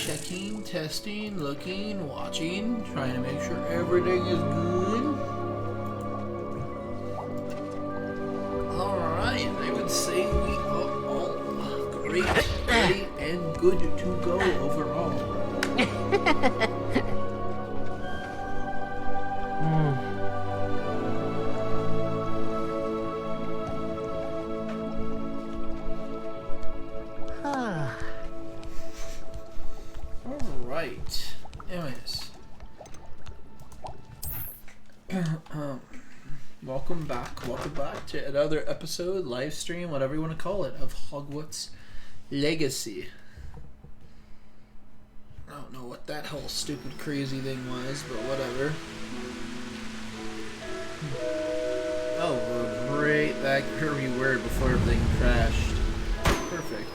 Checking, testing, looking, watching, trying to make sure everything is good. Alright, I would say we are all great, ready, and good to go overall. Alright, anyways. Welcome back to another episode, live stream, whatever you want to call it, of Hogwarts Legacy. I don't know what that whole stupid crazy thing was, but whatever. Oh, we're right back where we were before everything crashed. Perfect.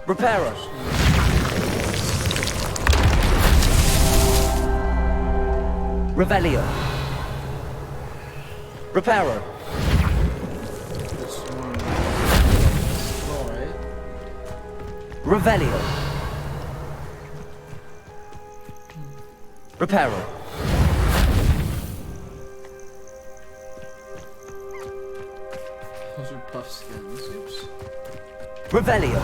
Repairer. Revelio. Repairer. Revelio. Repairer. Those are puff skins. Oops. Revelio.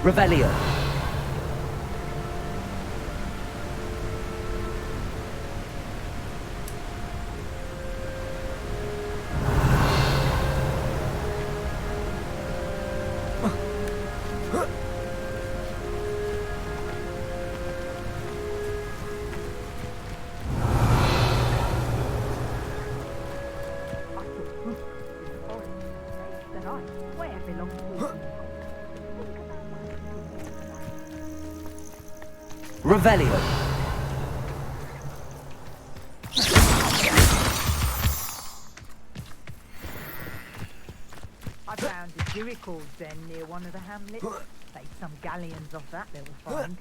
Revelio. Revelio. I found a Jericho's den near one of the hamlets. Take some galleons off that little find.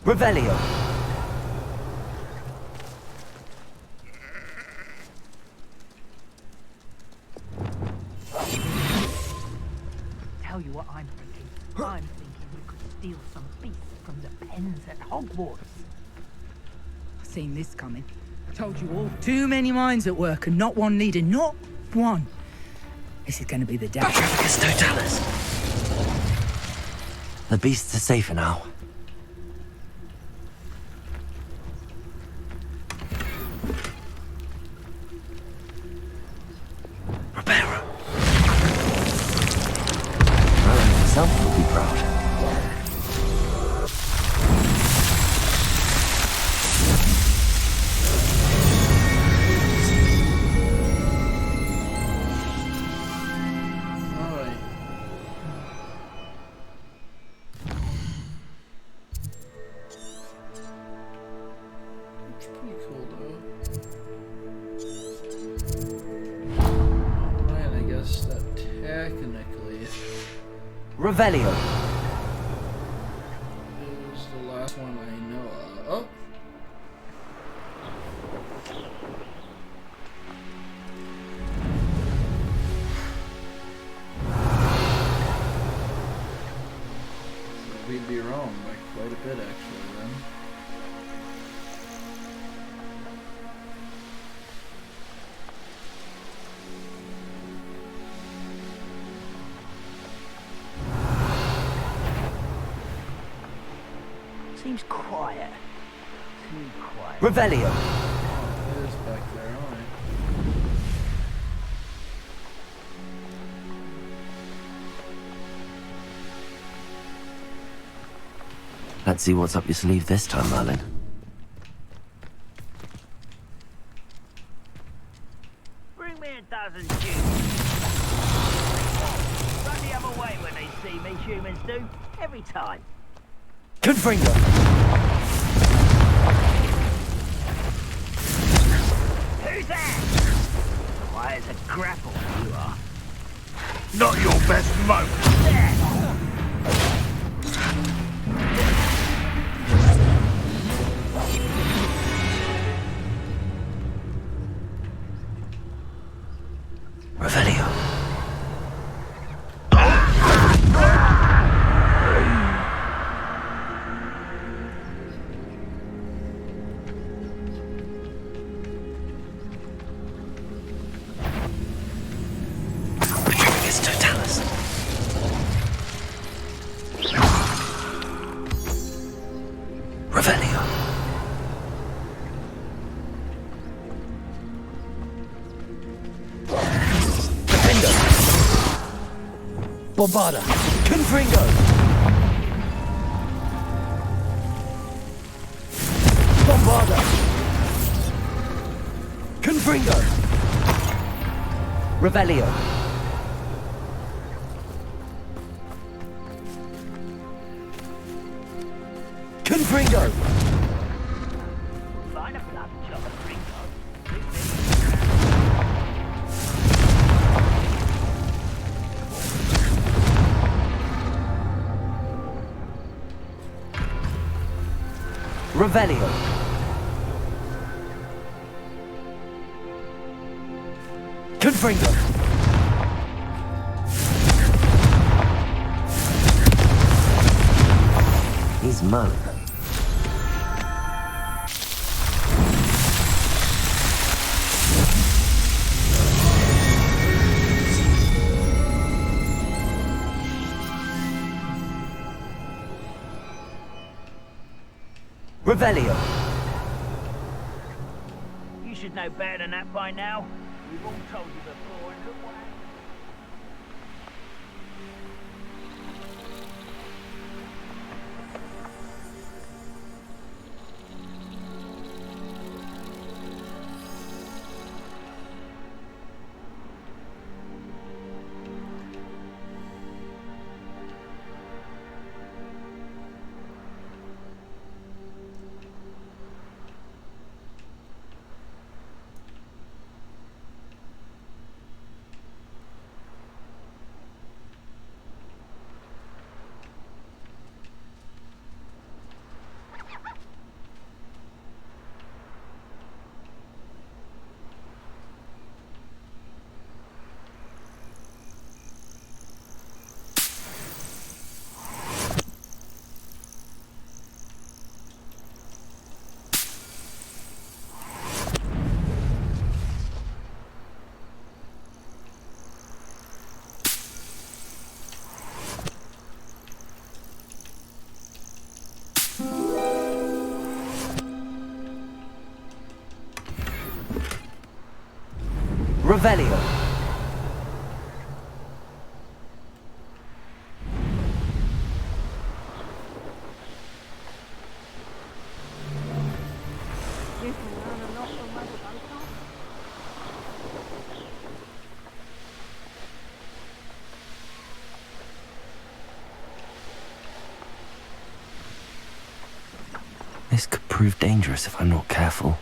Revelio. Tell you what I'm thinking. I'm thinking we could steal some beasts from the pens at Hogwarts. I've seen this coming. Told you all. Too many minds at work and not one needed. Not one. This is going to be the day. Patricitus totalis. The beasts are safer now. Repairer. Merlin himself will be proud. Revelio. Is the last one I know of. Oh! We'd be wrong by quite a bit, actually, then. Seems quiet. Too quiet. Revelio. Oh, it is back there, alright. Let's see what's up your sleeve this time, Merlin. Bring me a dozen Jews. Run the other way when they see me, humans do. Every time. Confringo. Who's that? Quiet as a grapple, you are. Not your best moment. There! Revelio. It's Totalis. Revelio. Defendo. Bombarda. Confringo. Bombarda. Confringo. Revelio. Confringo. Find a blood job at Ringo. Revelio. Confringo. He's Merlin. Revelio. You should know better than that by now. We've all told you before, and look what happened. Revelio. This could prove dangerous if I'm not careful.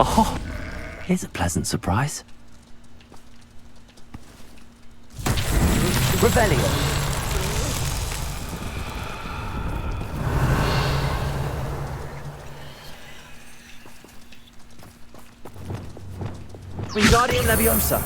Oh, here's a pleasant surprise. Revelio. Wingardium Leviosa.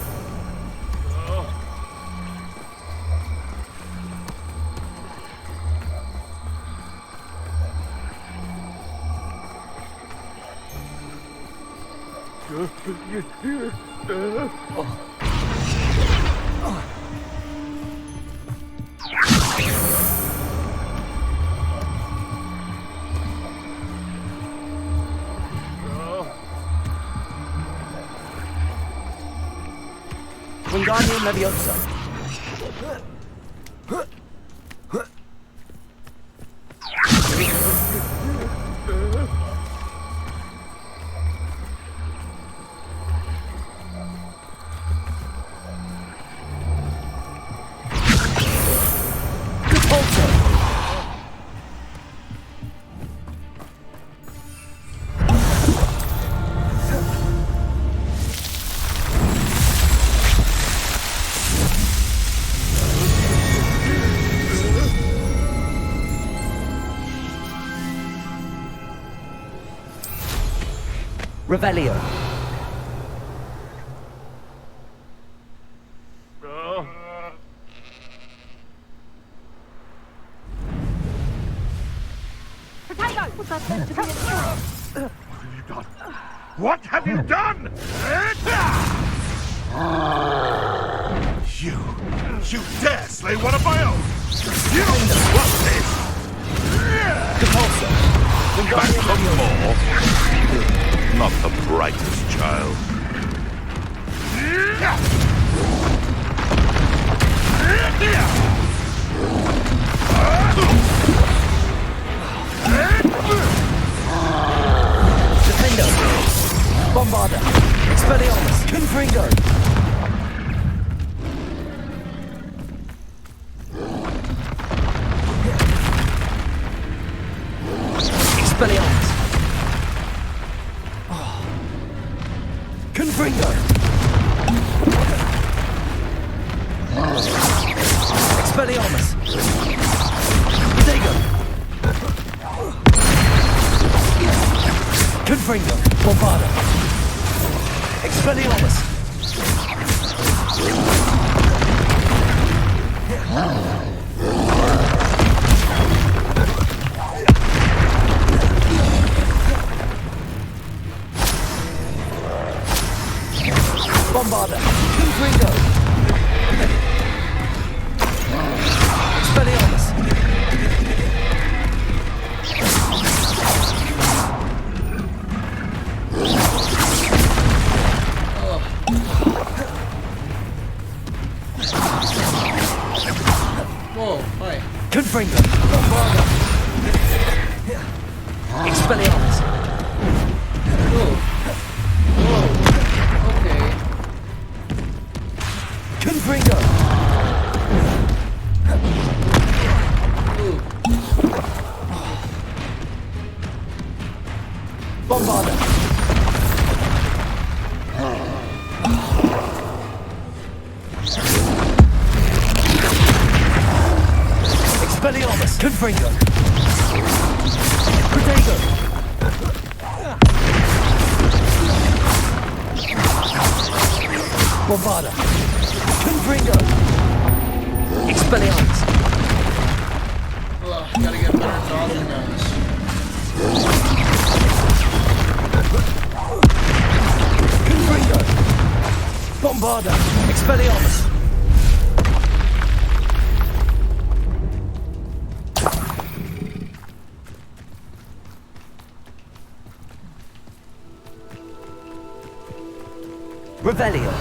Wingardium Leviosa. Revelio. What have you done? You dare slay one of my own? You want this? Back for more? Not the brightest child. Defendo. Bombarda. Expelliarmus. Confringo. Expelliarmus. Confringo. Expelliarmus. Dago. Confringo. Bombarda. Expelliarmus. Bombarda. Confringo. Expelliarmus. Whoa, hi. Confringo. Bombarda. Expelliarmus. Whoa. Whoa. Okay. Confringo. Ooh. Bombarda. Expelliarmus. Confringo. Protego. Bombarda. Confringo. Expelliarmus. Ugh, gotta get better dodging those. Confringo. Bombarda. Expelliarmus. Revelio.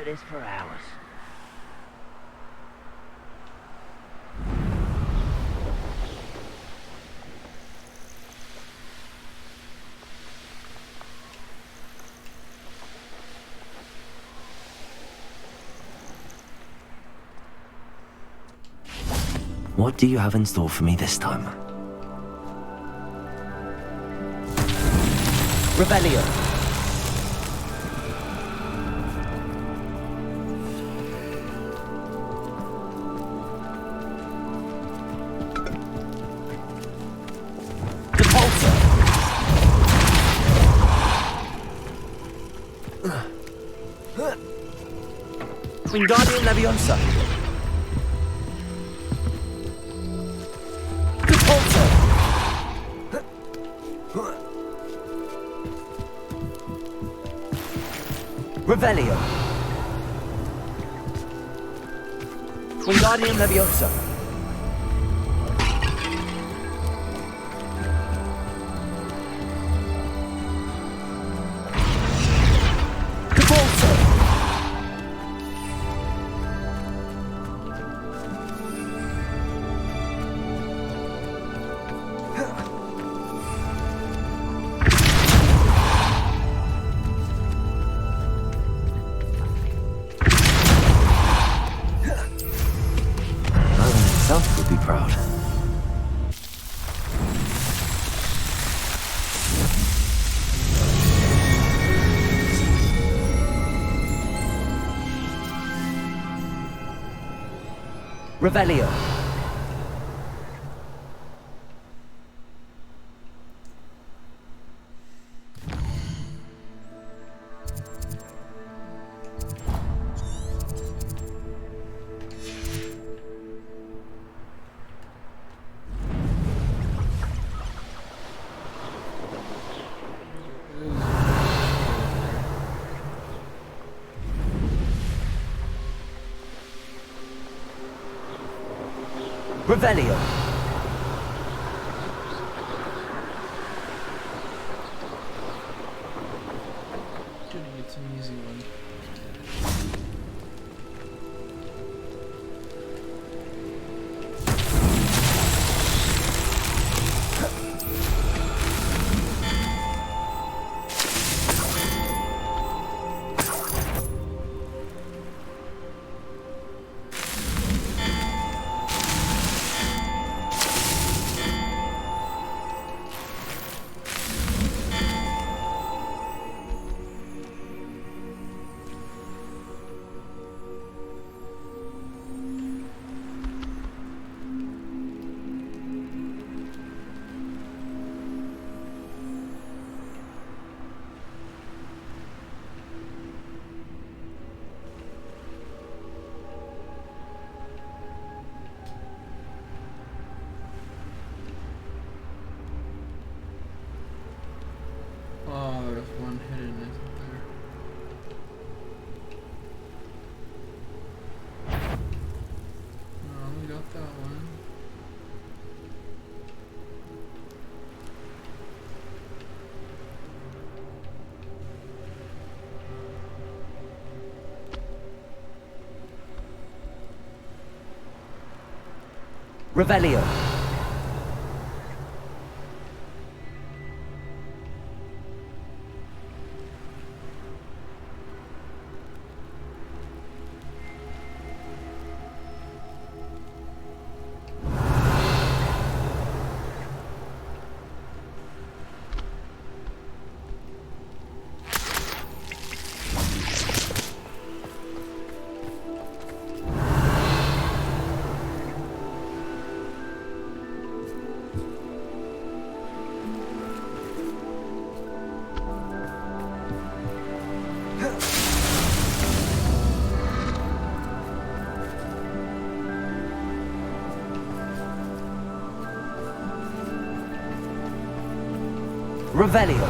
this for hours. What do you have in store for me this time? Revelio. Depulso. Wingardium Leviosa. Depulso. Revelio. Wingardium Leviosa. Depulso. Merlin himself would be proud. Revelio. Revelio. Gonna get some easy one. Oh, there's one hidden, isn't there? Oh, we got that one. Revelio. Revelio.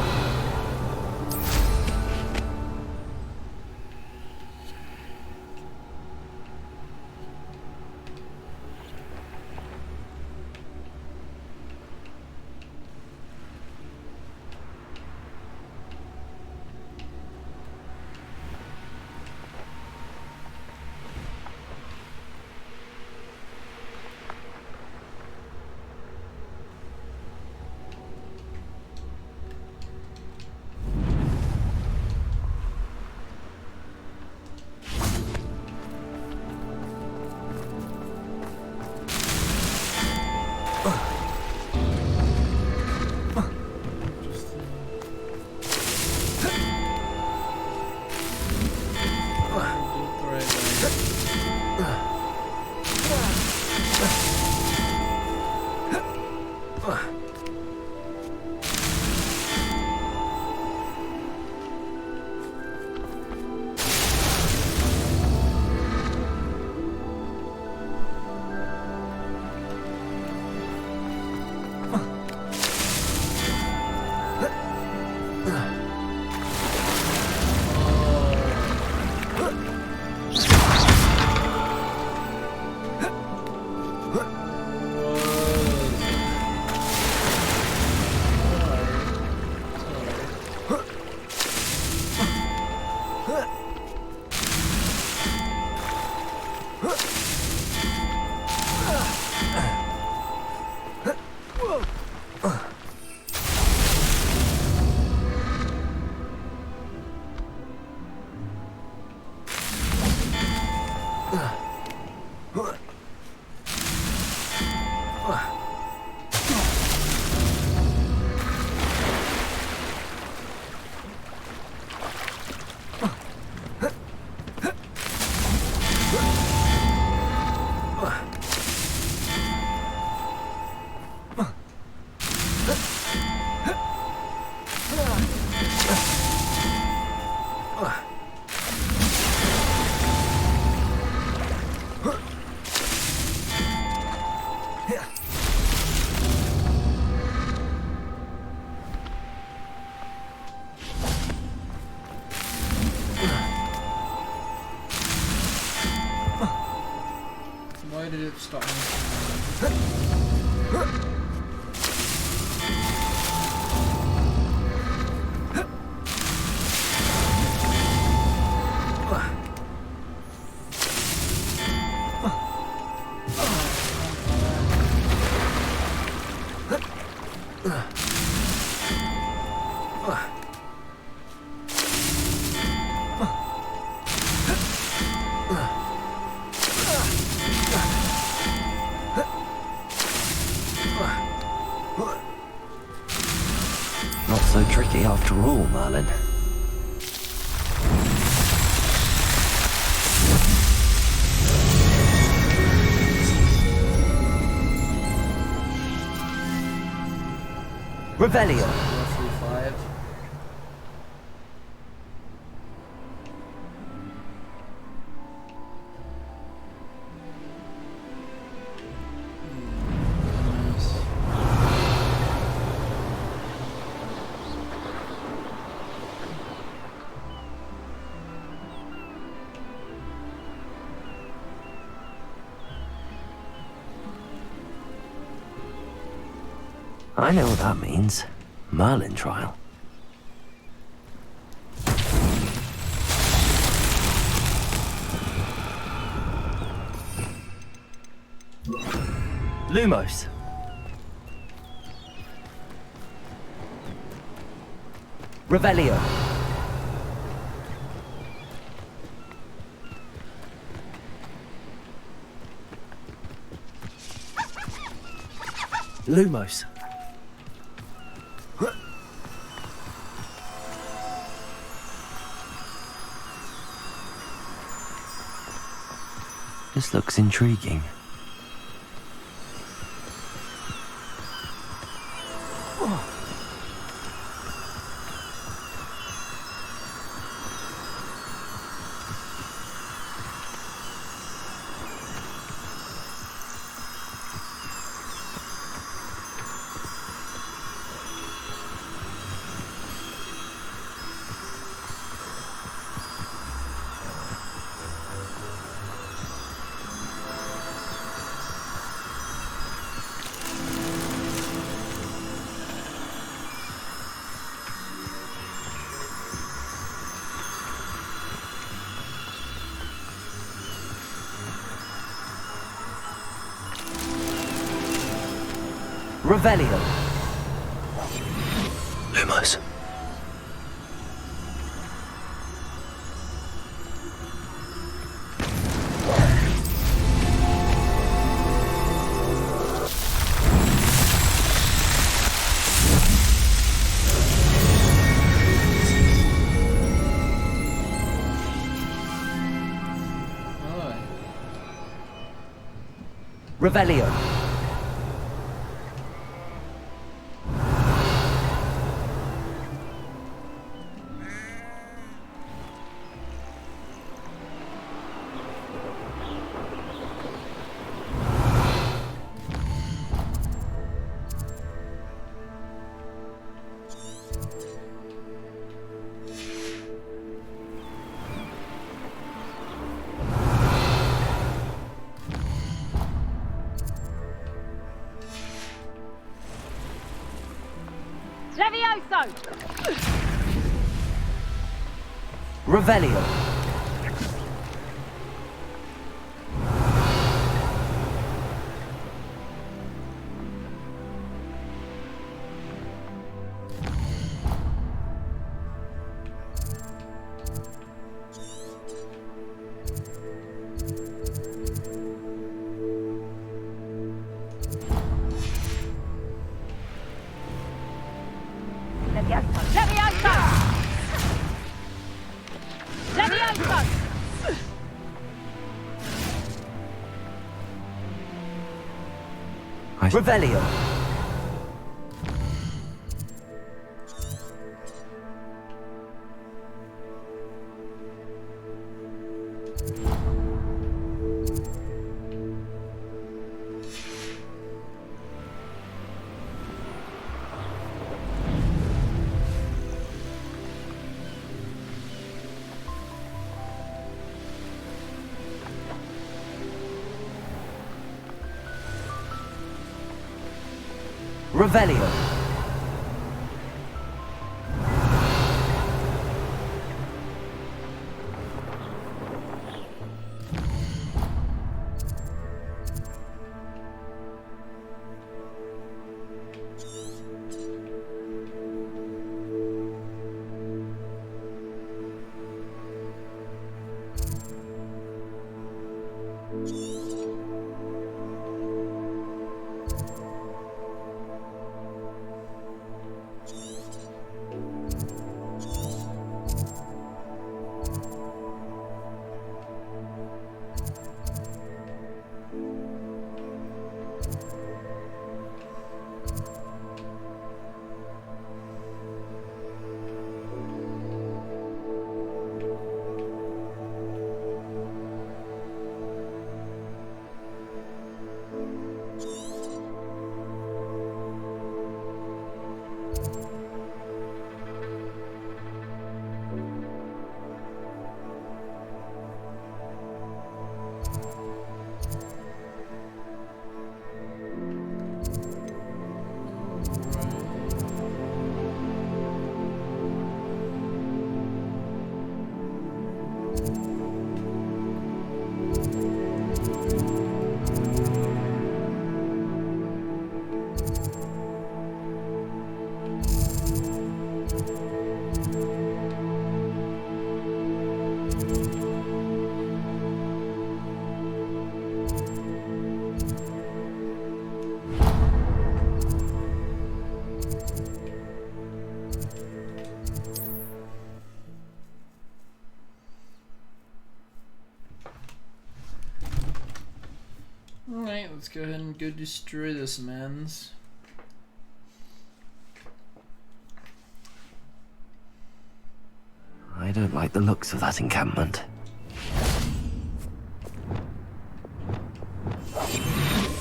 Why did it stop me? Not so tricky after all, Merlin. Revelio. Roughly 5. I know what that means. Merlin trial. Lumos. Revelio. Lumos. This looks intriguing. Revelio. Lumos. Oh, Revelio. Levioso! Revelio. Levioso! Levioso! Levioso! Revelio. Revelio. Alright, let's go ahead and go destroy this man's. I don't like the looks of that encampment.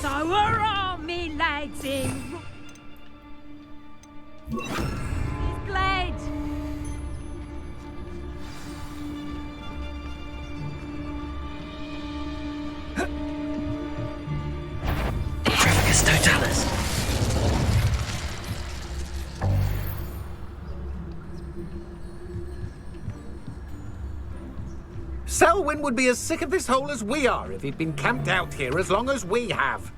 So hurrah, me lads in. He's glad. Trafficus totalis. Selwyn would be as sick of this hole as we are if he'd been camped out here as long as we have.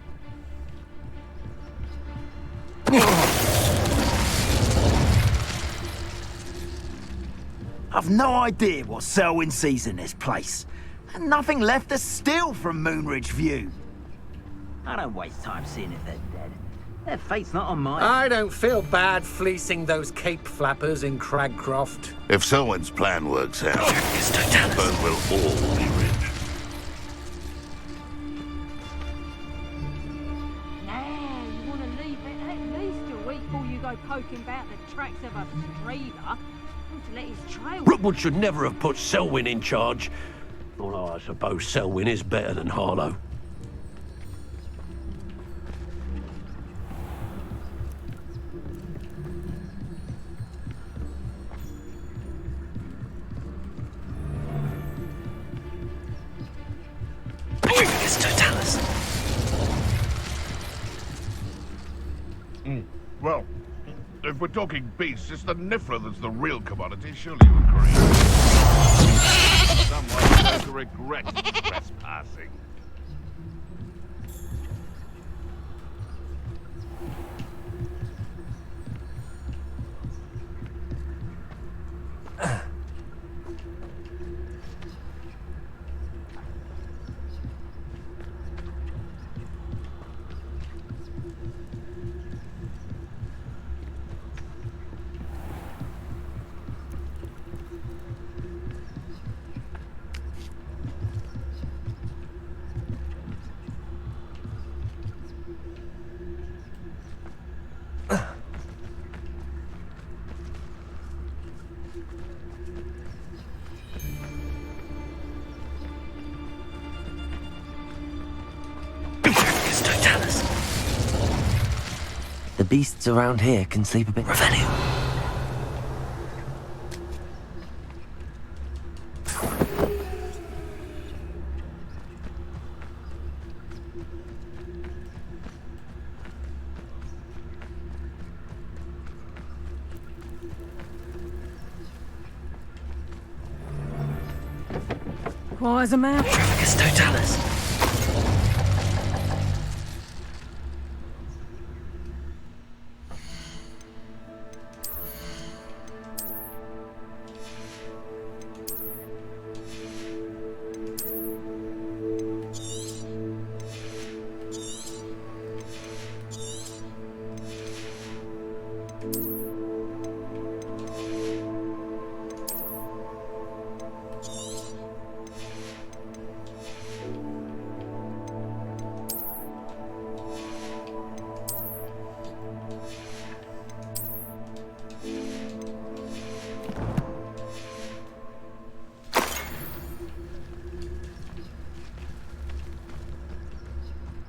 I've no idea what Selwyn sees in this place. And nothing left to steal from Moonridge View. I don't waste time seeing if they're dead. Their fate's not on mine. I don't feel bad fleecing those cape flappers in Cragcroft. If Selwyn's plan works out, Trafficus totalis. then we'll all be rich. Now, you want to leave it at least a week before you go poking about the tracks of a streamer. Want to let his trail... Rookwood should never have put Selwyn in charge. Although I suppose Selwyn is better than Harlow. Trafficus totalis. Well, if we're talking beasts, it's the Niffler that's the real commodity, surely you agree. Someone's going to regret trespassing. Trafficus totalis. The beasts around here can sleep a bit. Revelio. requires a map. Trafficus Totalis.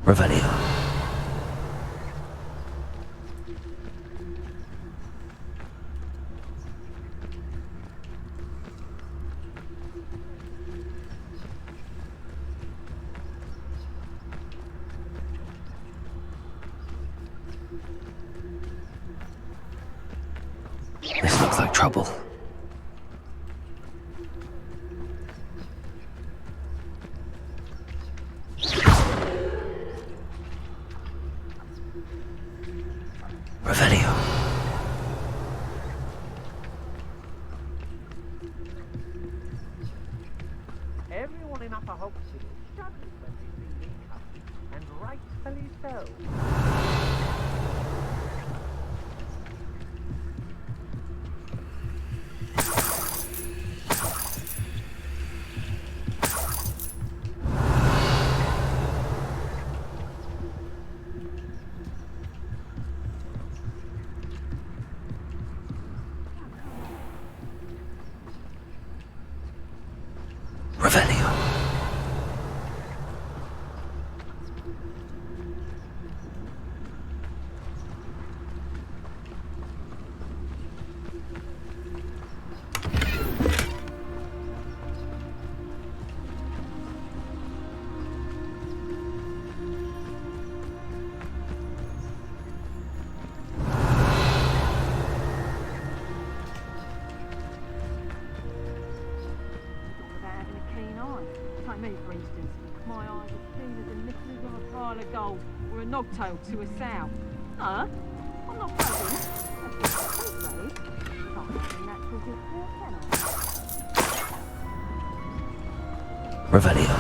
Revelio. This looks like trouble. Revelio. Everyone in Upper Hogsfield shudders when they see me coming, and rightfully so. Revelio. Take me, for instance. My eyes are keen as a nipples on a pile of gold, or a knobtail to a sow. Huh? I'm not present. That's what they say. Can't have a natural gift here, can I? Revelio.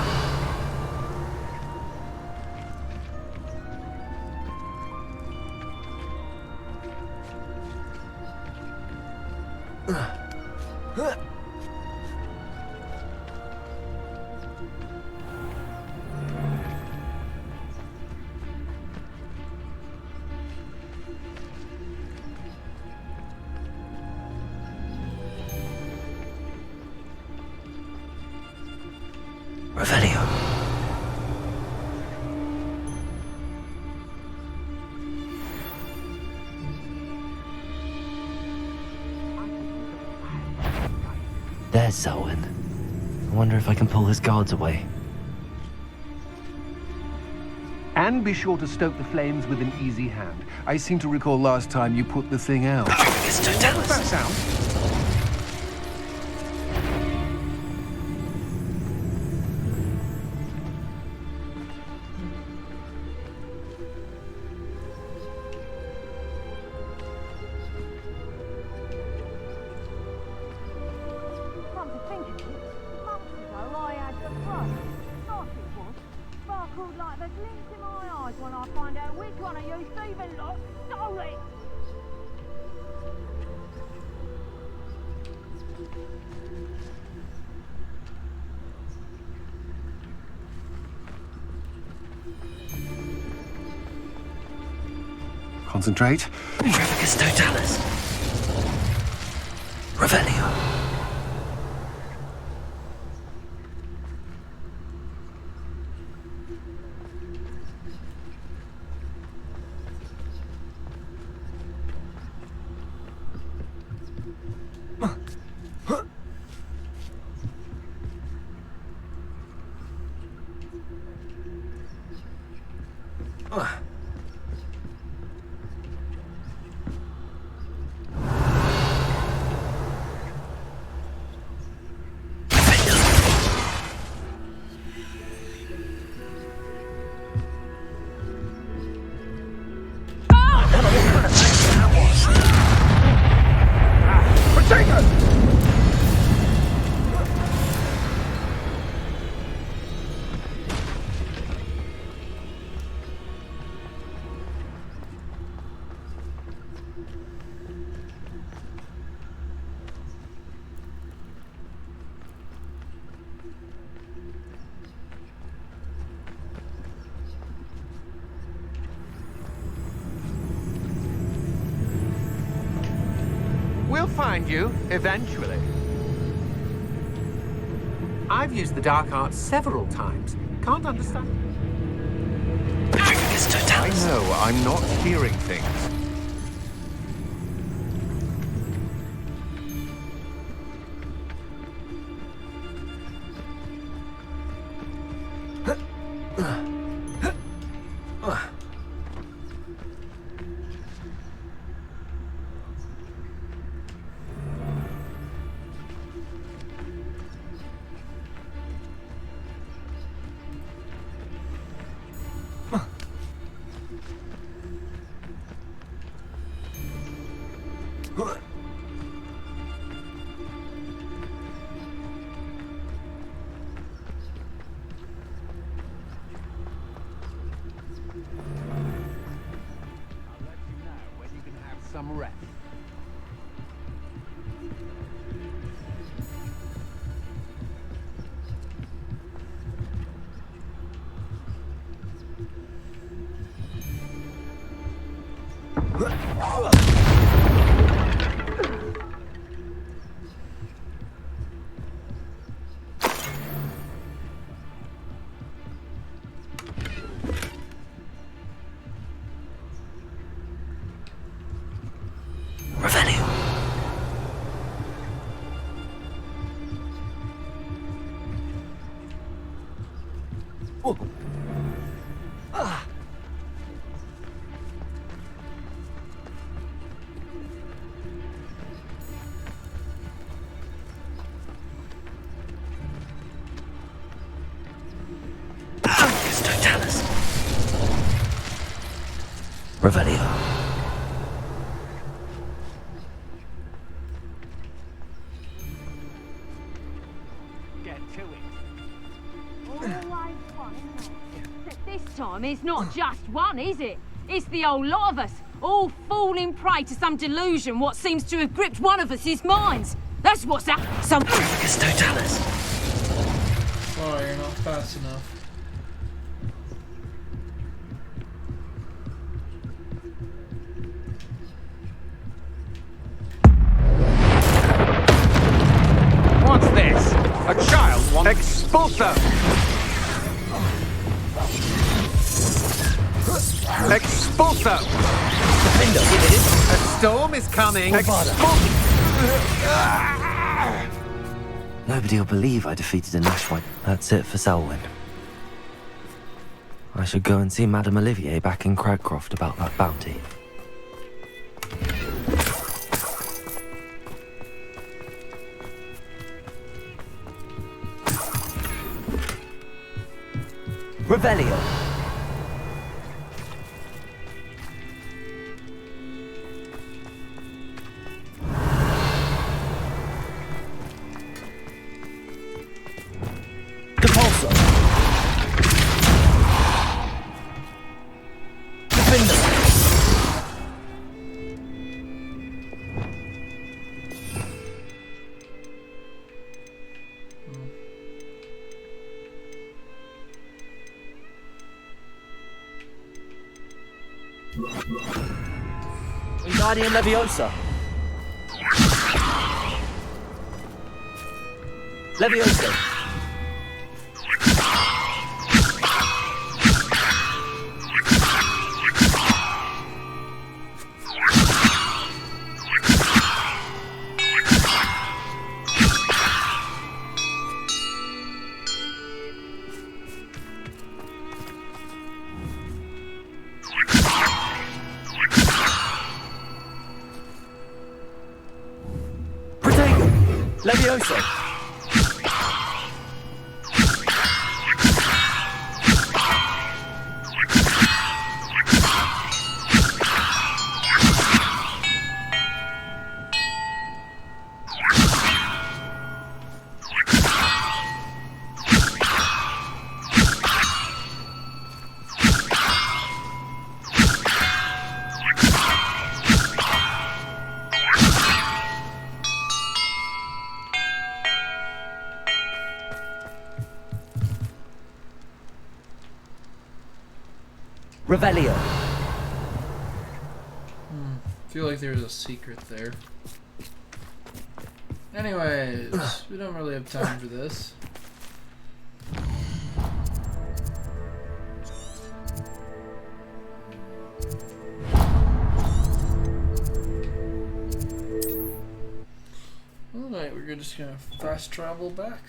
Revelio. There's Selwyn. I wonder if I can pull his guards away. And be sure to stoke the flames with an easy hand. I seem to recall last time you put the thing out. What does that sound? When I find out which one of you thieving lot stole it! Concentrate. Trafficus Totalis. Revelio. We'll find you, eventually. I've used the dark arts several times. Can't understand. I know, I'm not hearing things. Some rest. Revelio. Get to it. Always one, isn't it? But this time it's not just one, is it? It's the whole lot of us, all falling prey to some delusion what seems to have gripped one of us' minds. That's what's happened. Some Totalis. Oh, you're not fast enough. What's this? A child wants... Expulso! Expulso! A storm is coming. Nobody will believe I defeated a Nashwine. That's it for Selwyn. I should go and see Madame Olivier back in Cragcroft about that bounty. Revelio. Wingardium Leviosa. Leviosa. Leviosa. Revelio. I feel like there's a secret there. Anyways, we don't really have time for this. Alright, we're just gonna fast travel back.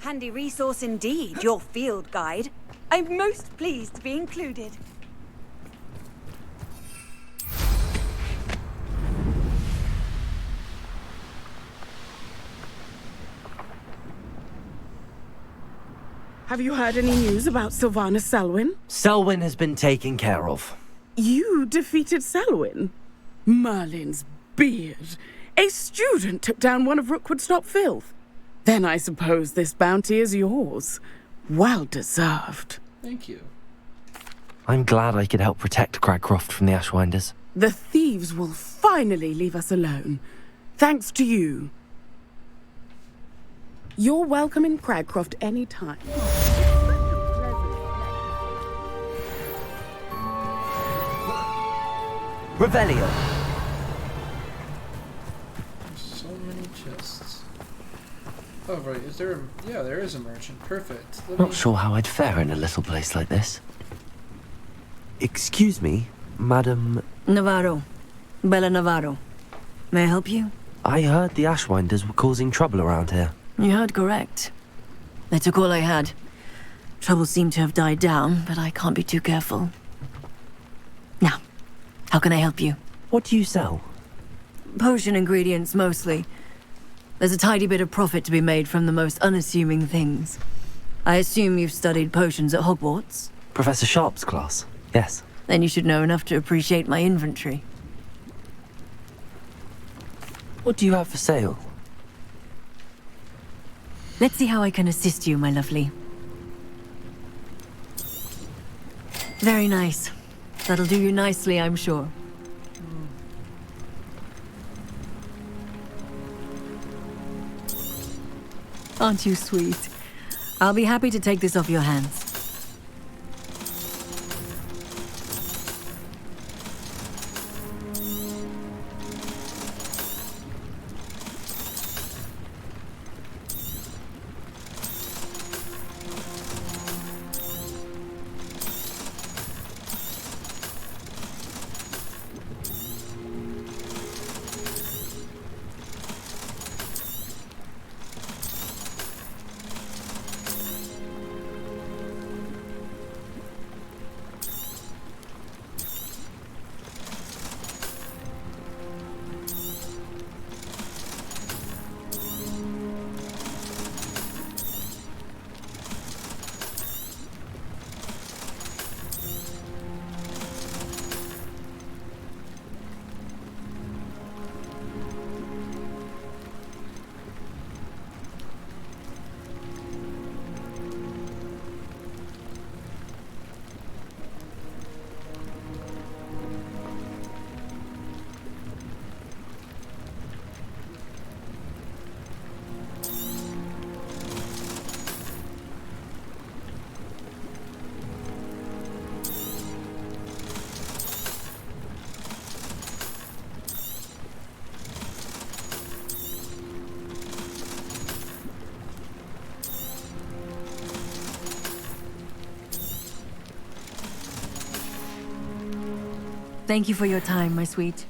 Handy resource indeed, your field guide. I'm most pleased to be included. Have you heard any news about Sylvana Selwyn? Selwyn has been taken care of. You defeated Selwyn? Merlin's beard. A student took down one of Rookwood's top filth. Then I suppose this bounty is yours. Well deserved. Thank you. I'm glad I could help protect Cragcroft from the Ashwinders. The thieves will finally leave us alone. Thanks to you. You're welcome in Cragcroft any time. Revelio. So many chests. Oh right, is there a... yeah, there is a merchant. Perfect. Not sure how I'd fare in a little place like this. Excuse me, Madam... Navarro. Bella Navarro. May I help you? I heard the Ashwinders were causing trouble around here. You heard correct. They took all I had. Trouble seemed to have died down, but I can't be too careful. Now, how can I help you? What do you sell? Potion ingredients, mostly. There's a tidy bit of profit to be made from the most unassuming things. I assume you've studied potions at Hogwarts? Professor Sharp's class, yes. Then you should know enough to appreciate my inventory. What do you have for sale? Let's see how I can assist you, my lovely. Very nice. That'll do you nicely, I'm sure. Aren't you sweet? I'll be happy to take this off your hands. Thank you for your time, my sweet.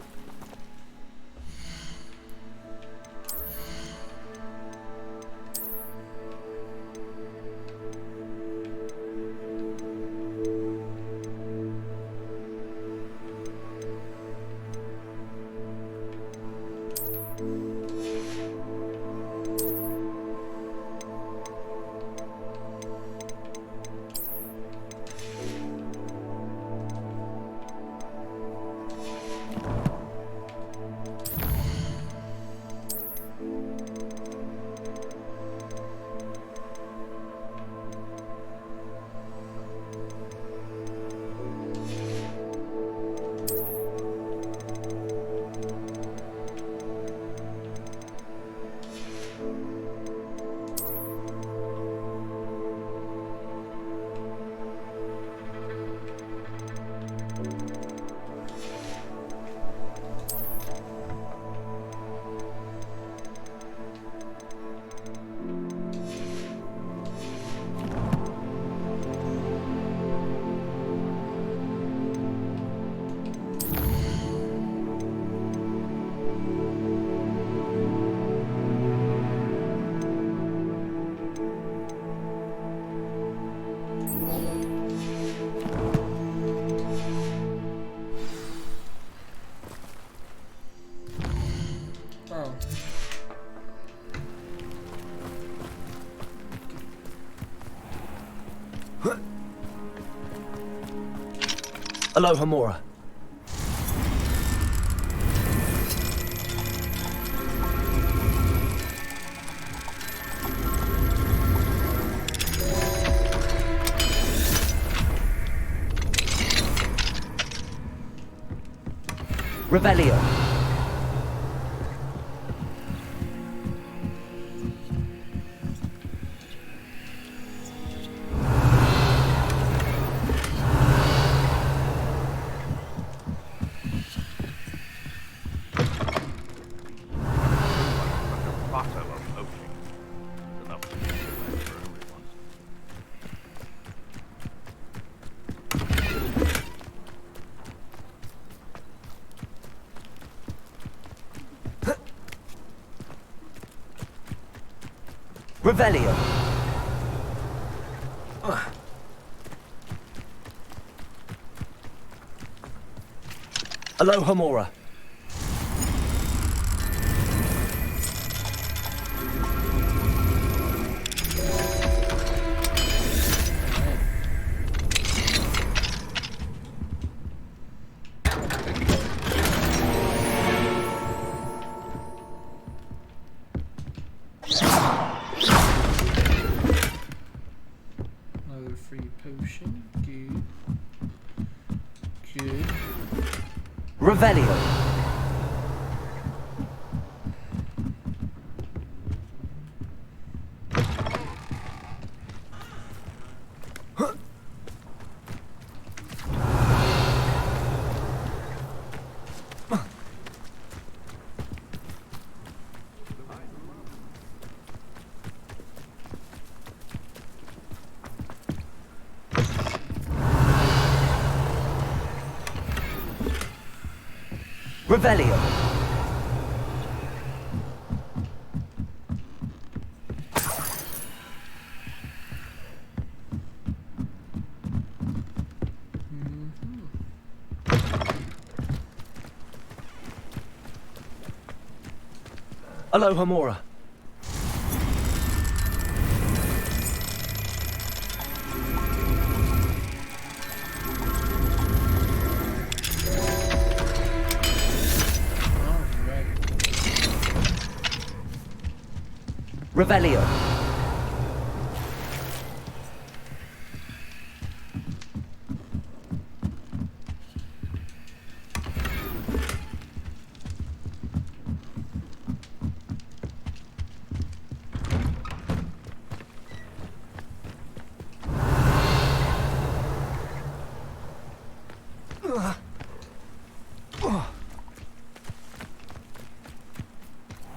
Oh. Aloha Mora. Revelio. Revelio. Aloha Mora. Another free potion. Good. Good. Revelio. Revelio. Aloha Mora. Revelio.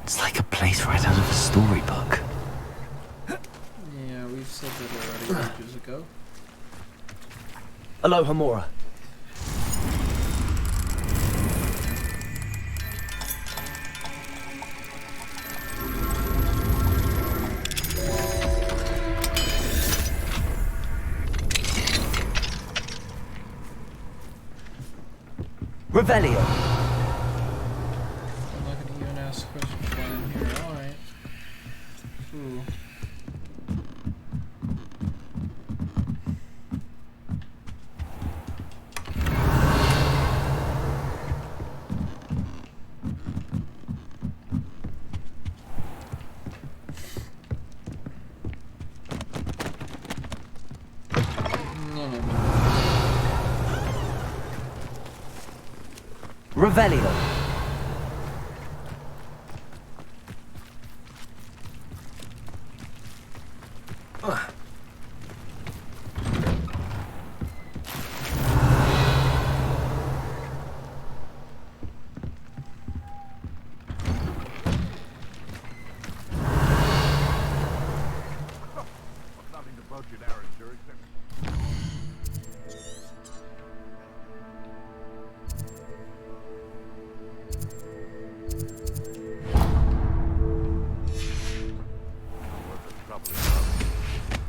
It's like a place right out of a storybook. Yeah, we've said that already ages ago. Aloha Mora. Revelio. I'm not gonna even ask questions while I'm here. Alright. Cool. Revelio. Nothing to budge in our jurisdiction.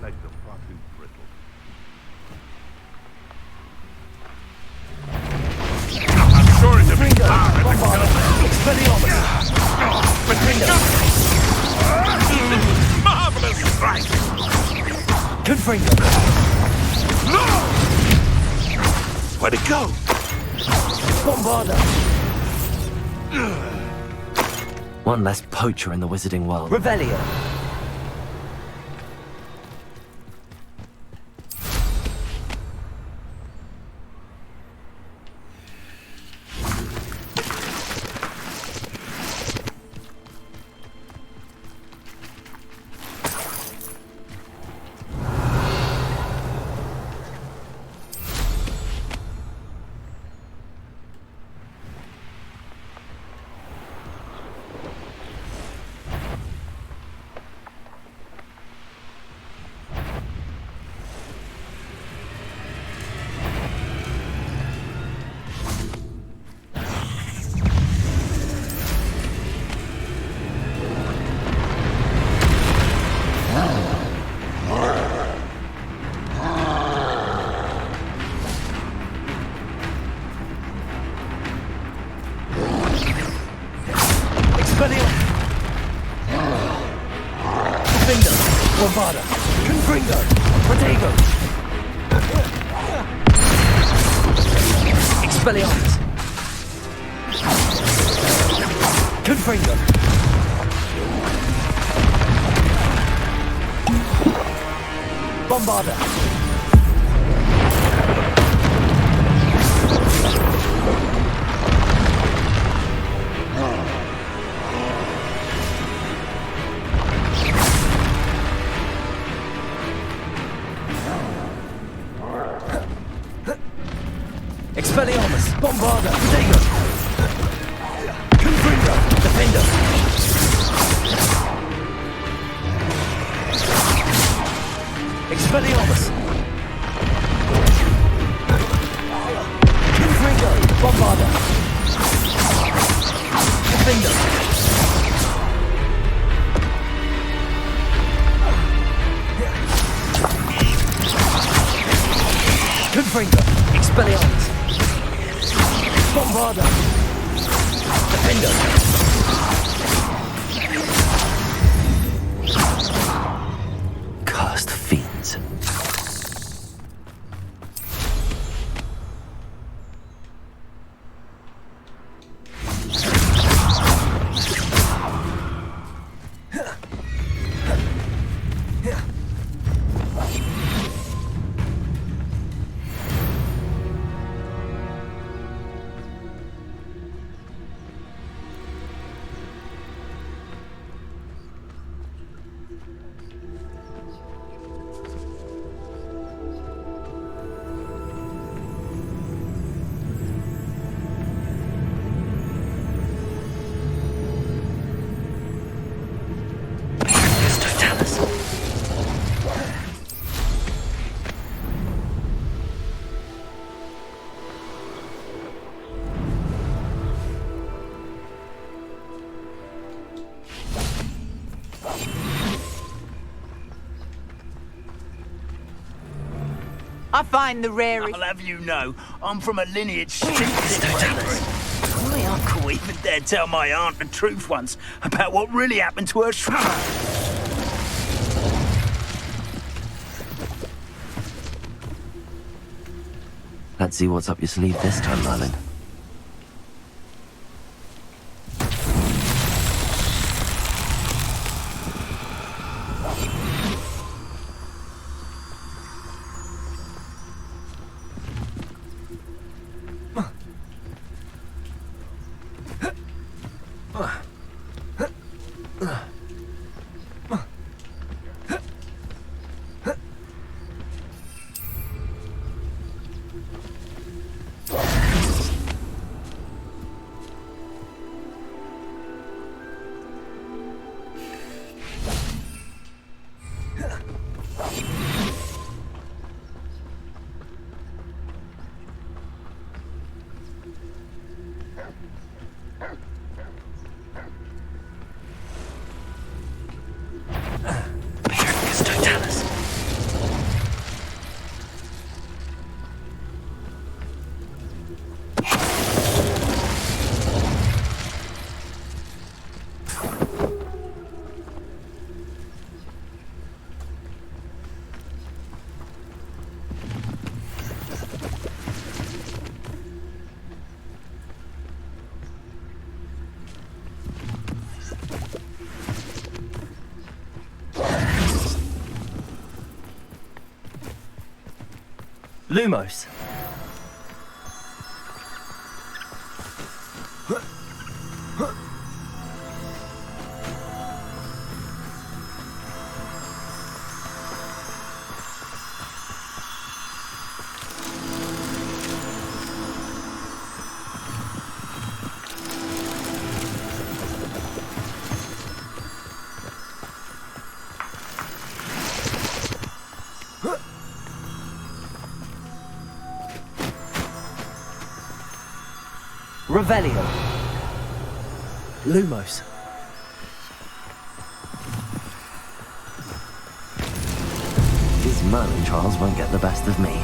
Legs are far too brittle. I'm sure it's a big car. Confringo. Where'd it go? Bombarda. One less poacher in the wizarding world. Revelio. Bombarda. Confringo. Protego. Expelliarmus. Confringo. Bombarda. Expelliarmus, Bombarda, Protego, Confringo, Defender. Expelliarmus. Confringo, Bombarda. Defender. Confringo, Expelliarmus. Bombarda. Defender. Cursed fiends. I find the rarest. I'll have you know, I'm from a lineage steeped in bravery. My uncle even dared tell my aunt the truth once about what really happened to her shrine. Let's see what's up your sleeve this time, Merlin. Lumos. Revelio. Lumos. These Merlin trials won't get the best of me.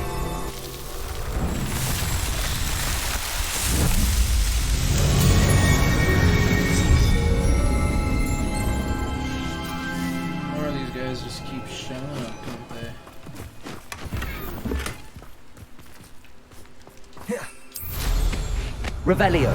Or these guys just keep showing up, don't they? Revelio.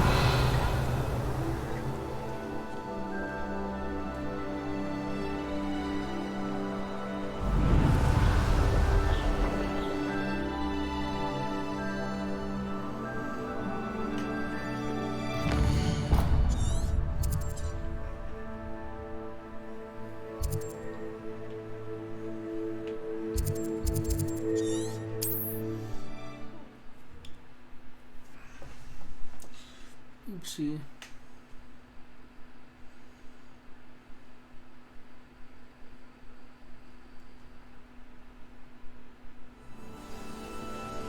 Oopsie.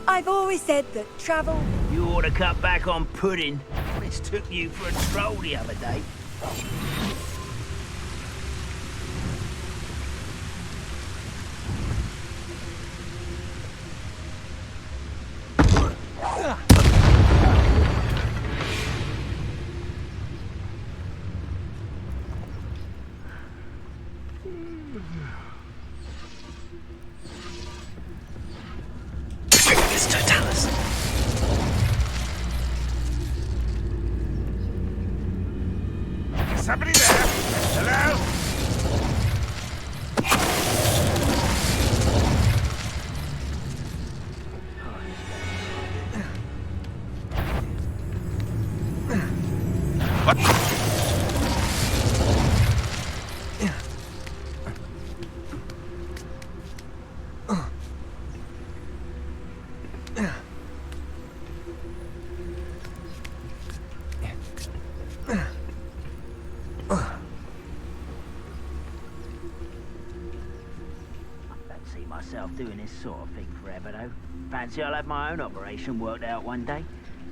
I've always said that travel... You ought to cut back on pudding. This took you for a troll the other day. Somebody there? Hello? Myself doing this sort of thing forever, though. Fancy I'll have my own operation worked out one day.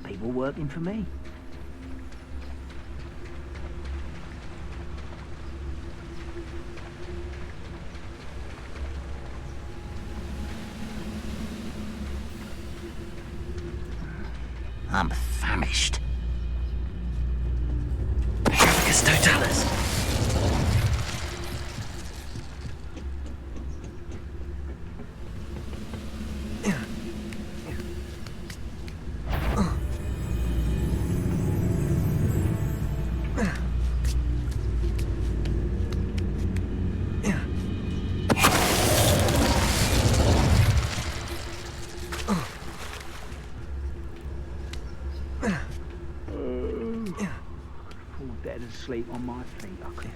People working for me. I'm famished. Totalis. Dead asleep on my feet, I could.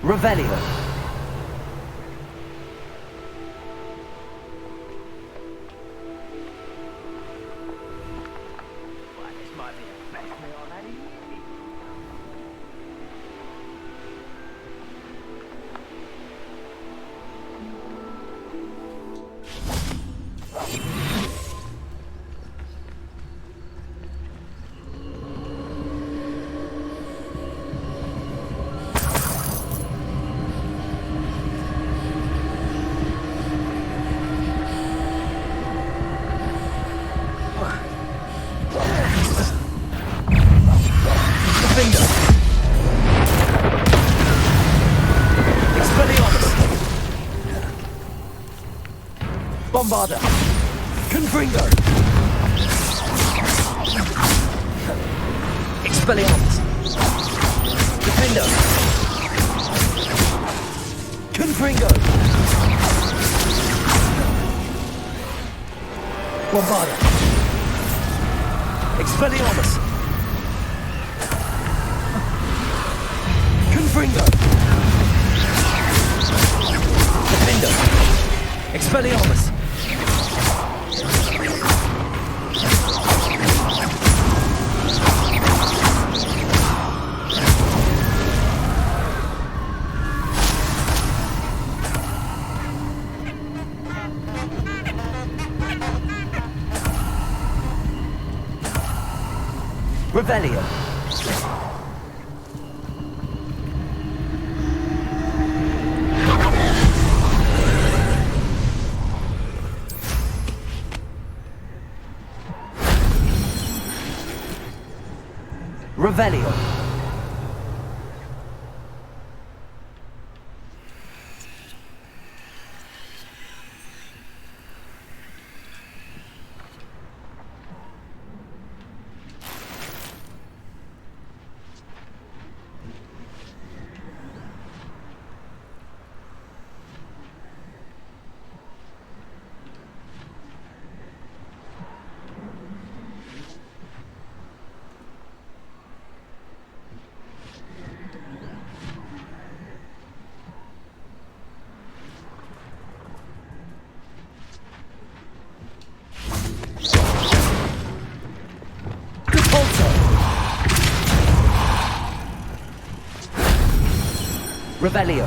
Revelio. This might be the best meal I've had in years. Bombarder. Confringo. Expelliarmus. Defender. Confringo. Bombarder. Expelliarmus. Confringo. Defender. Expelliarmus. Revelio. Revelio. Revelio.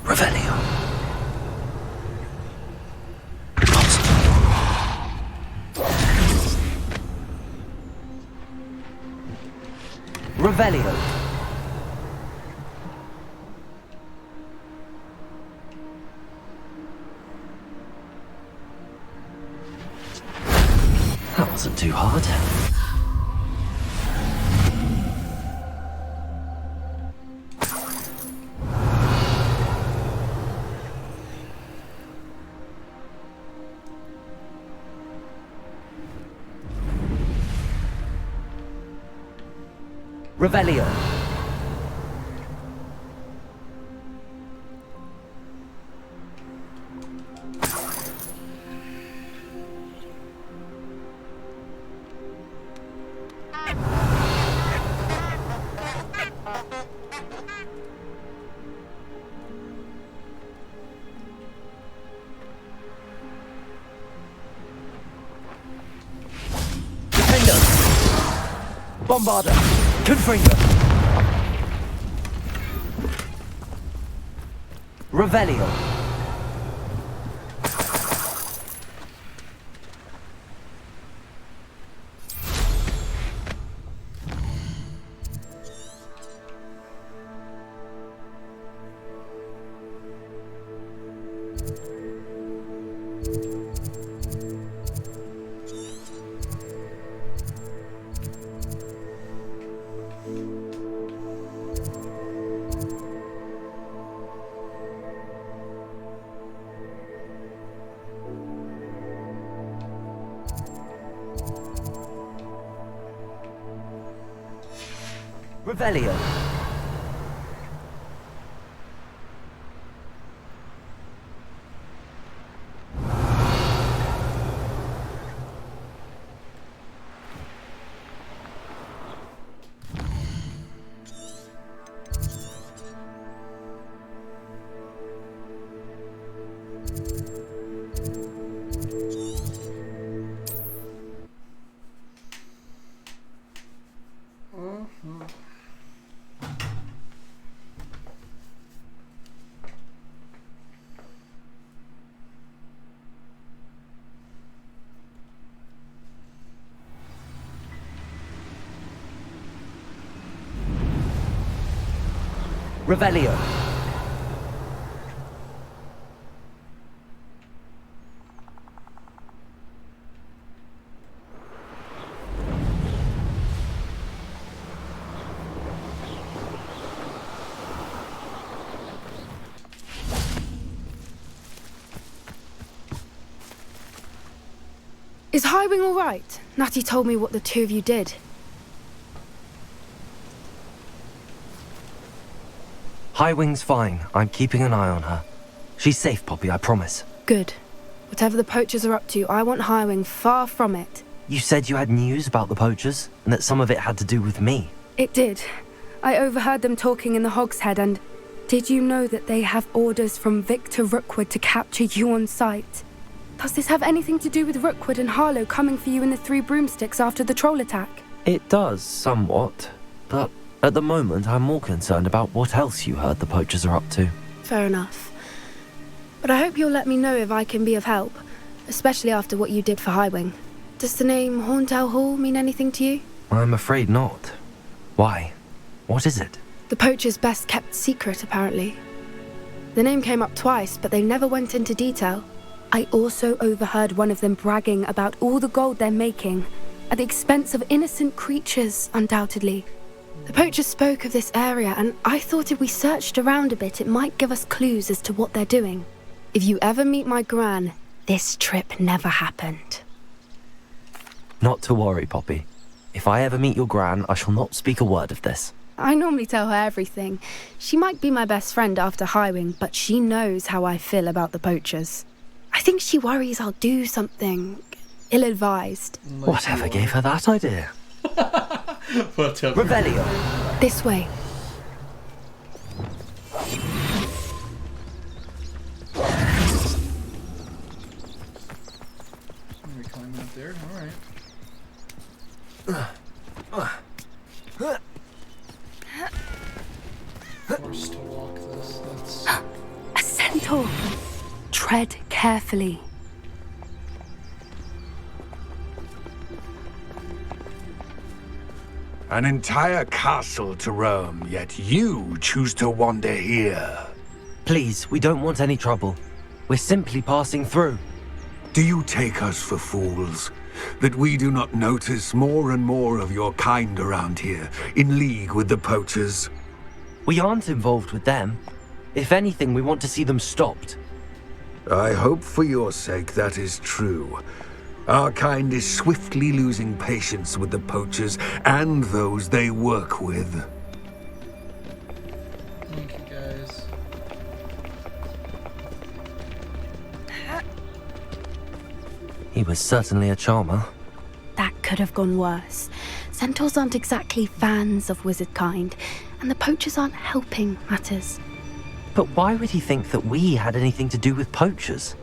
Revelio. Revelio. That wasn't too hard. Revelio. Defender. Bombarder. Confringo. Revelio. Revelio. Revelio. Is Highwing all right? Natty told me what the two of you did. Highwing's fine. I'm keeping an eye on her. She's safe, Poppy, I promise. Good. Whatever the poachers are up to, I want Highwing far from it. You said you had news about the poachers, and that some of it had to do with me. It did. I overheard them talking in the Hogshead, and did you know that they have orders from Victor Rookwood to capture you on sight? Does this have anything to do with Rookwood and Harlow coming for you in the Three Broomsticks after the troll attack? It does, somewhat. But at the moment, I'm more concerned about what else you heard the poachers are up to. Fair enough. But I hope you'll let me know if I can be of help, especially after what you did for Highwing. Does the name Horntail Hall mean anything to you? I'm afraid not. Why? What is it? The poachers' best kept secret, apparently. The name came up twice, but they never went into detail. I also overheard one of them bragging about all the gold they're making, at the expense of innocent creatures, undoubtedly. The poachers spoke of this area, and I thought if we searched around a bit, it might give us clues as to what they're doing. If you ever meet my gran, this trip never happened. Not to worry, Poppy. If I ever meet your gran, I shall not speak a word of this. I normally tell her everything. She might be my best friend after Highwing, but she knows how I feel about the poachers. I think she worries I'll do something ill-advised. Whatever gave her that idea? Whatever. Revelio. This way. We're climbing up there. Alright. Forced to walk this. That's... A centaur! Tread carefully. An entire castle to roam, yet you choose to wander here. Please, we don't want any trouble. We're simply passing through. Do you take us for fools? That we do not notice more and more of your kind around here, in league with the poachers? We aren't involved with them. If anything, we want to see them stopped. I hope for your sake that is true. Our kind is swiftly losing patience with the poachers and those they work with. Thank you, guys. He was certainly a charmer. That could have gone worse. Centaurs aren't exactly fans of wizard kind, and the poachers aren't helping matters. But why would he think that we had anything to do with poachers?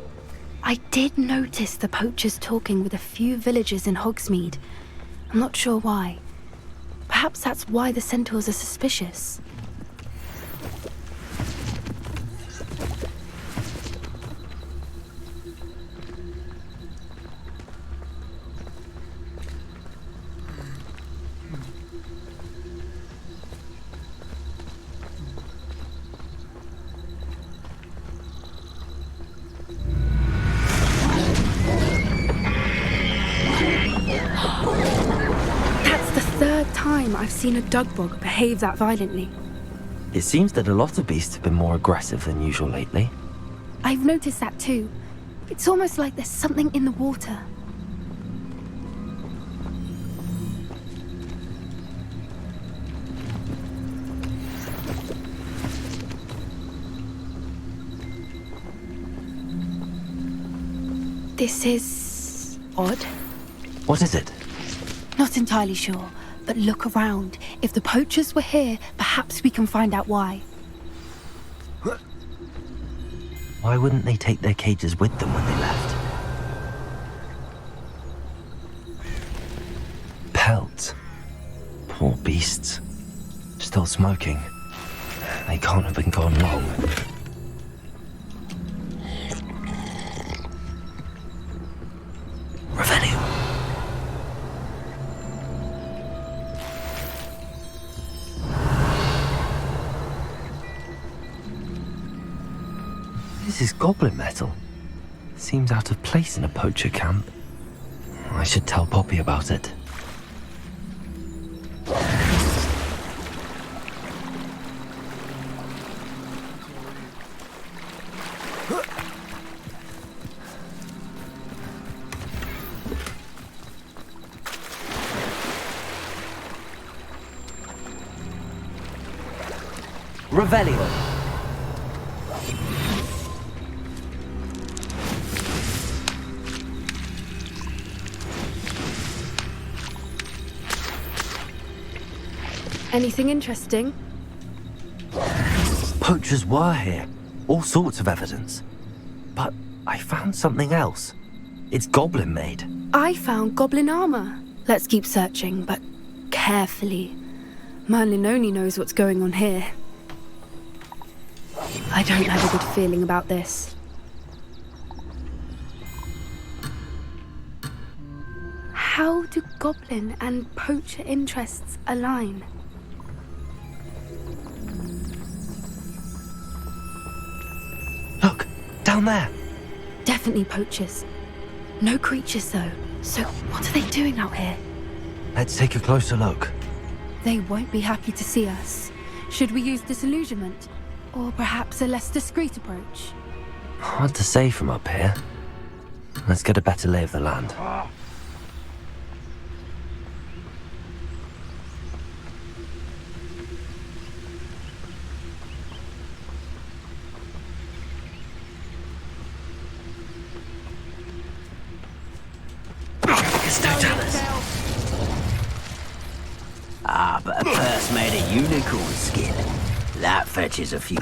I did notice the poachers talking with a few villagers in Hogsmeade. I'm not sure why. Perhaps that's why the centaurs are suspicious. I've seen a dugbog behave that violently. It seems that a lot of beasts have been more aggressive than usual lately. I've noticed that too. It's almost like there's something in the water. This is odd. What is it? Not entirely sure. But look around. If the poachers were here, perhaps we can find out why. Why wouldn't they take their cages with them when they left? Pelts. Poor beasts. Still smoking. They can't have been gone long. Revelio. This is goblin metal. Seems out of place in a poacher camp. I should tell Poppy about it. Revelio. Anything interesting? Poachers were here. All sorts of evidence. But I found something else. It's goblin made. I found goblin armor. Let's keep searching, but carefully. Merlin only knows what's going on here. I don't have a good feeling about this. How do goblin and poacher interests align? Look, down there. Definitely poachers. No creatures though. So what are they doing out here? Let's take a closer look. They won't be happy to see us. Should we use disillusionment? Or perhaps a less discreet approach? Hard to say from up here. Let's get a better lay of the land. Ah, but a purse made of unicorn skin. That fetches a few.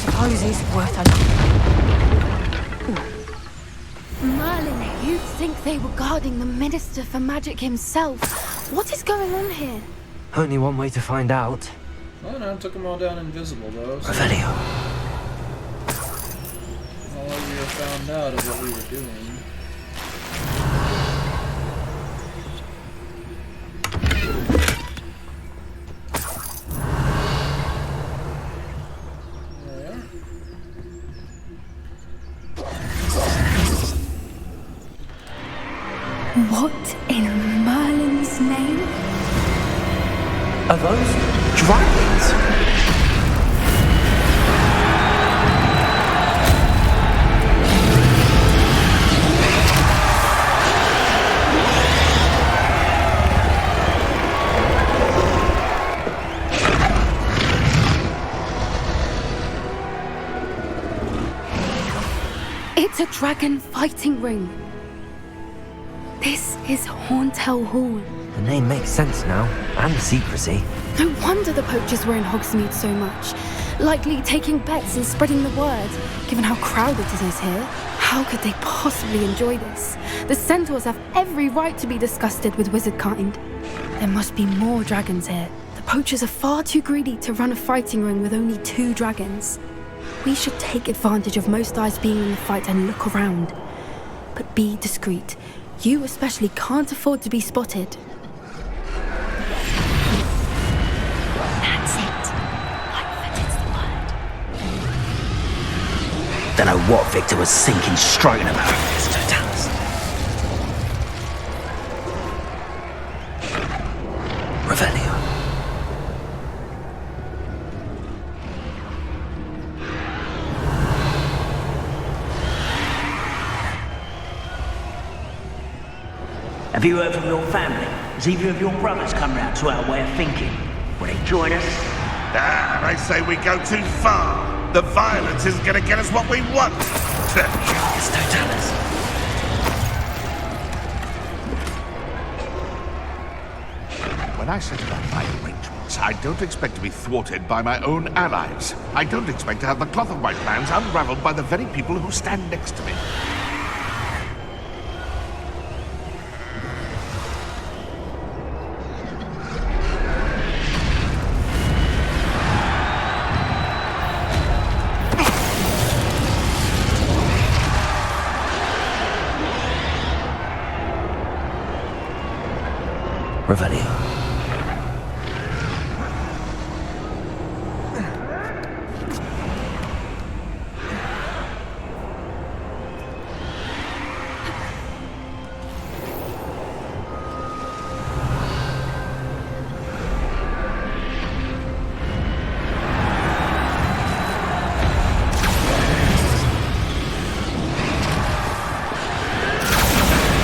Suppose it's worth a Merlin, you'd think they were guarding the Minister for Magic himself. What is going on here? Only one way to find out. Oh no, took them all down invisible though. So Revelio. all of you have found out of what we were doing. What in Merlin's name? Are those dragons? It's a dragon fighting ring. This is Hauntel Hall. The name makes sense now, and the secrecy. No wonder the poachers were in Hogsmeade so much. Likely taking bets and spreading the word, given how crowded it is here. How could they possibly enjoy this? The centaurs have every right to be disgusted with wizard kind. There must be more dragons here. The poachers are far too greedy to run a fighting ring with only 2 dragons. We should take advantage of most eyes being in the fight and look around. But be discreet. You especially can't afford to be spotted. That's it. It's the word. Don't know what Victor was thinking, stroking about. Revelio. Have you heard from your family? Has either of your brothers come round to our way of thinking? Will they join us? Ah, I say we go too far. The violence isn't going to get us what we want. When I set about my arrangements, I don't expect to be thwarted by my own allies. I don't expect to have the cloth of my plans unraveled by the very people who stand next to me. Revelio.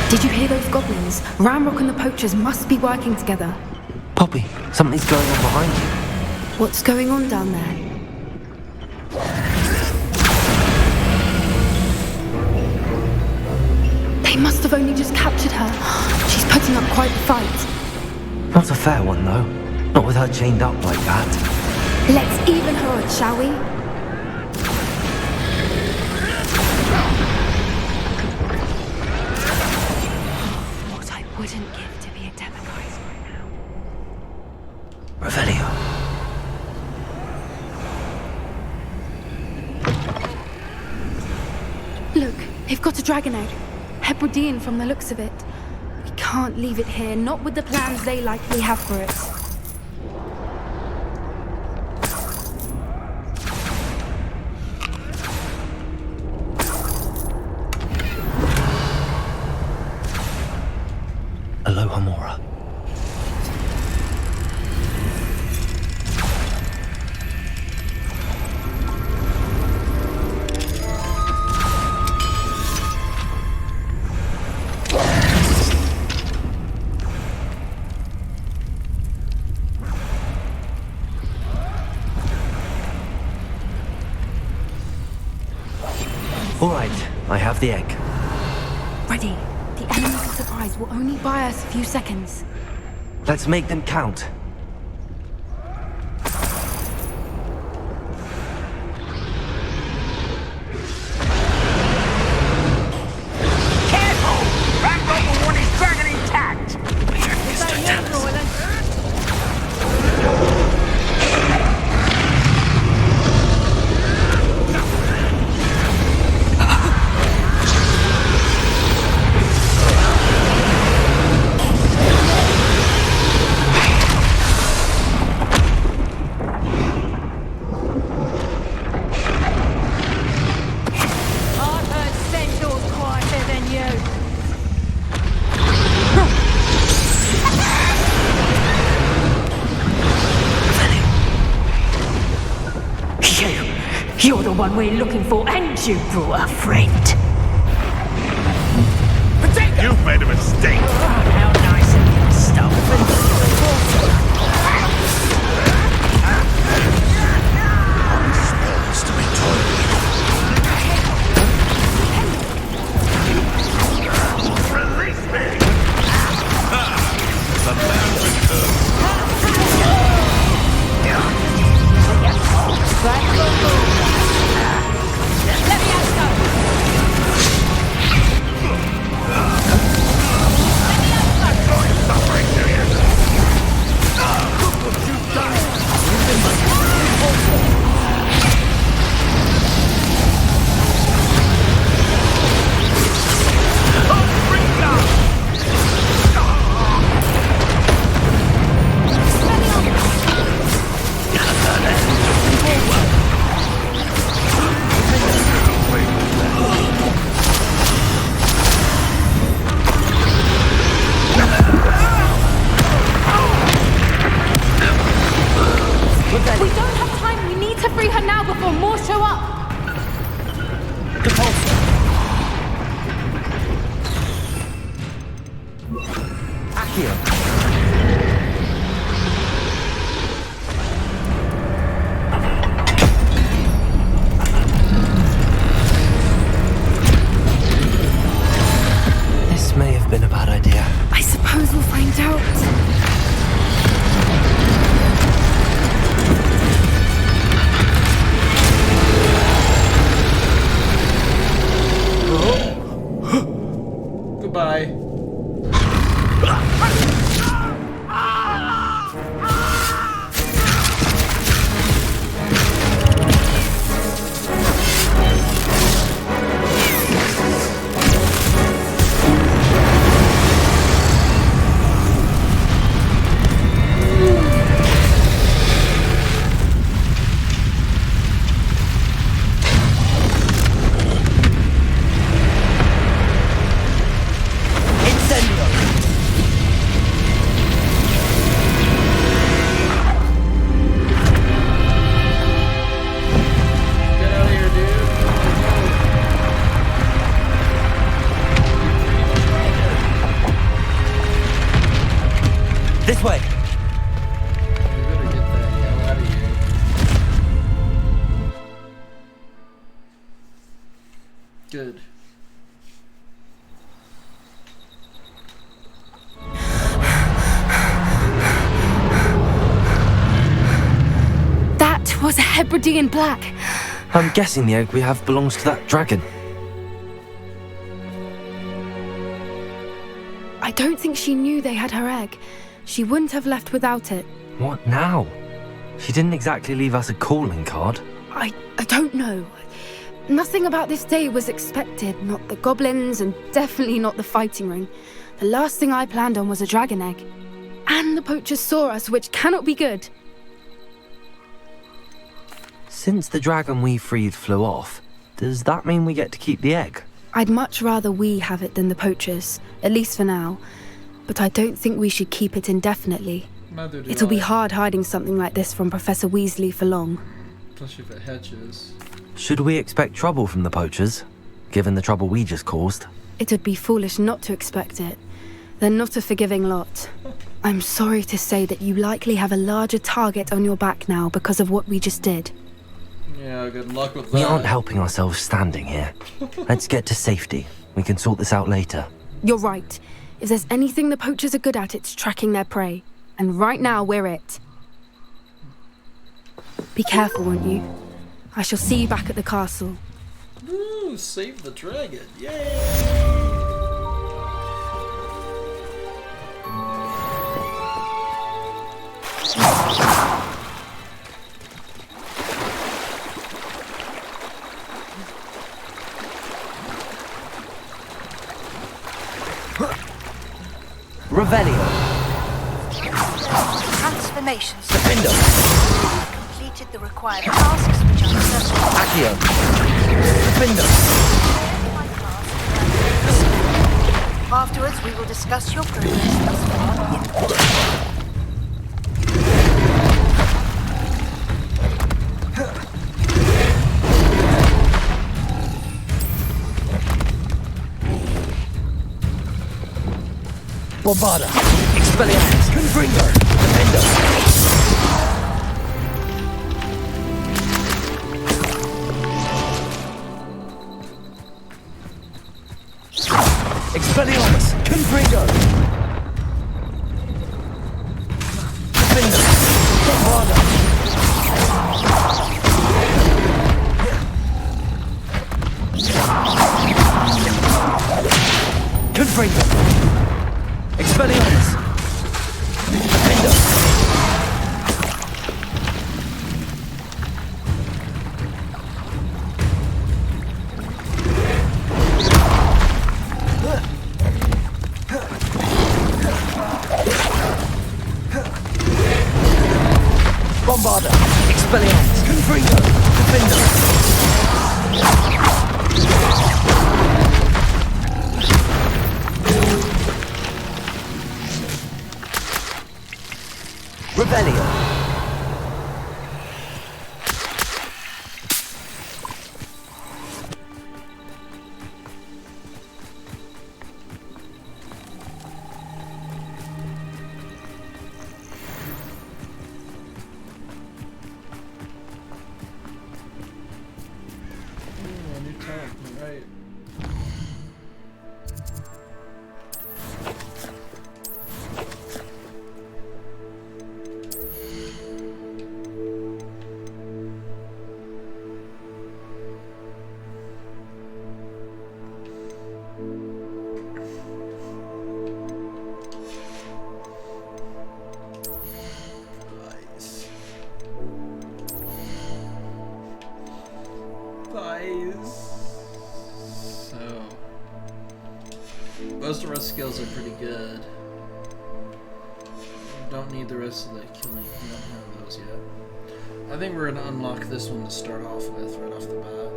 Did you hear those goblins? Ramrock and the poachers must be working together. Poppy, something's going on behind you. What's going on down there? They must have only just captured her. She's putting up quite the fight. Not a fair one, though. Not with her chained up like that. Let's even her up, shall we? What I wouldn't give to be a Demogorgon right now. Revelio. Look, they've got a dragon egg. Hebridean from the looks of it. We can't leave it here, not with the plans they likely have for it. Aloha Mora. All right, I have the egg. Ready. The element of surprise will only buy us a few seconds. Let's make them count. Careful! Ramrock will want his dragon intact! I've heard centaurs quieter than you. You're the one we're looking for, and you brought a friend. You've made a mistake. How nice of you to stop Spells to be toyed with. Release me! The man Let me out, suffering to you. Look what you've done! We don't have time. We need to free her now before more show up. This may have been a bad idea. I suppose we'll find out. Good. That was a Hebridean black. I'm guessing the egg we have belongs to that dragon. I don't think she knew they had her egg. She wouldn't have left without it. What now? She didn't exactly leave us a calling card. I don't know. Nothing about this day was expected. Not the goblins, and definitely not the fighting ring. The last thing I planned on was a dragon egg. And the poachers saw us, which cannot be good. Since the dragon we freed flew off, does that mean we get to keep the egg? I'd much rather we have it than the poachers, at least for now. But I don't think we should keep it indefinitely. Neither do It'll be I. hard hiding something like this from Professor Weasley for long. Especially if it hatches. Should we expect trouble from the poachers, given the trouble we just caused? It would be foolish not to expect it. They're not a forgiving lot. I'm sorry to say that you likely have a larger target on your back now because of what we just did. Yeah, good luck with that. We aren't helping ourselves standing here. Let's get to safety. We can sort this out later. You're right. If there's anything the poachers are good at, it's tracking their prey. And right now, we're it. Be careful, won't you? I shall see you back at the castle. Woo! Save the dragon! Yay! Revelio. Transformations. Defender. Completed the required tasks which are certain. Accio. Defender. Afterwards, we will discuss your progress thus far in detail. Bombarda. Expelliarmus. Confringo. Defender. Expelliarmus. Confringo. Defender. Bombarda. Confringo. Expelliarmus! Defender! Bombarda! Expelliarmus! Confringo! Defender! Revelio. Anytime, right? So, most of our skills are pretty good. Don't need the rest of the killing. We don't have those yet. I think we're gonna unlock this one to start off with, right off the bat.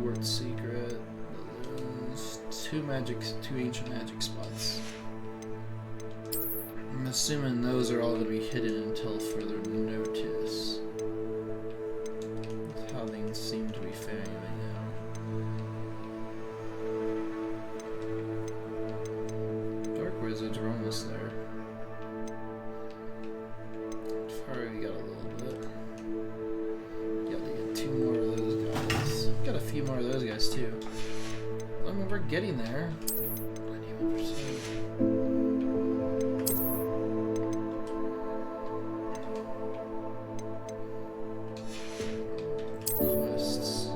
Hogwarts secret. There's two ancient magic spots. I'm assuming those are all going to be hidden until further notice. That's how things seem to be faring right now. Dark Wizards are almost there. Alright, we got a little bit. Got to get 2 more of those guys. Got a few more of those guys too. I mean, we're getting there. 91%. Quests.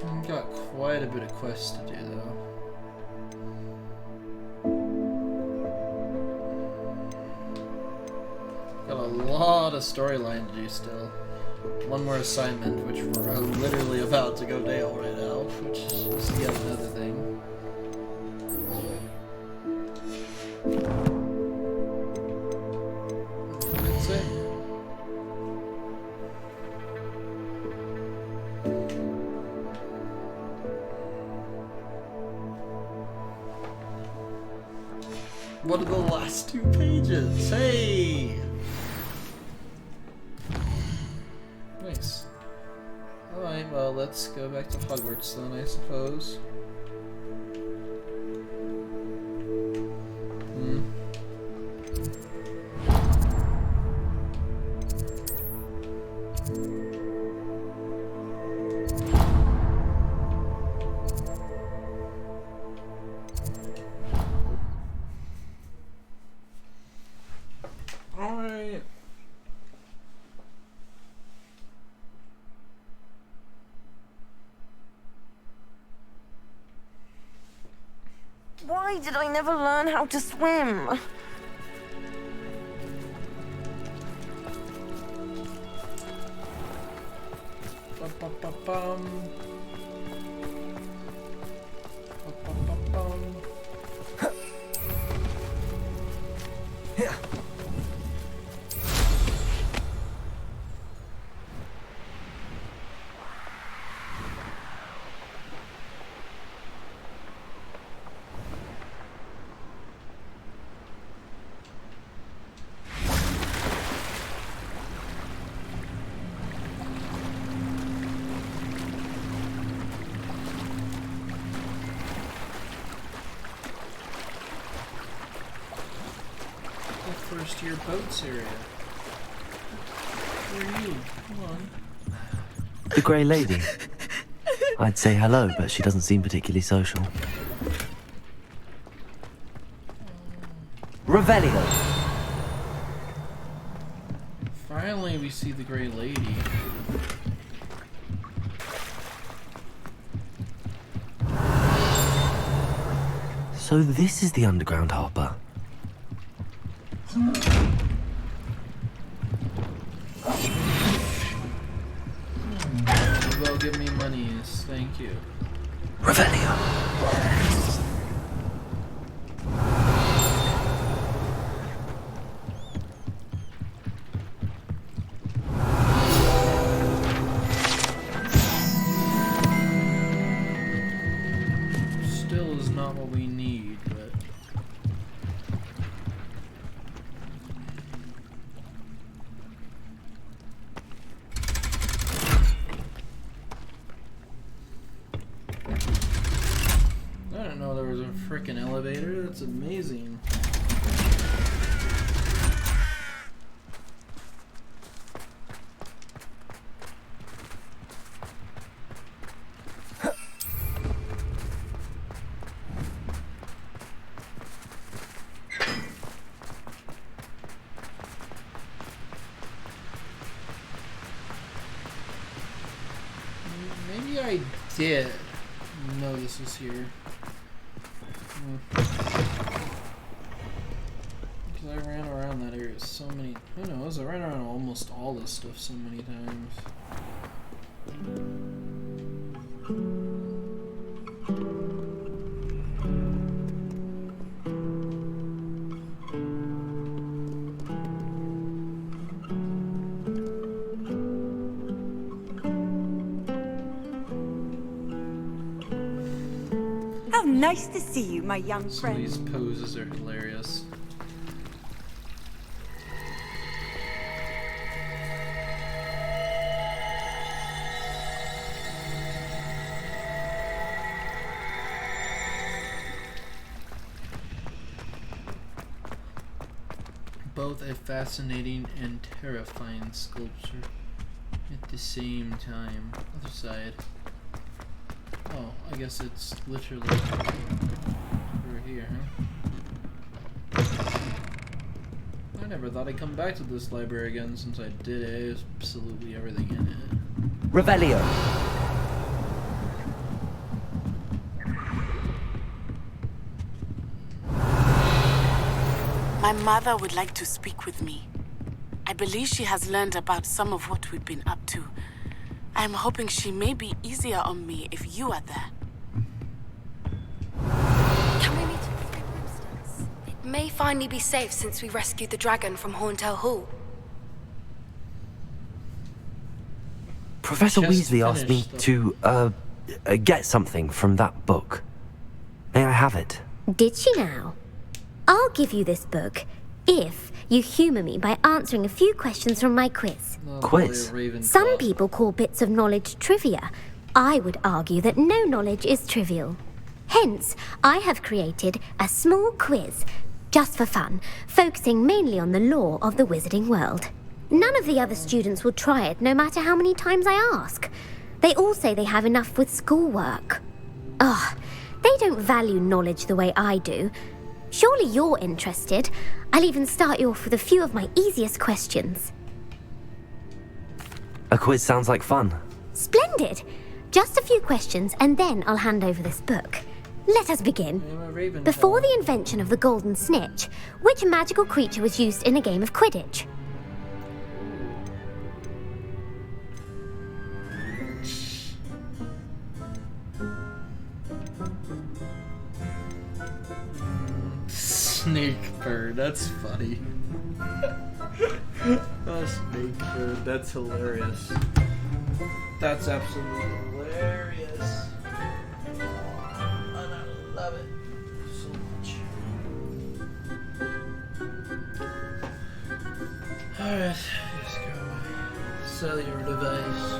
We've got quite a bit of quests to do though. Got a lot of storyline to do still. One more assignment, which we're literally about to go Dale right now, which is yet another thing. That's it. What are the last 2 pages? Hey! Nice. Alright, well, let's go back to Hogwarts then, I suppose. Alright. Why did I never learn how to swim? Ba-ba-ba-bum. Ba-ba-ba-bum. First year boats area. Who are you? Come on. The Grey Lady. I'd say hello, but she doesn't seem particularly social. Revelio. Finally, we see the Grey Lady. So this is the underground harbour. Well, give me monies, thank you. Revelio. Still is not what we need, but I didn't know there was a frickin' elevator. That's amazing. Maybe I did know this was here. Because I ran around that area so many... Who knows? I ran around almost all this stuff so many times. How nice to see you, my young Some of friend. these poses are hilarious. Both a fascinating and terrifying sculpture at the same time. Other side. Oh, I guess it's literally over here, huh? I never thought I'd come back to this library again since I did absolutely everything in it. Revelio. My mother would like to speak with me. I believe she has learned about some of what we've been up to. I am hoping she may be easier on me if you are there. Can we meet at the Three Broomsticks? It may finally be safe since we rescued the dragon from Horntail Hall. Professor Just Weasley asked me finished, to, get something from that book. May I have it? Did she now? I'll give you this book if you humour me by answering a few questions from my quiz. Quiz? Some people call bits of knowledge trivia. I would argue that no knowledge is trivial. Hence, I have created a small quiz, just for fun, focusing mainly on the lore of the wizarding world. None of the other students will try it, no matter how many times I ask. They all say they have enough with schoolwork. Ugh, they don't value knowledge the way I do. Surely you're interested. I'll even start you off with a few of my easiest questions. A quiz sounds like fun. Splendid! Just a few questions and then I'll hand over this book. Let us begin. Before the invention of the golden snitch, which magical creature was used in a game of Quidditch? Snake bird, that's funny. A snake bird, that's hilarious. That's absolutely hilarious. And I love it so much. Alright, just go my cellular device.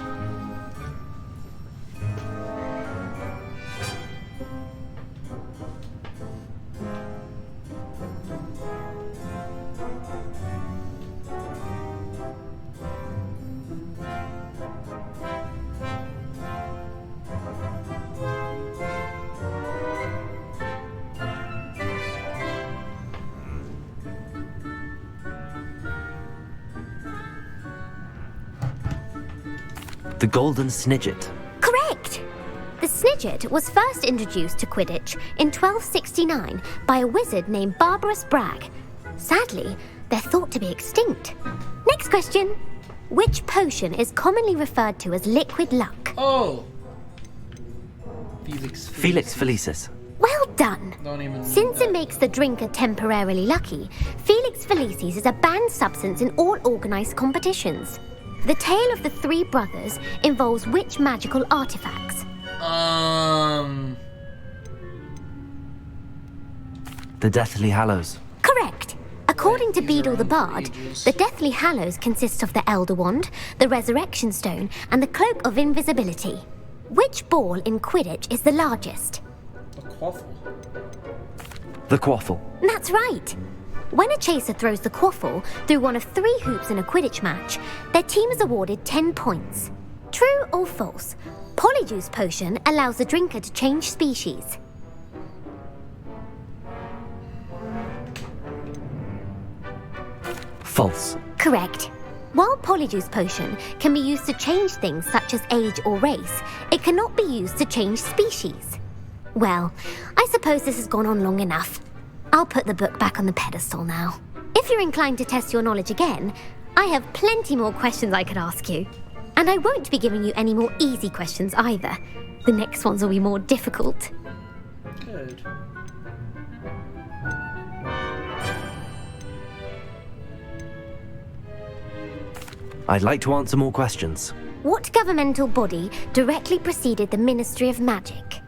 The Golden Snidget. Correct! The Snidget was first introduced to Quidditch in 1269 by a wizard named Barbarous Bragg. Sadly, they're thought to be extinct. Next question. Which potion is commonly referred to as liquid luck? Oh! Felix Felicis. Well done! Since it makes the drinker temporarily lucky, Felix Felicis is a banned substance in all organised competitions. The tale of the three brothers involves which magical artifacts? The Deathly Hallows. Correct. According to Beedle the Bard, the Deathly Hallows consist of the Elder Wand, the Resurrection Stone, and the Cloak of Invisibility. Which ball in Quidditch is the largest? The quaffle. The Quaffle. That's right. When a chaser throws the quaffle through one of 3 hoops in a Quidditch match, their team is awarded 10 points. True or false? Polyjuice potion allows the drinker to change species. False. Correct. While Polyjuice potion can be used to change things such as age or race, it cannot be used to change species. Well, I suppose this has gone on long enough. I'll put the book back on the pedestal now. If you're inclined to test your knowledge again, I have plenty more questions I could ask you. And I won't be giving you any more easy questions either. The next ones will be more difficult. Good. I'd like to answer more questions. What governmental body directly preceded the Ministry of Magic?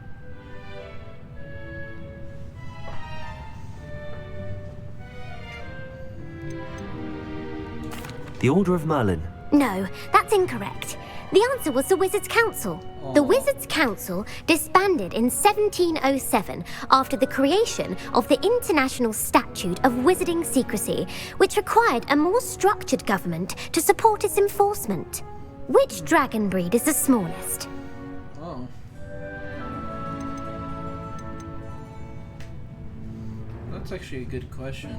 The Order of Merlin. No, that's incorrect. The answer was the Wizards' Council. The Wizards' Council disbanded in 1707 after the creation of the International Statute of Wizarding Secrecy, which required a more structured government to support its enforcement. Which dragon breed is the smallest? Oh. That's actually a good question.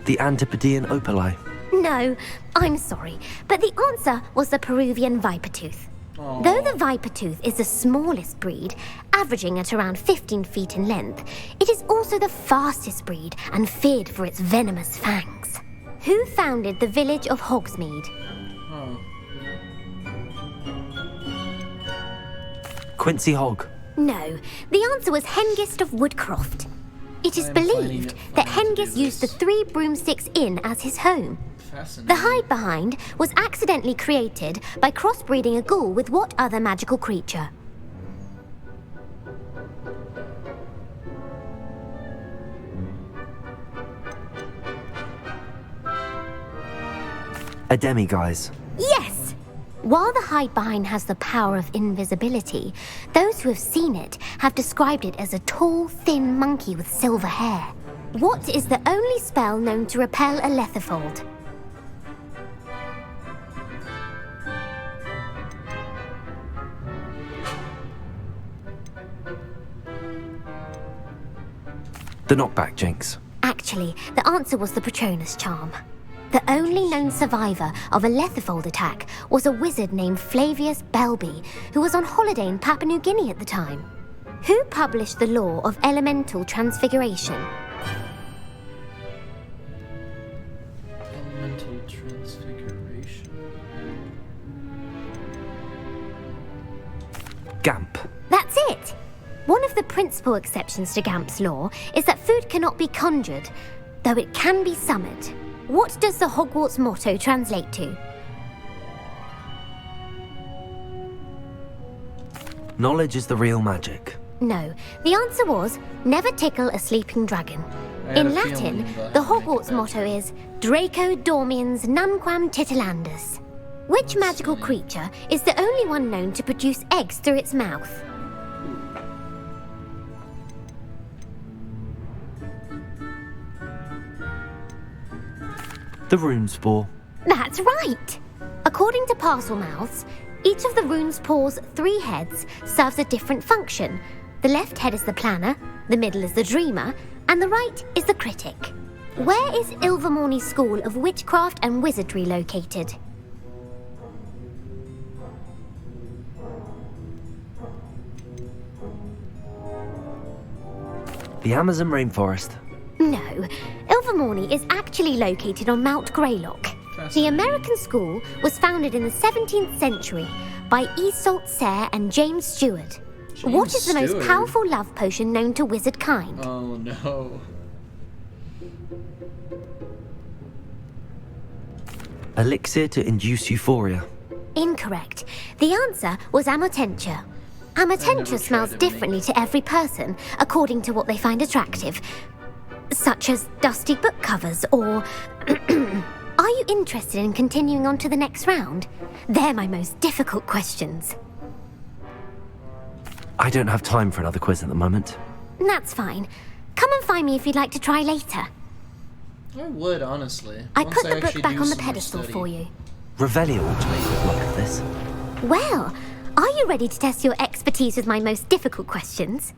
The Antipodean Opali. No, I'm sorry, but the answer was the Peruvian Vipertooth. Though the Vipertooth is the smallest breed, averaging at around 15 feet in length, it is also the fastest breed and feared for its venomous fangs. Who founded the village of Hogsmeade? Quincy Hogg. No, the answer was Hengist of Woodcroft. It is believed that Hengist used the Three Broomsticks Inn as his home. The hide behind was accidentally created by crossbreeding a ghoul with what other magical creature? A demiguise. Yes! While the hide behind has the power of invisibility, those who have seen it have described it as a tall, thin monkey with silver hair. What is the only spell known to repel a lethifold? The knockback jinx. Actually, the answer was the Patronus charm. The only known survivor of a lethifold attack was a wizard named Flavius Belby, who was on holiday in Papua New Guinea at the time. Who published the law of elemental transfiguration? Elemental transfiguration. Gamp. That's it! One of the principal exceptions to Gamp's law is that food cannot be conjured, though it can be summoned. What does the Hogwarts motto translate to? Knowledge is the real magic. No, the answer was, never tickle a sleeping dragon. In Latin, the Hogwarts motto is, Draco dormiens nunquam titilandus. Which magical creature is the only one known to produce eggs through its mouth? The Runespore. That's right! According to Parselmouths, each of the Runespore's 3 heads serves a different function. The left head is the planner, the middle is the dreamer, and the right is the critic. Where is Ilvermorny School of Witchcraft and Wizardry located? The Amazon rainforest. No, Ilvermorny is actually located on Mount Greylock. The American school was founded in the 17th century by Iseult Sayre and James Stewart. What is the most powerful love potion known to wizard kind? Oh no. Elixir to induce euphoria. Incorrect. The answer was Amotentia. Amotentia smells differently to every person, according to what they find attractive, such as dusty book covers or... Are you interested in continuing on to the next round? They're my most difficult questions. I don't have time for another quiz at the moment. That's fine. Come and find me if you'd like to try later. I would, honestly. I put the book back on the pedestal for you. Revelio ought to make a block of this. Well, are you ready to test your expertise with my most difficult questions?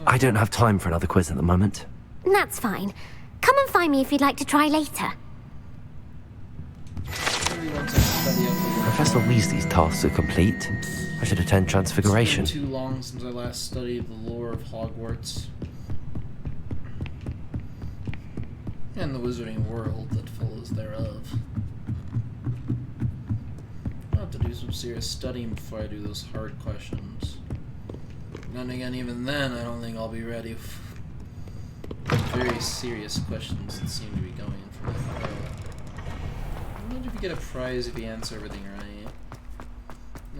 I don't have time for another quiz at the moment. That's fine. Come and find me if you'd like to try later. Professor Weasley's tasks are complete. I should attend Transfiguration. It's been too long since I last studied the lore of Hogwarts. And the wizarding world that follows thereof. I'll have to do some serious studying before I do those hard questions. Then again, even then, I don't think I'll be ready for very serious questions that seem to be going for a while. Imagine if you get a prize if you answer everything right.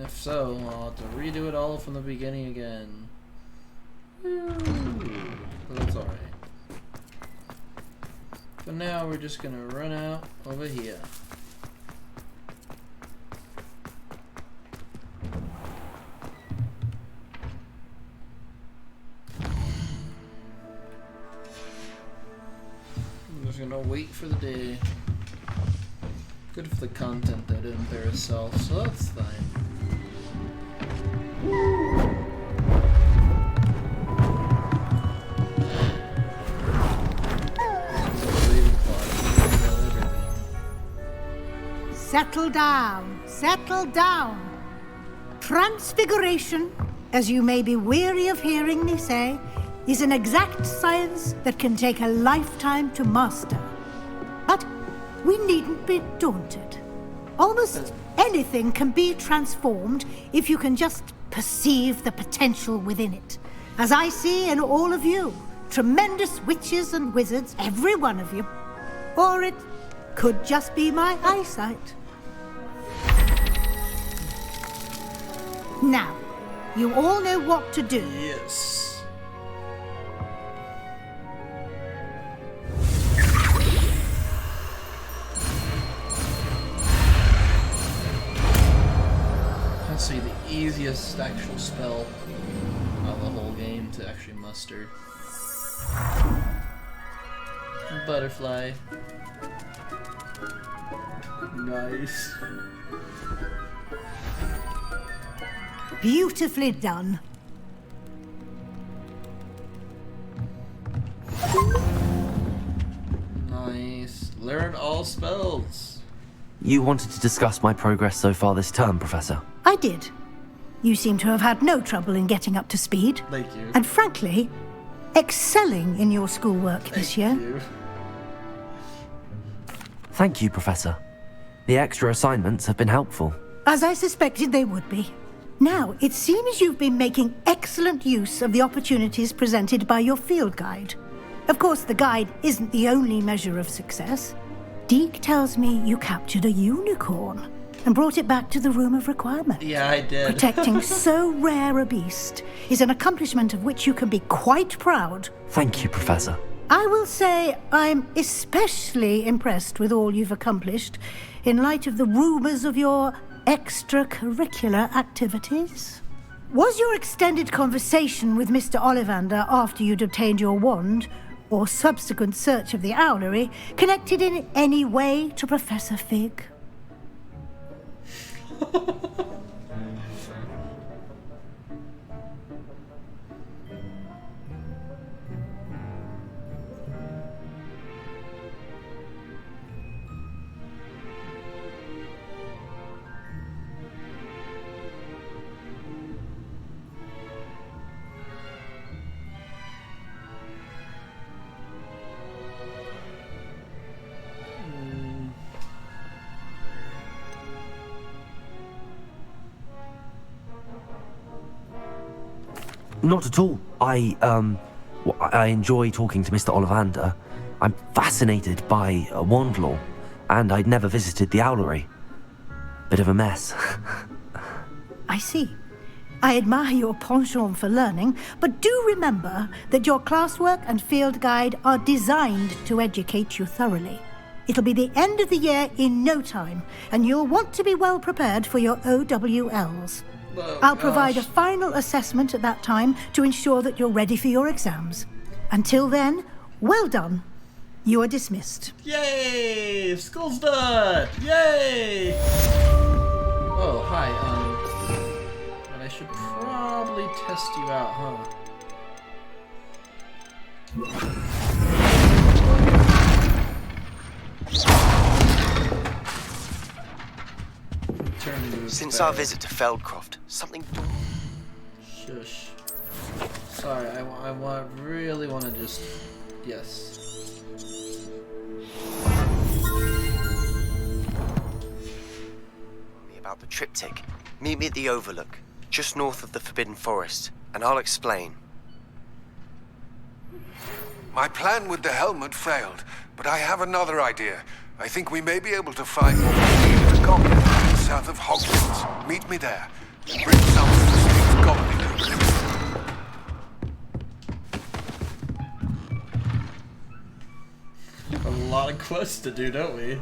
If so, I'll have to redo it all from the beginning again. But that's alright. For now, we're just gonna run out over here. I'm just gonna wait for the day. Good for the content that didn't bear itself, so that's fine. Settle down, settle down. Transfiguration, as you may be weary of hearing me say, is an exact science that can take a lifetime to master. But we needn't be daunted. Almost anything can be transformed if you can just perceive the potential within it. As I see in all of you, tremendous witches and wizards, every one of you. Or it could just be my eyesight. Now, you all know what to do. Yes. Let's see, the easiest actual spell of the whole game to actually muster. Butterfly. Nice. Beautifully done. Nice. Learn all spells. You wanted to discuss my progress so far this term, Professor? I did. You seem to have had no trouble in getting up to speed. Thank you. And frankly, excelling in your schoolwork this year. Thank you, Professor. The extra assignments have been helpful. As I suspected they would be. Now, it seems you've been making excellent use of the opportunities presented by your field guide. Of course, the guide isn't the only measure of success. Deke tells me you captured a unicorn and brought it back to the Room of Requirement. Yeah, I did. Protecting so rare a beast is an accomplishment of which you can be quite proud. Thank you, Professor. I will say I'm especially impressed with all you've accomplished in light of the rumors of your extracurricular activities. Was your extended conversation with Mr. Ollivander after you'd obtained your wand, or subsequent search of the owlery, connected in any way to Professor Fig? Not at all. I enjoy talking to Mr. Ollivander. I'm fascinated by wand lore, and I'd never visited the owlery. Bit of a mess. I see. I admire your penchant for learning, but do remember that your classwork and field guide are designed to educate you thoroughly. It'll be the end of the year in no time, and you'll want to be well prepared for your OWLs. Oh, I'll provide a final assessment at that time to ensure that you're ready for your exams. Until then, well done. You are dismissed. Yay! School's done! Yay! Oh, hi, but I should probably test you out, huh? Since our visit to Feldcroft, something... Shush. Sorry, I really want to just... Yes. About the triptych. Meet me at the Overlook, just north of the Forbidden Forest, and I'll explain. My plan with the helmet failed, but I have another idea. I think we may be able to find what we need to conquer south of Hogwarts. Meet me there. Bring some of the Snape's gobbledygook. A lot of quests to do, don't we?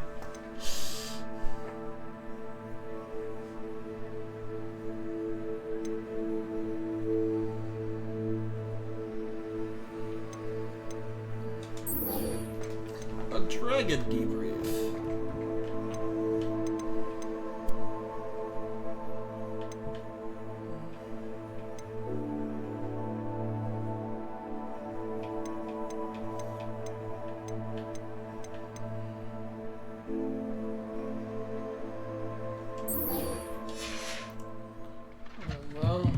A dragon debrief. Well,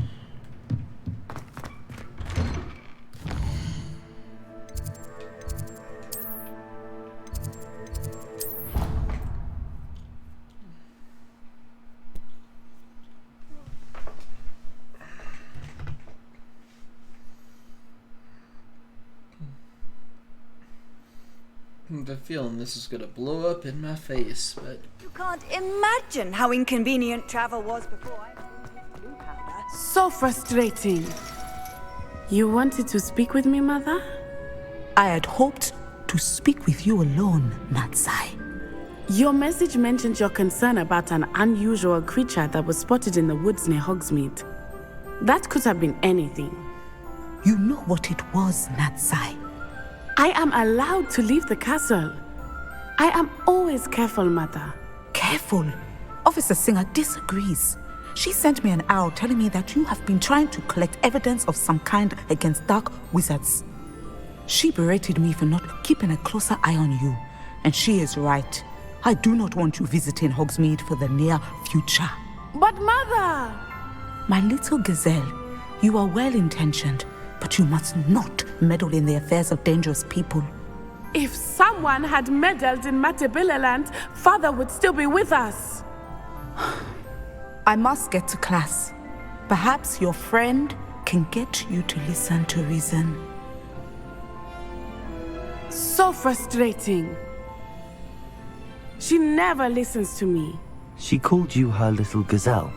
I have a feeling this is gonna blow up in my face, but You can't imagine how inconvenient travel was before I... So frustrating. You wanted to speak with me, Mother? I had hoped to speak with you alone, Natsai. Your message mentioned your concern about an unusual creature that was spotted in the woods near Hogsmeade. That could have been anything. You know what it was, Natsai. I am allowed to leave the castle. I am always careful, Mother. Careful? Officer Singer disagrees. She sent me an owl telling me that you have been trying to collect evidence of some kind against dark wizards. She berated me for not keeping a closer eye on you, and she is right. I do not want you visiting Hogsmeade for the near future. But Mother! My little gazelle, you are well-intentioned, but you must not meddle in the affairs of dangerous people. If someone had meddled in Matabeleland, Father would still be with us. I must get to class. Perhaps your friend can get you to listen to reason. So frustrating. She never listens to me. She called you her little gazelle.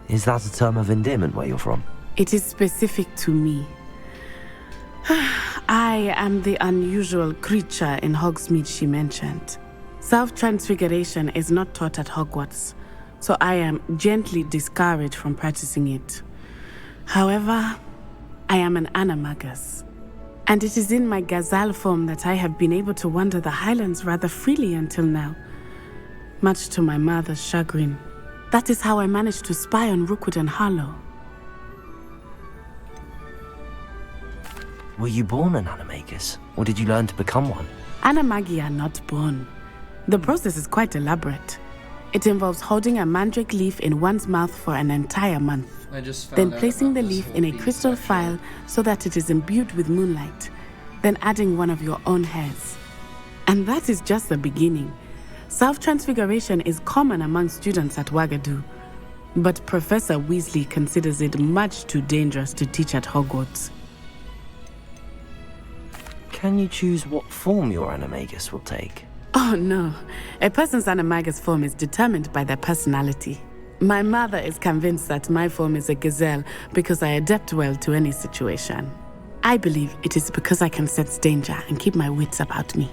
Is that a term of endearment where you're from? It is specific to me. I am the unusual creature in Hogsmeade she mentioned. Self-transfiguration is not taught at Hogwarts, so I am gently discouraged from practicing it. However, I am an animagus, and it is in my gazelle form that I have been able to wander the Highlands rather freely until now, much to my mother's chagrin. That is how I managed to spy on Rookwood and Harlow. Were you born an animagus, or did you learn to become one? Animagi are not born. The process is quite elaborate. It involves holding a mandrake leaf in one's mouth for an entire month, then placing the leaf in a crystal phial so that it is imbued with moonlight, then adding one of your own hairs. And that is just the beginning. Self-transfiguration is common among students at Wagadu, but Professor Weasley considers it much too dangerous to teach at Hogwarts. Can you choose what form your animagus will take? Oh no, a person's animagus form is determined by their personality. My mother is convinced that my form is a gazelle because I adapt well to any situation. I believe it is because I can sense danger and keep my wits about me.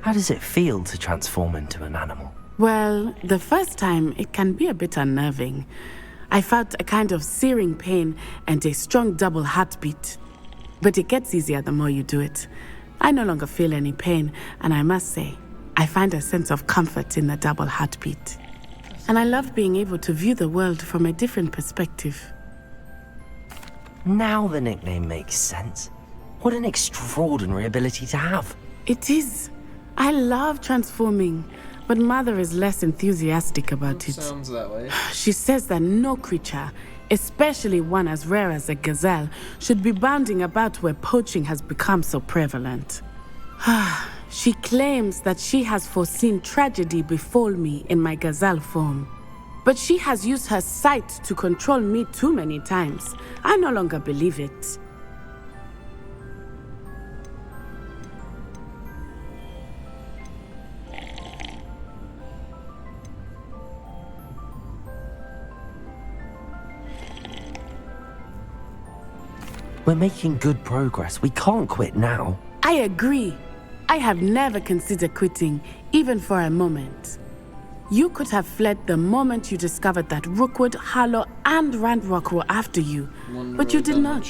How does it feel to transform into an animal? Well, the first time it can be a bit unnerving. I felt a kind of searing pain and a strong double heartbeat. But it gets easier the more you do it. I no longer feel any pain, and I must say, I find a sense of comfort in the double heartbeat. And I love being able to view the world from a different perspective. Now the nickname makes sense. What an extraordinary ability to have. It is. I love transforming, but Mother is less enthusiastic about it. Sounds that way. She says that no creature, especially one as rare as a gazelle, should be bounding about where poaching has become so prevalent. She claims that she has foreseen tragedy befall me in my gazelle form. But she has used her sight to control me too many times. I no longer believe it. We're making good progress. We can't quit now. I agree. I have never considered quitting, even for a moment. You could have fled the moment you discovered that Rookwood, Harlow, and Ranrock were after you, but you did not.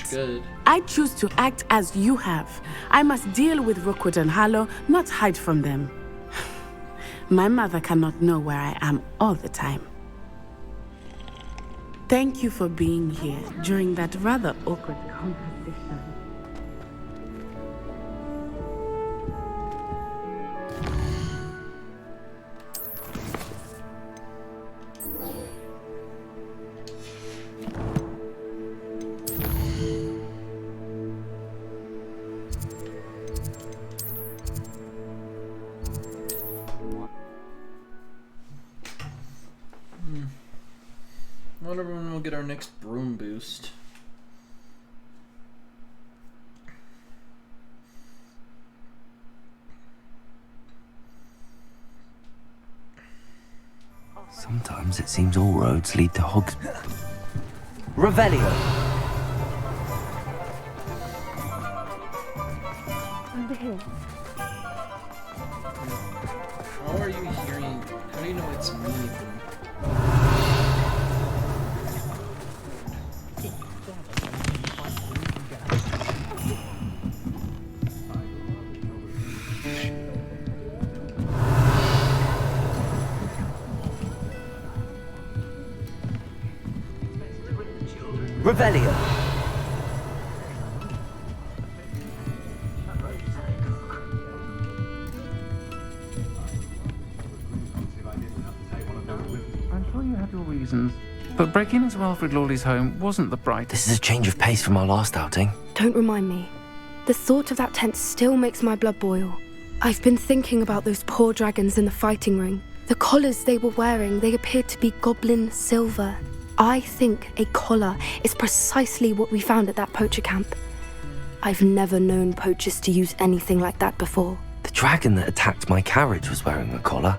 I choose to act as you have. I must deal with Rookwood and Harlow, not hide from them. My mother cannot know where I am all the time. Thank you for being here during that rather awkward conversation. I wonder when we'll get our next broom boost. Sometimes it seems all roads lead to Hogs... Revelio! Over here. How are you hearing? How do you know it's me? Revelio! I'm sure you had your reasons, but breaking into Alfred Lawley's home wasn't the brightest. This is a change of pace from our last outing. Don't remind me. The thought of that tent still makes my blood boil. I've been thinking about those poor dragons in the fighting ring. The collars they were wearing, they appeared to be goblin silver. I think a collar is precisely what we found at that poacher camp. I've never known poachers to use anything like that before. The dragon that attacked my carriage was wearing a collar,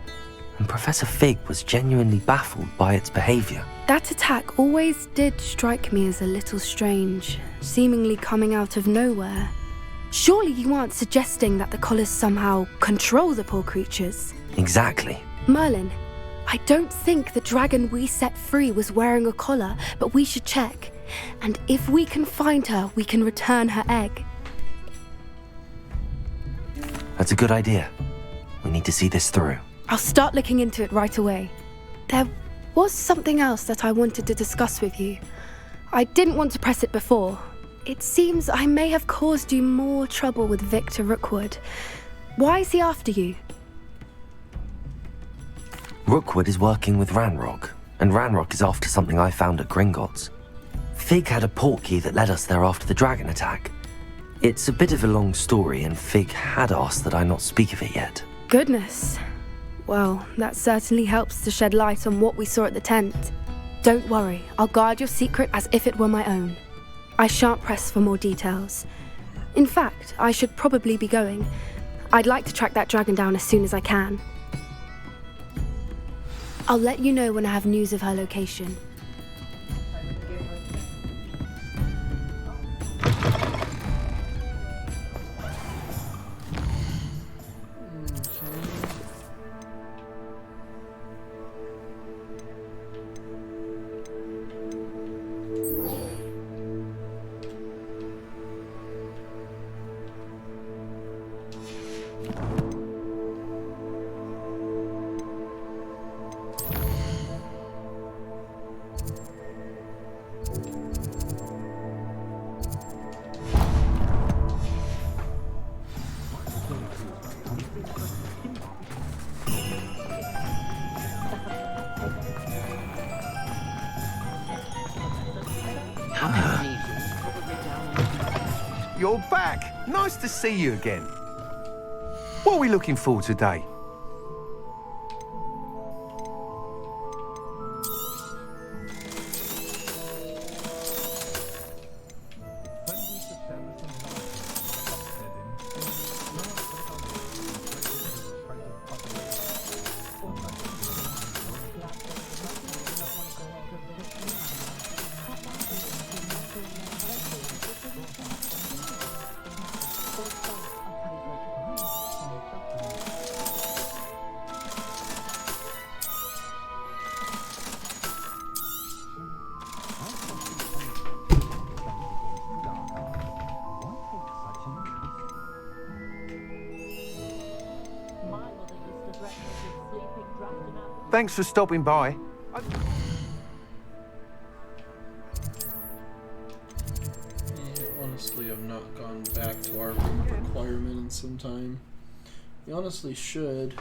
and Professor Fig was genuinely baffled by its behavior. That attack always did strike me as a little strange, seemingly coming out of nowhere. Surely you aren't suggesting that the collars somehow control the poor creatures? Exactly. Merlin, I don't think the dragon we set free was wearing a collar, but we should check. And if we can find her, we can return her egg. That's a good idea. We need to see this through. I'll start looking into it right away. There was something else that I wanted to discuss with you. I didn't want to press it before. It seems I may have caused you more trouble with Victor Rookwood. Why is he after you? Rookwood is working with Ranrock, and Ranrock is after something I found at Gringotts. Fig had a portkey that led us there after the dragon attack. It's a bit of a long story, and Fig had asked that I not speak of it yet. Goodness. Well, that certainly helps to shed light on what we saw at the tent. Don't worry, I'll guard your secret as if it were my own. I shan't press for more details. In fact, I should probably be going. I'd like to track that dragon down as soon as I can. I'll let you know when I have news of her location. You're back. Nice to see you again. What are we looking for today? Thanks for stopping by. Honestly, I've not gone back to our room requirement in some time. We honestly should.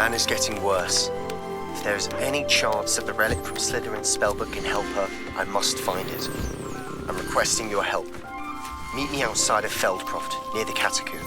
Anna's getting worse. If there is any chance that the relic from Slytherin's spellbook can help her, I must find it. I'm requesting your help. Meet me outside of Feldcroft, near the Catacomb.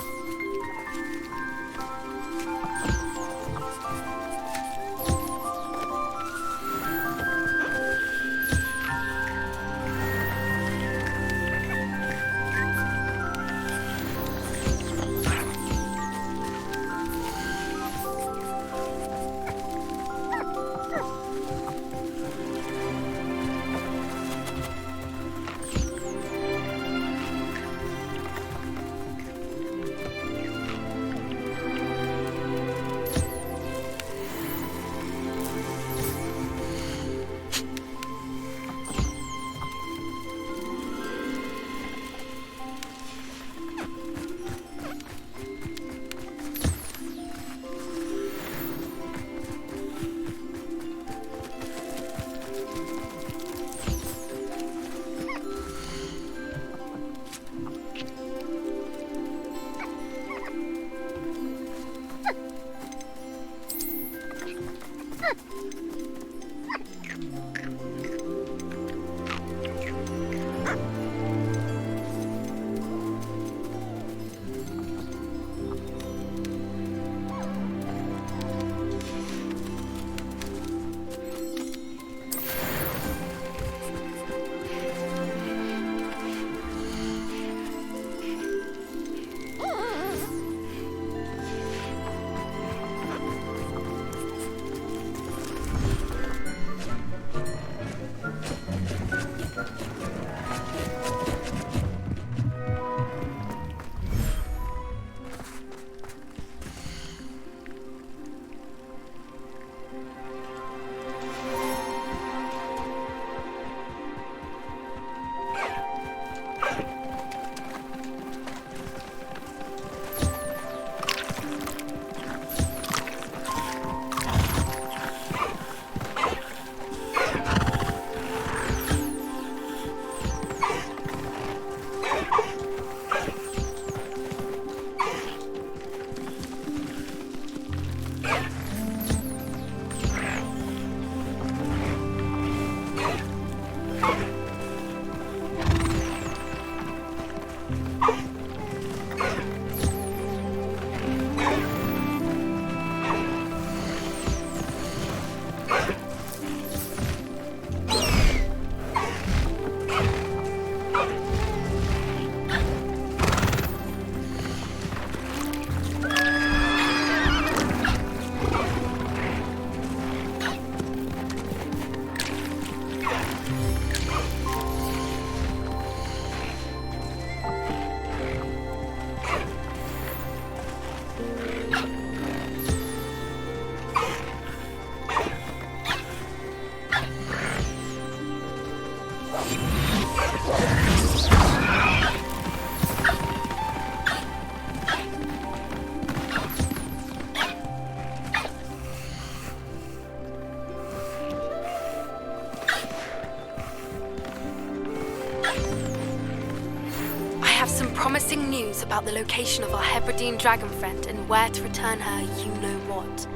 some promising news about the location of our Hebridean dragon friend and where to return her you-know-what.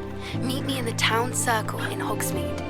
Meet me in the town circle in Hogsmeade.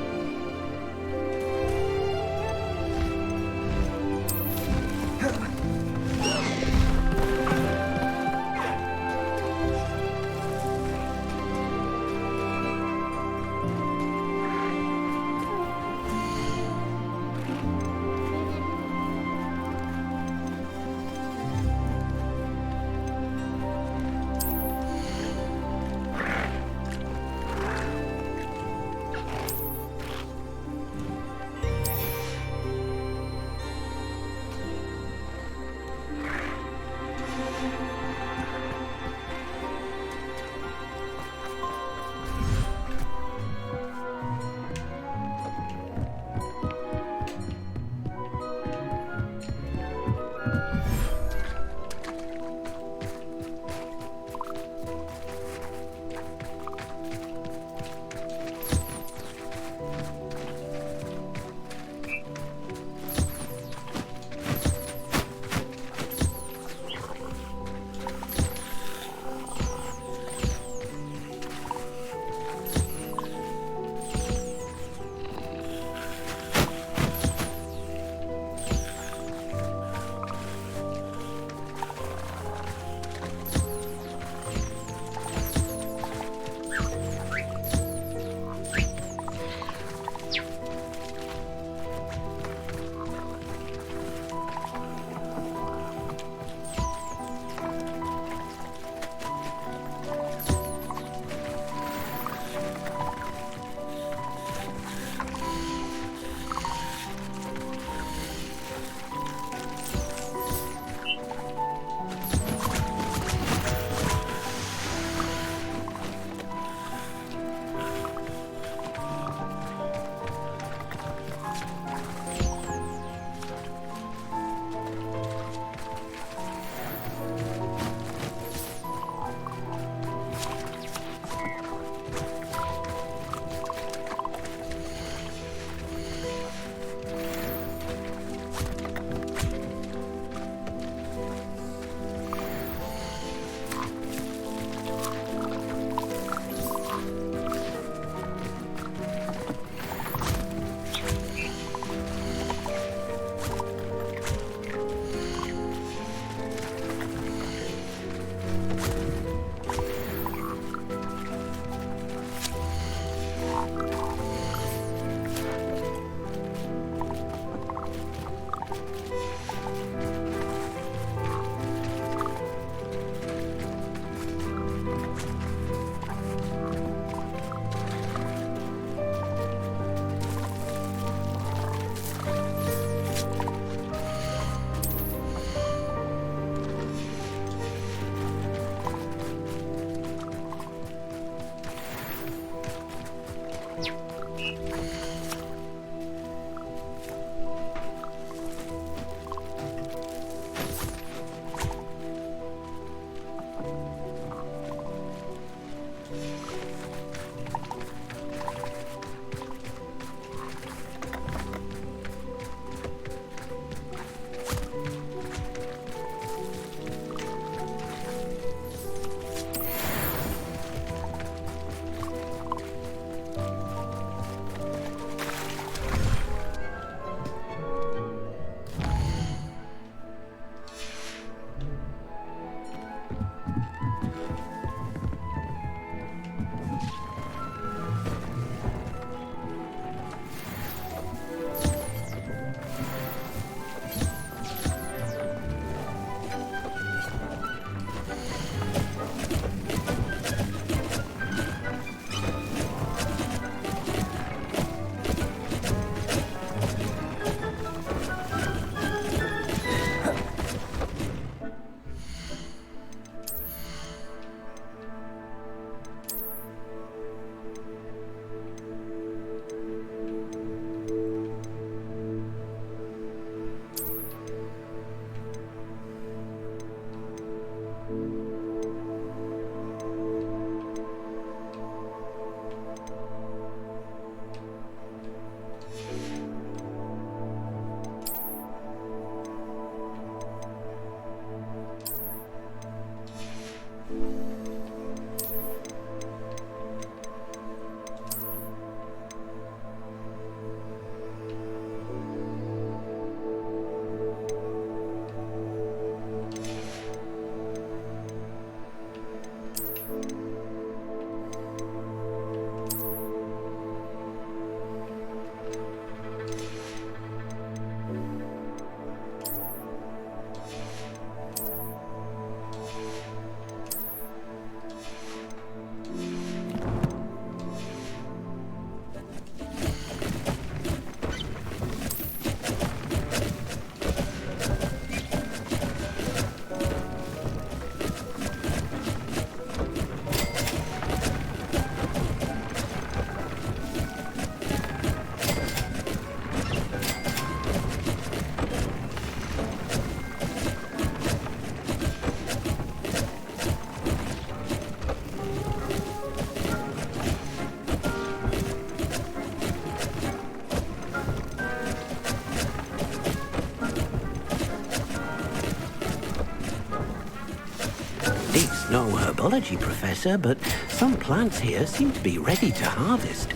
biology professor, but some plants here seem to be ready to harvest.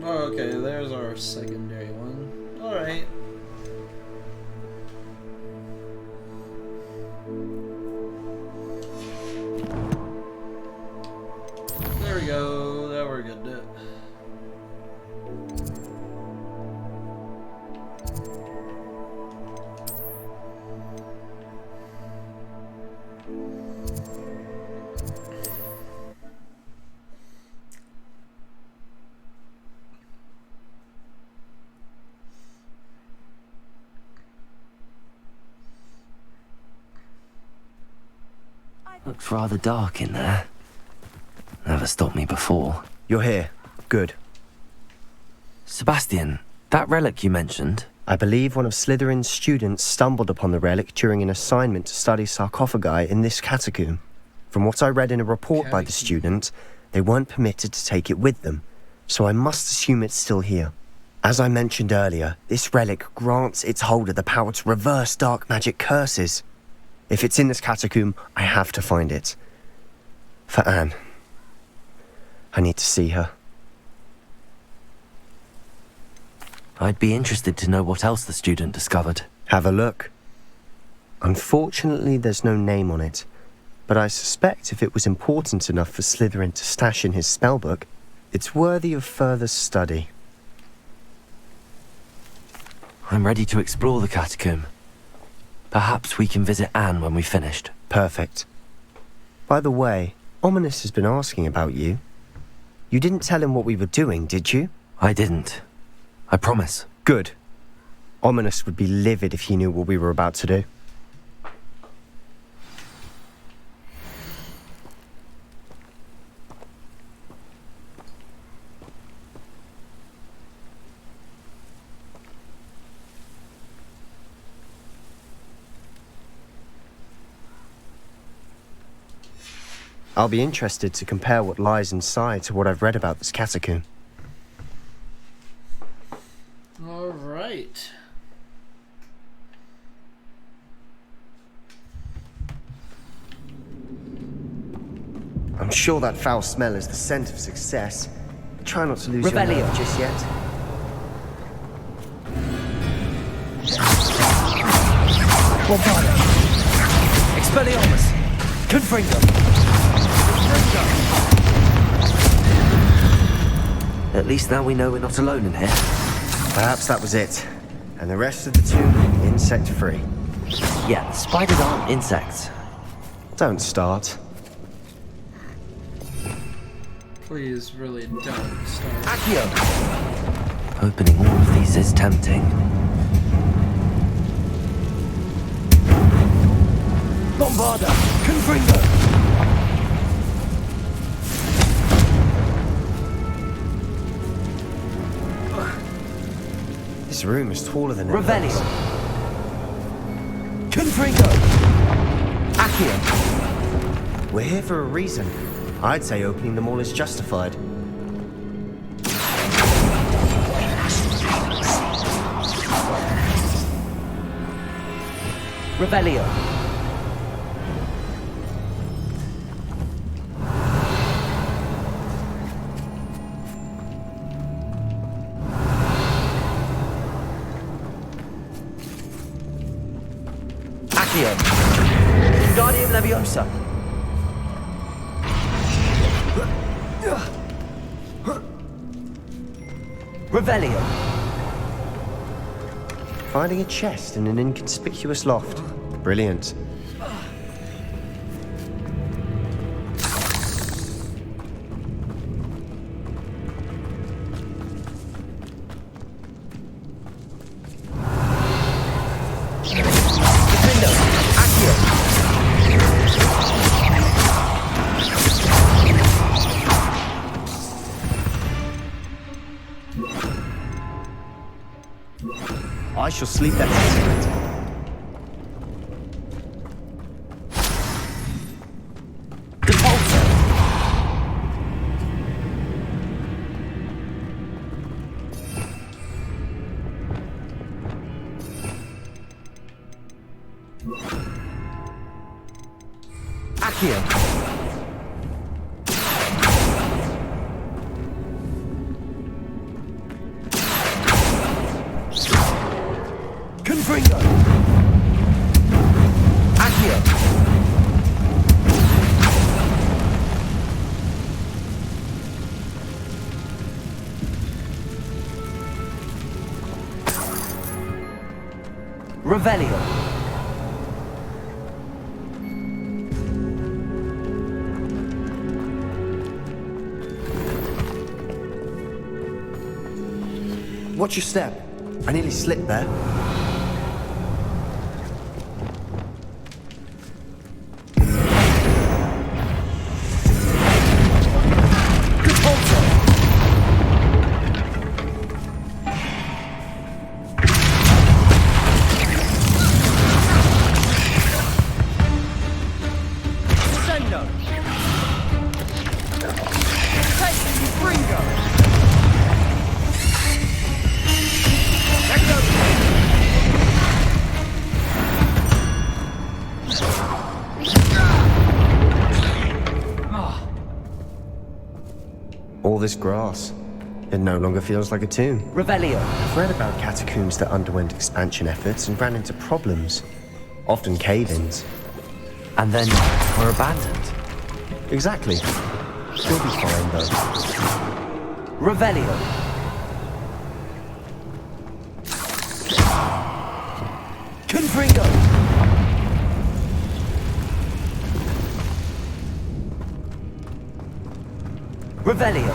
Okay, there's our secondary one. Alright. There we go. Now we're good to it. Looks rather dark in there. Never stopped me before. You're here. Good. Sebastian, that relic you mentioned? I believe one of Slytherin's students stumbled upon the relic during an assignment to study sarcophagi in this catacomb. From what I read in a report by the student, they weren't permitted to take it with them, so I must assume it's still here. As I mentioned earlier, this relic grants its holder the power to reverse dark magic curses. If it's in this catacomb, I have to find it. For Anne. I need to see her. I'd be interested to know what else the student discovered. Have a look. Unfortunately, there's no name on it, but I suspect if it was important enough for Slytherin to stash in his spellbook, it's worthy of further study. I'm ready to explore the catacomb. Perhaps we can visit Anne when we've finished. Perfect. By the way, Ominous has been asking about you. You didn't tell him what we were doing, did you? I didn't. I promise. Good. Ominous would be livid if he knew what we were about to do. I'll be interested to compare what lies inside to what I've read about this catacomb. All right. I'm sure that foul smell is the scent of success. Try not to lose Revelio. your nerve just yet. Bombarda. Expelliarmus. Confringo. At least now we know we're not alone in here. Perhaps that was it. And the rest of the tomb, insect-free. Yeah, spiders aren't insects. Don't start. Please, really don't start. Accio! Opening all of these is tempting. Bombarda! Confringo! This room is taller than it Revelio! looks. Confringo! Accio! We're here for a reason. I'd say opening them all is justified. Revelio! Accio! Guardium Leviosa! Revelio! Finding a chest in an inconspicuous loft. Brilliant. I shall sleep that night. Accio! Confringo! Accio! Revelio! Watch your step. I nearly slipped there. All this grass. It no longer feels like a tomb. Revelio! I've read about catacombs that underwent expansion efforts and ran into problems. Often cave-ins. And then were abandoned. Exactly. You'll be fine, though. Revelio! Confringo! Revelio!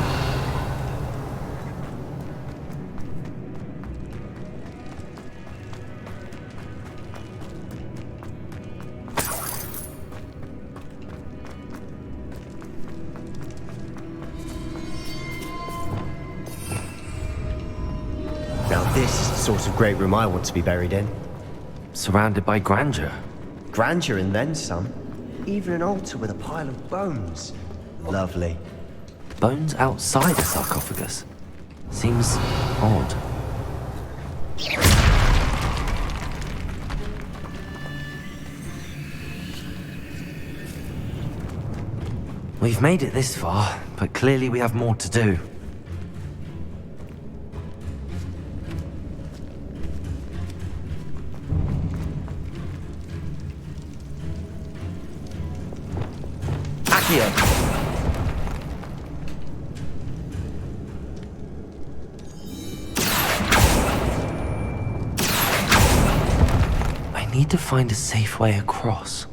Now this is the sort of great room I want to be buried in. Surrounded by grandeur. Grandeur and then some. Even an altar with a pile of bones. Lovely. Bones outside a sarcophagus? Seems odd. We've made it this far, but clearly we have more to do. Accio! I need to find a safe way across.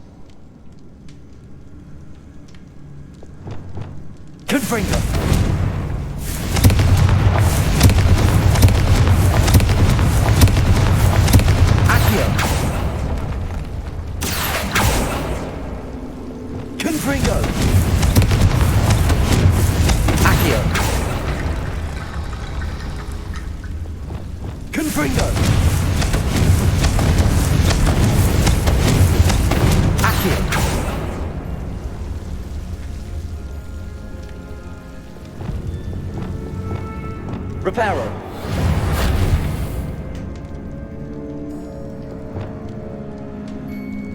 Confringo! Accio! Confringo! Accio! Confringo! Accio! Reparo.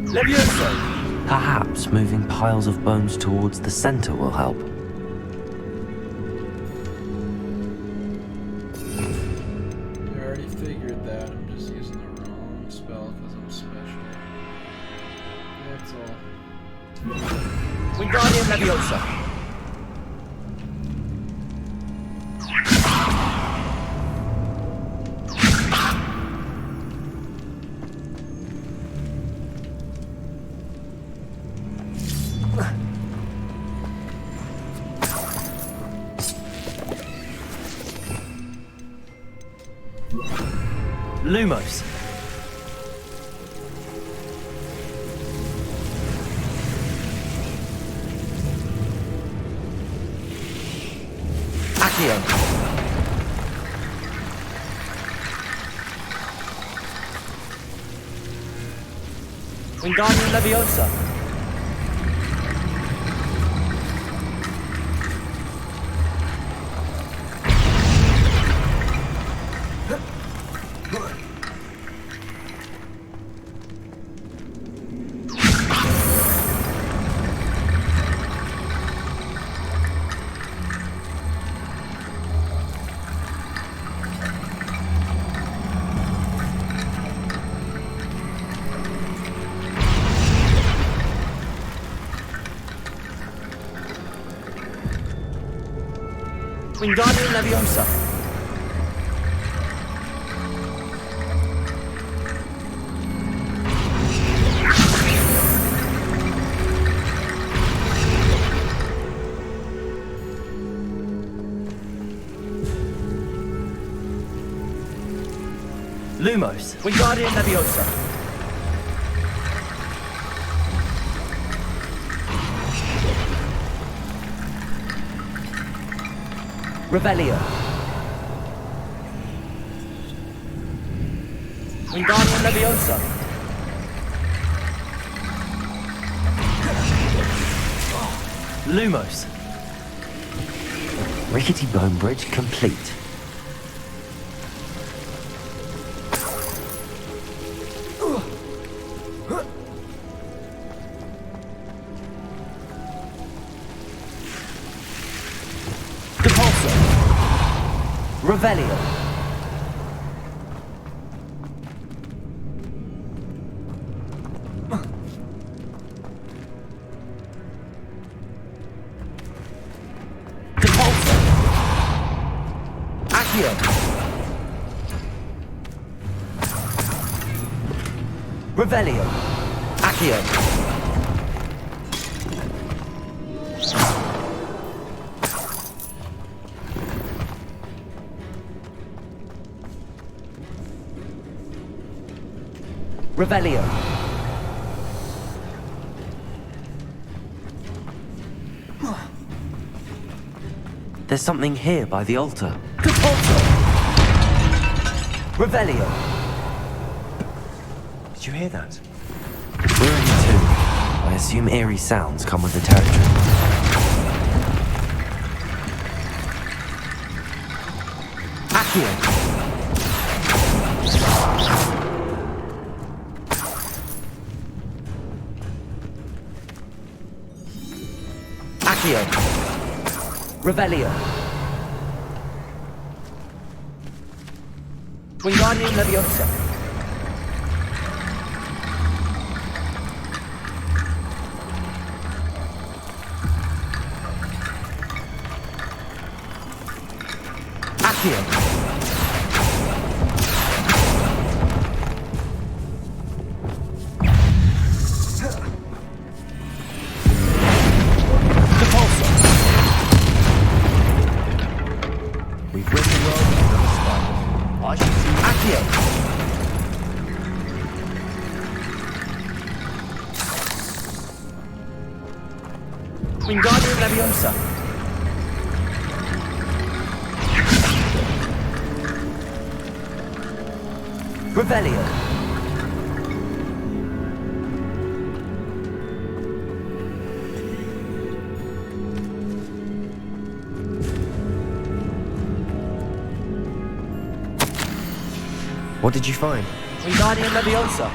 Levioso. Perhaps moving piles of bones towards the center will help. I already figured that. I'm just using the wrong spell because I'm special. That's all. Wingardium Leviosa. Lumos. Accio. Wingardium Leviosa. Wingardium Leviosa. Lumos. Wingardium Leviosa. Revelio. Wingardium Leviosa. Lumos. Rickety bone bridge complete. Revelio. Depulso. Accio. Revelio. Accio. Revelio. There's something here by the altar. Depulso. Revelio. Did you hear that? We're in two. I I assume eerie sounds come with the territory. Accio! Accio! Revelio! Wingardium Leviosa! Accio! We've rid the world of the spell. I should see Accio! Wingardium Leviosa! Revelio! What did you find? Wingardium Leviosa!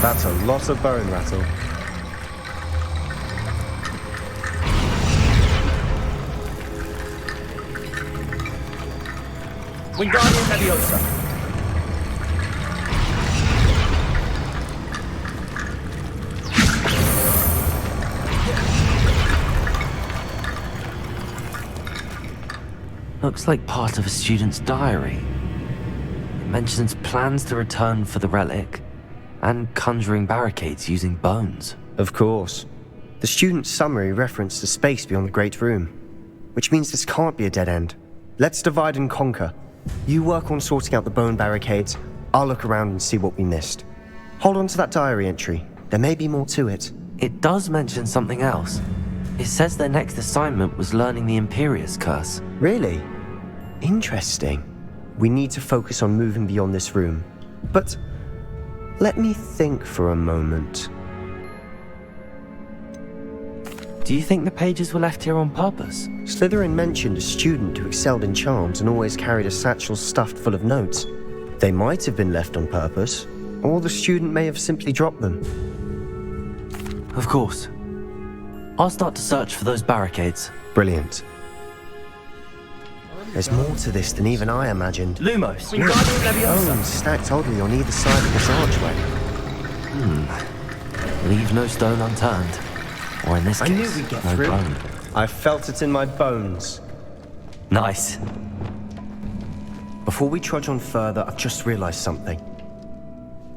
That's a lot of bone rattle. Wingardium Leviosa! Looks like part of a student's diary. It mentions plans to return for the relic and conjuring barricades using bones. Of course. The student's summary referenced the space beyond the Great Room, which means this can't be a dead end. Let's divide and conquer. You work on sorting out the bone barricades, I'll look around and see what we missed. Hold on to that diary entry. There may be more to it. It does mention something else. It says their next assignment was learning the Imperius Curse. Really? Interesting. We need to focus on moving beyond this room. But let me think for a moment. Do you think the pages were left here on purpose? Slytherin mentioned a student who excelled in charms and always carried a satchel stuffed full of notes. They might have been left on purpose, or the student may have simply dropped them. Of course. I'll start to search for those barricades. Brilliant. There's more to this than even I imagined. Lumos! Wingardium Leviosa! Bones stacked oddly on either side of this archway. Leave no stone unturned. Or in this case, I knew we'd get no through. bone. I felt it in my bones. Nice. Before we trudge on further, I've just realized something.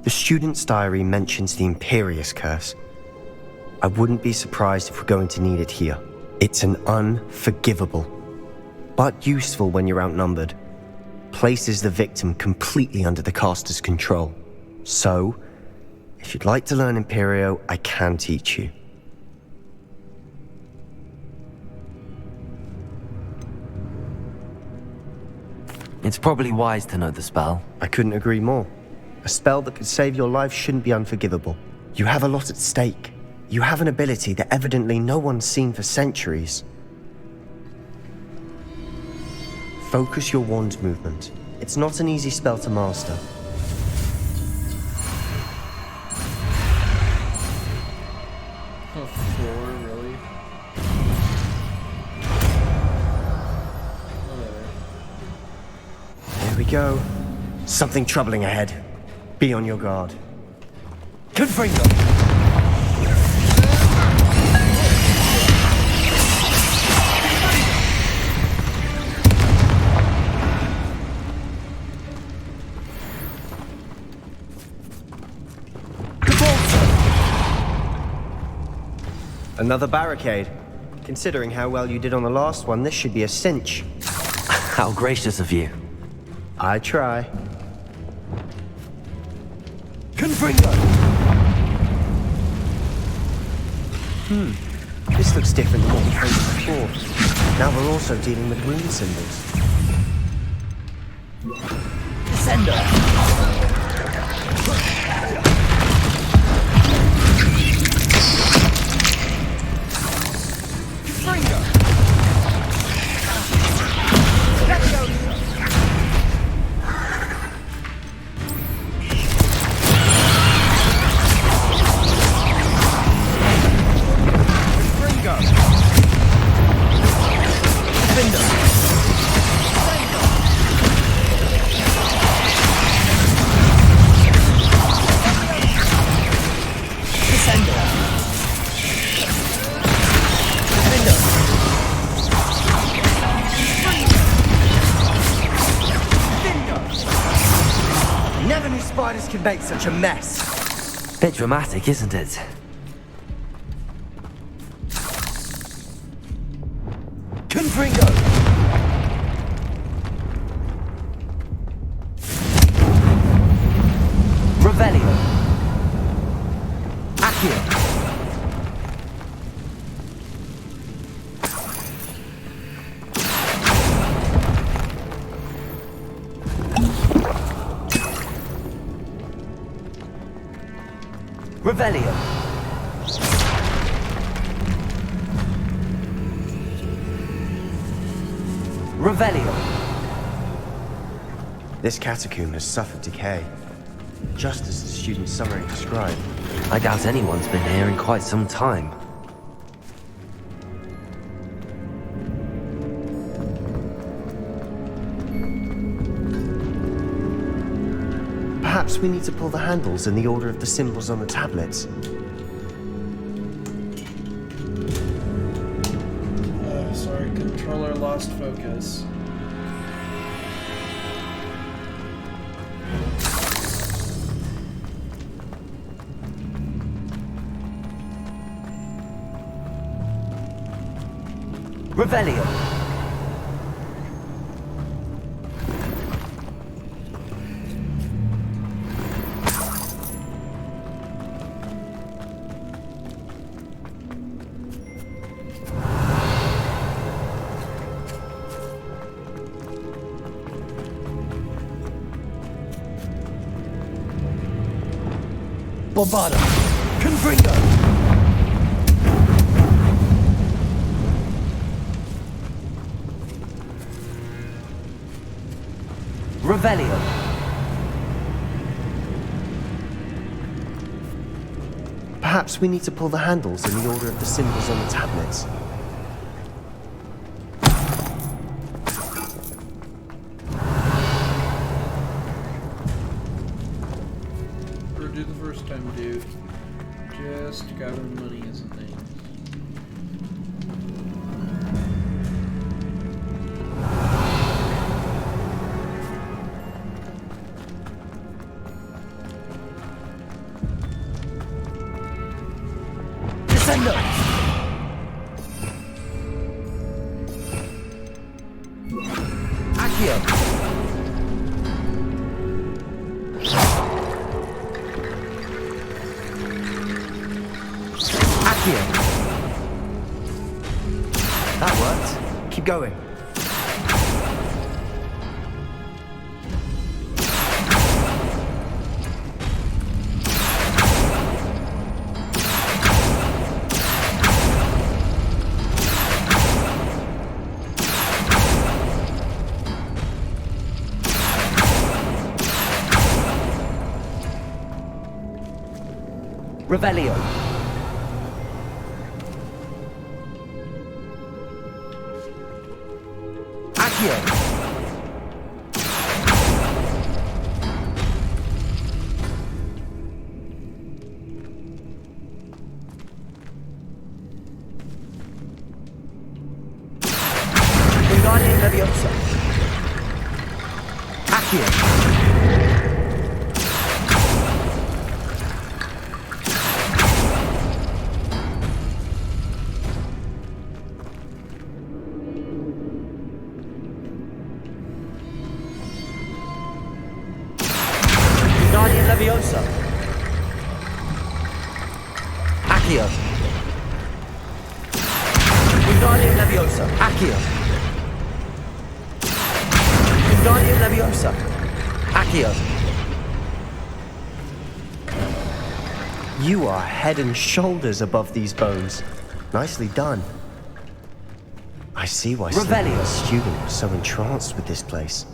The student's diary mentions the Imperius Curse. I wouldn't be surprised if we're going to need it here. It's an unforgivable, but useful when you're outnumbered. Places the victim completely under the caster's control. So, if you'd like to learn Imperio, I can teach you. It's probably wise to know the spell. I couldn't agree more. A spell that could save your life shouldn't be unforgivable. You have a lot at stake. You have an ability that evidently no one's seen for centuries. Focus your wand movement. It's not an easy spell to master. Here we go. Something troubling ahead. Be on your guard. Confringo! Another barricade. Considering how well you did on the last one, this should be a cinch. How gracious of you. I try. Confringo! This looks different than what we handled before. Now we're also dealing with rune symbols. Descender! Never knew spiders could make such a mess. Bit dramatic, isn't it? Confringo! Revelio. Accio. Revelio. Revelio. This catacomb has suffered decay, just as the student's summary described. I doubt anyone's been here in quite some time. Perhaps we need to pull the handles in the order of the symbols on the tablets. Sorry, controller lost focus. Revelio. Bombarda! Confringo! Revelio. Perhaps we need to pull the handles in the order of the symbols on the tablets. Or do the first time, dude. Just gather money as a thing. Descender! Accio. Accio. That worked. Keep going. Revelio. Accio. Wingardium Leviosa. Accio. Wingardium Leviosa. Accio. Wingardium Leviosa. Accio. Wingardium Leviosa. Accio. You are head and shoulders above these bones. Nicely done. I see why Slytherin's student was so entranced with this place.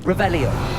Revelio.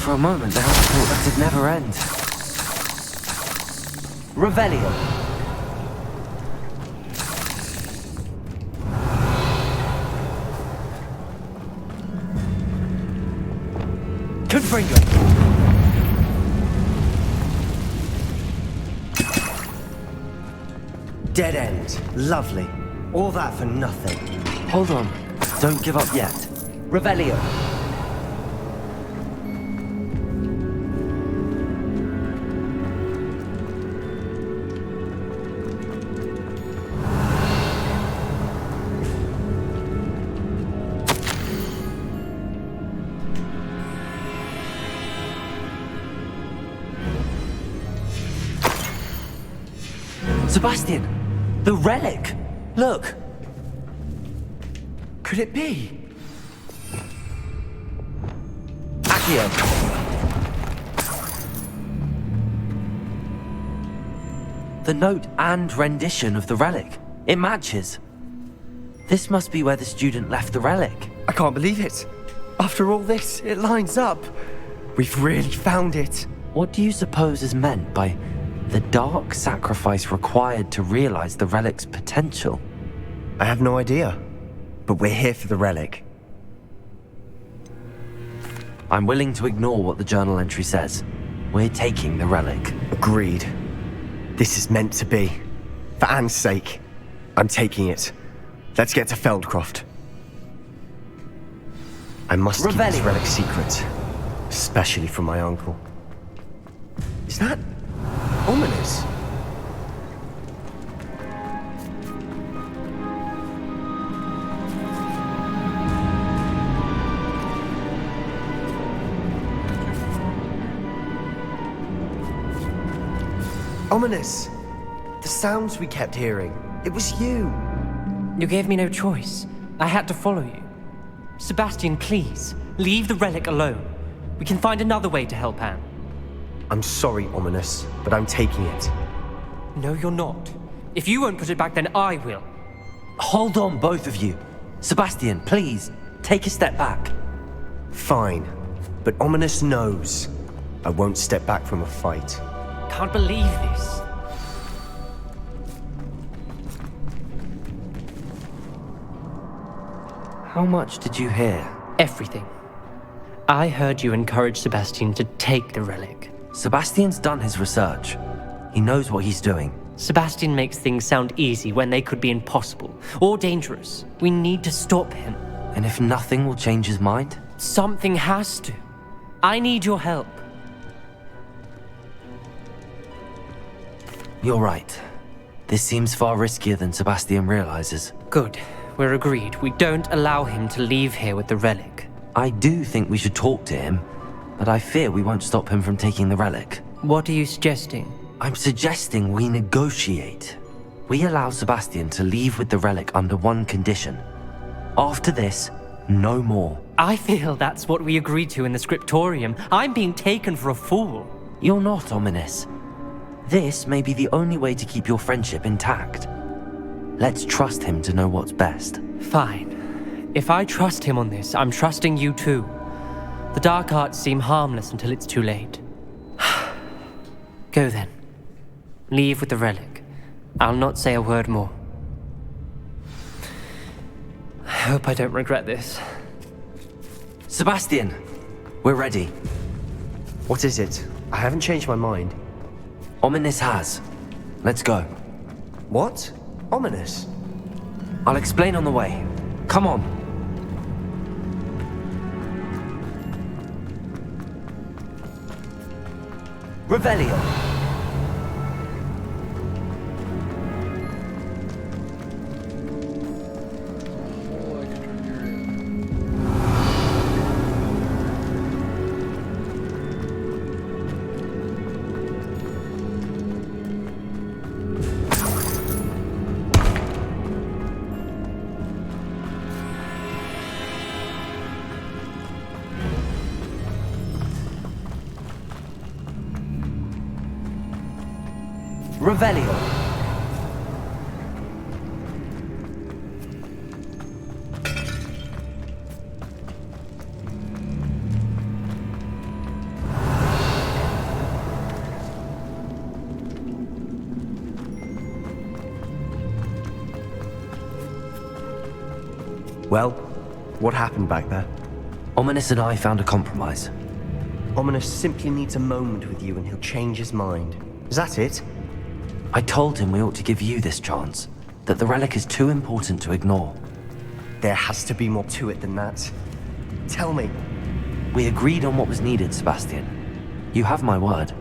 For a moment there, I thought that it'd never end. Revelio. Confringo. Dead end. Lovely. All that for nothing. Hold on. Don't give up yet. Revelio. Sebastian! The relic! Look! Could it be? Accio! The note and rendition of the relic. It matches. This must be where the student left the relic. I can't believe it. After all this, it lines up. We've really found it. What do you suppose is meant by the dark sacrifice required to realize the relic's potential? I have no idea, but we're here for the relic. I'm willing to ignore what the journal entry says. We're taking the relic. Agreed. This is meant to be. For Anne's sake. I'm taking it. Let's get to Feldcroft. I must keep this relic secret, especially from my uncle. Is that ominous? Ominous! The sounds we kept hearing. It was you. You gave me no choice. I had to follow you. Sebastian, please, leave the relic alone. We can find another way to help Anne. I'm sorry, Ominous, but I'm taking it. No, you're not. If you won't put it back, then I will. Hold on, both of you. Sebastian, please, take a step back. Fine, but Ominous knows I won't step back from a fight. Can't believe this. How much did you hear? Everything. I heard you encourage Sebastian to take the relic. Sebastian's done his research. He knows what he's doing. Sebastian makes things sound easy when they could be impossible or dangerous. We need to stop him. And if nothing will change his mind? Something has to. I need your help. You're right. This seems far riskier than Sebastian realizes. Good. We're agreed. We don't allow him to leave here with the relic. I do think we should talk to him, but I fear we won't stop him from taking the relic. What are you suggesting? I'm suggesting we negotiate. We allow Sebastian to leave with the relic under one condition. After this, no more. I feel that's what we agreed to in the scriptorium. I'm being taken for a fool. You're not, Ominous. This may be the only way to keep your friendship intact. Let's trust him to know what's best. Fine. If I trust him on this, I'm trusting you too. The dark arts seem harmless until it's too late. Go then. Leave with the relic. I'll not say a word more. I hope I don't regret this. Sebastian, we're ready. What is it? I haven't changed my mind. Ominous has. Let's go. What? Ominous? I'll explain on the way. Come on. Revelio. Revelio. Well, what happened back there? Ominous and I found a compromise. Ominous simply needs a moment with you and he'll change his mind. Is that it? I told him we ought to give you this chance, that the relic is too important to ignore. There has to be more to it than that. Tell me. We agreed on what was needed, Sebastian. You have my word.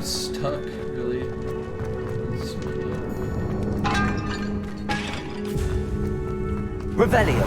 Stuck, really. Revelio.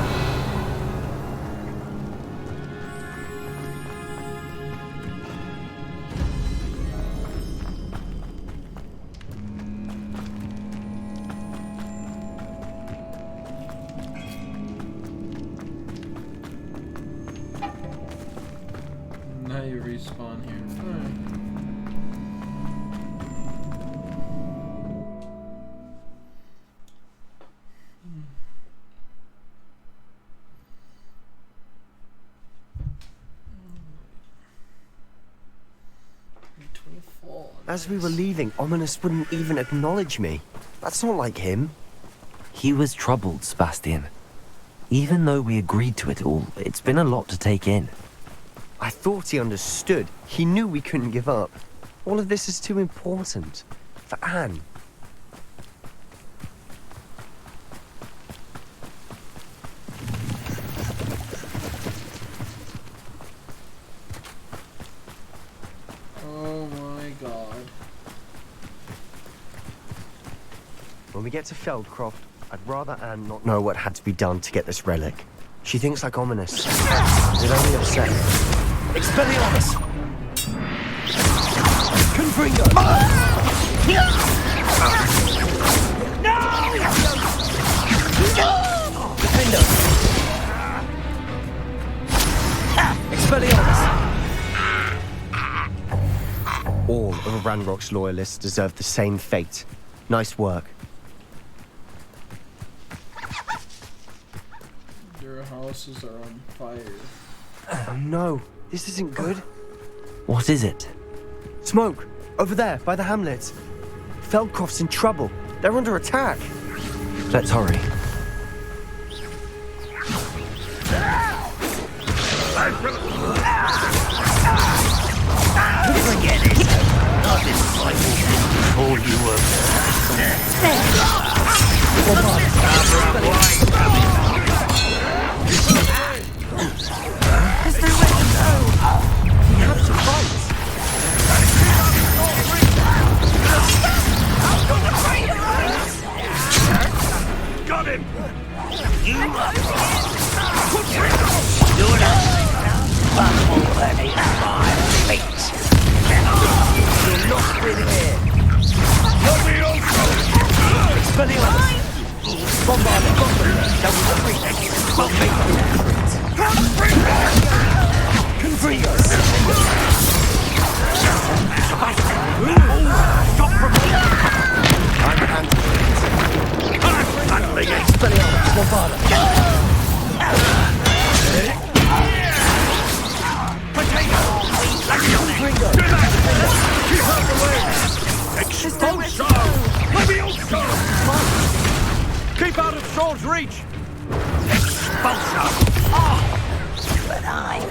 As we were leaving, Ominous wouldn't even acknowledge me. That's not like him. He was troubled, Sebastian. Even though we agreed to it all, it's been a lot to take in. I thought he understood. He knew we couldn't give up. All of this is too important. For Anne. Oh my god. When we get to Feldcroft, I'd rather Anne not know what had to be done to get this relic. She thinks like Ominous. It only upset her. Expelliarmus! Confringo! Defender! Expelliarmus! All of Ranrock's loyalists deserve the same fate. Nice work. Their houses are on fire. Oh no, this isn't good. What is it? Smoke! Over there, by the hamlet. Feldcroft's in trouble. They're under attack. Let's hurry. Forget it. Not disciple before you were Is there way to go? We have to fight. Got him! You are You're not already my fate. You'll not win here. Expelliarmus! Bombard the Goblin! That was a pretext. We'll make it. Confringo! Stop promoting! I'm handling it. Handling it! Expelliarmus! Bombard! Potato! Confringo! Keep out the way! Expulso! Levioso! Keep out of sword's reach! Expulso! Oh! But I...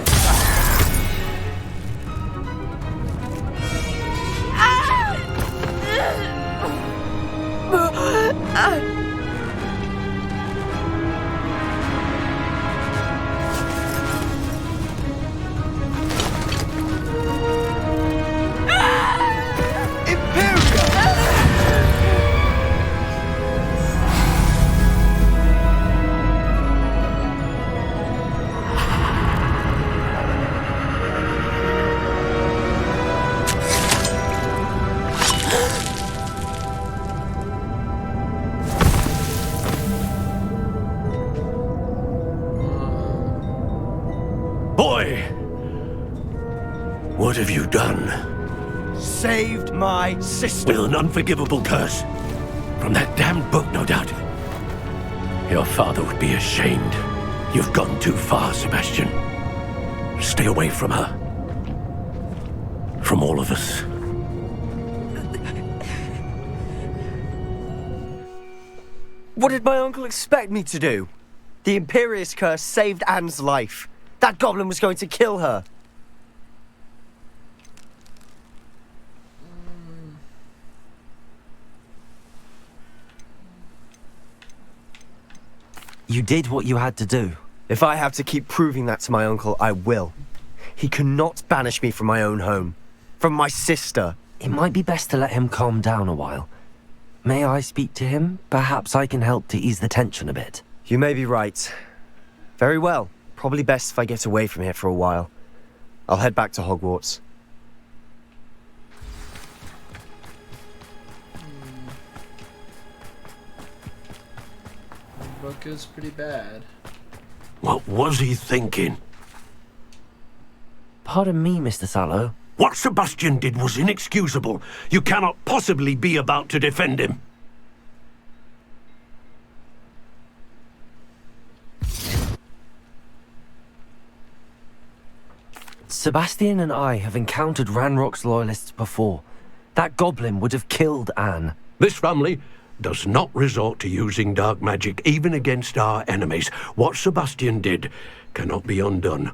Boy! What have you done? Saved my sister! With an unforgivable curse. From that damned book, no doubt. Your father would be ashamed. You've gone too far, Sebastian. Stay away from her. From all of us. What did my uncle expect me to do? The Imperious curse saved Anne's life. That goblin was going to kill her. You did what you had to do. If I have to keep proving that to my uncle, I will. He cannot banish me from my own home. From my sister. It might be best to let him calm down a while. May I speak to him? Perhaps I can help to ease the tension a bit. You may be right. Very well. Probably best if I get away from here for a while. I'll head back to Hogwarts. The book is pretty bad. What was he thinking? Pardon me, Mr. Sallow. What Sebastian did was inexcusable. You cannot possibly be about to defend him. Sebastian and I have encountered Ranrock's loyalists before. That goblin would have killed Anne. This family does not resort to using dark magic, even against our enemies. What Sebastian did cannot be undone.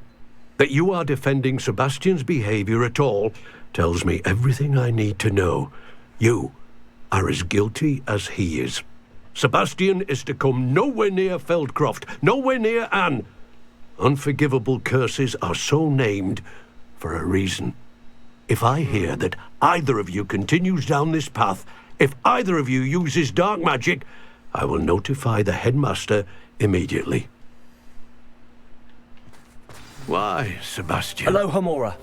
That you are defending Sebastian's behavior at all tells me everything I need to know. You are as guilty as he is. Sebastian is to come nowhere near Feldcroft, nowhere near Anne. Unforgivable curses are so named for a reason. If I hear that either of you continues down this path, if either of you uses dark magic, I will notify the headmaster immediately. Why, Sebastian? Hello, Hamora.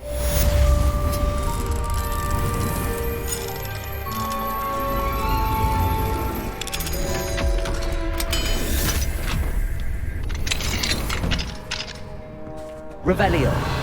Revelio.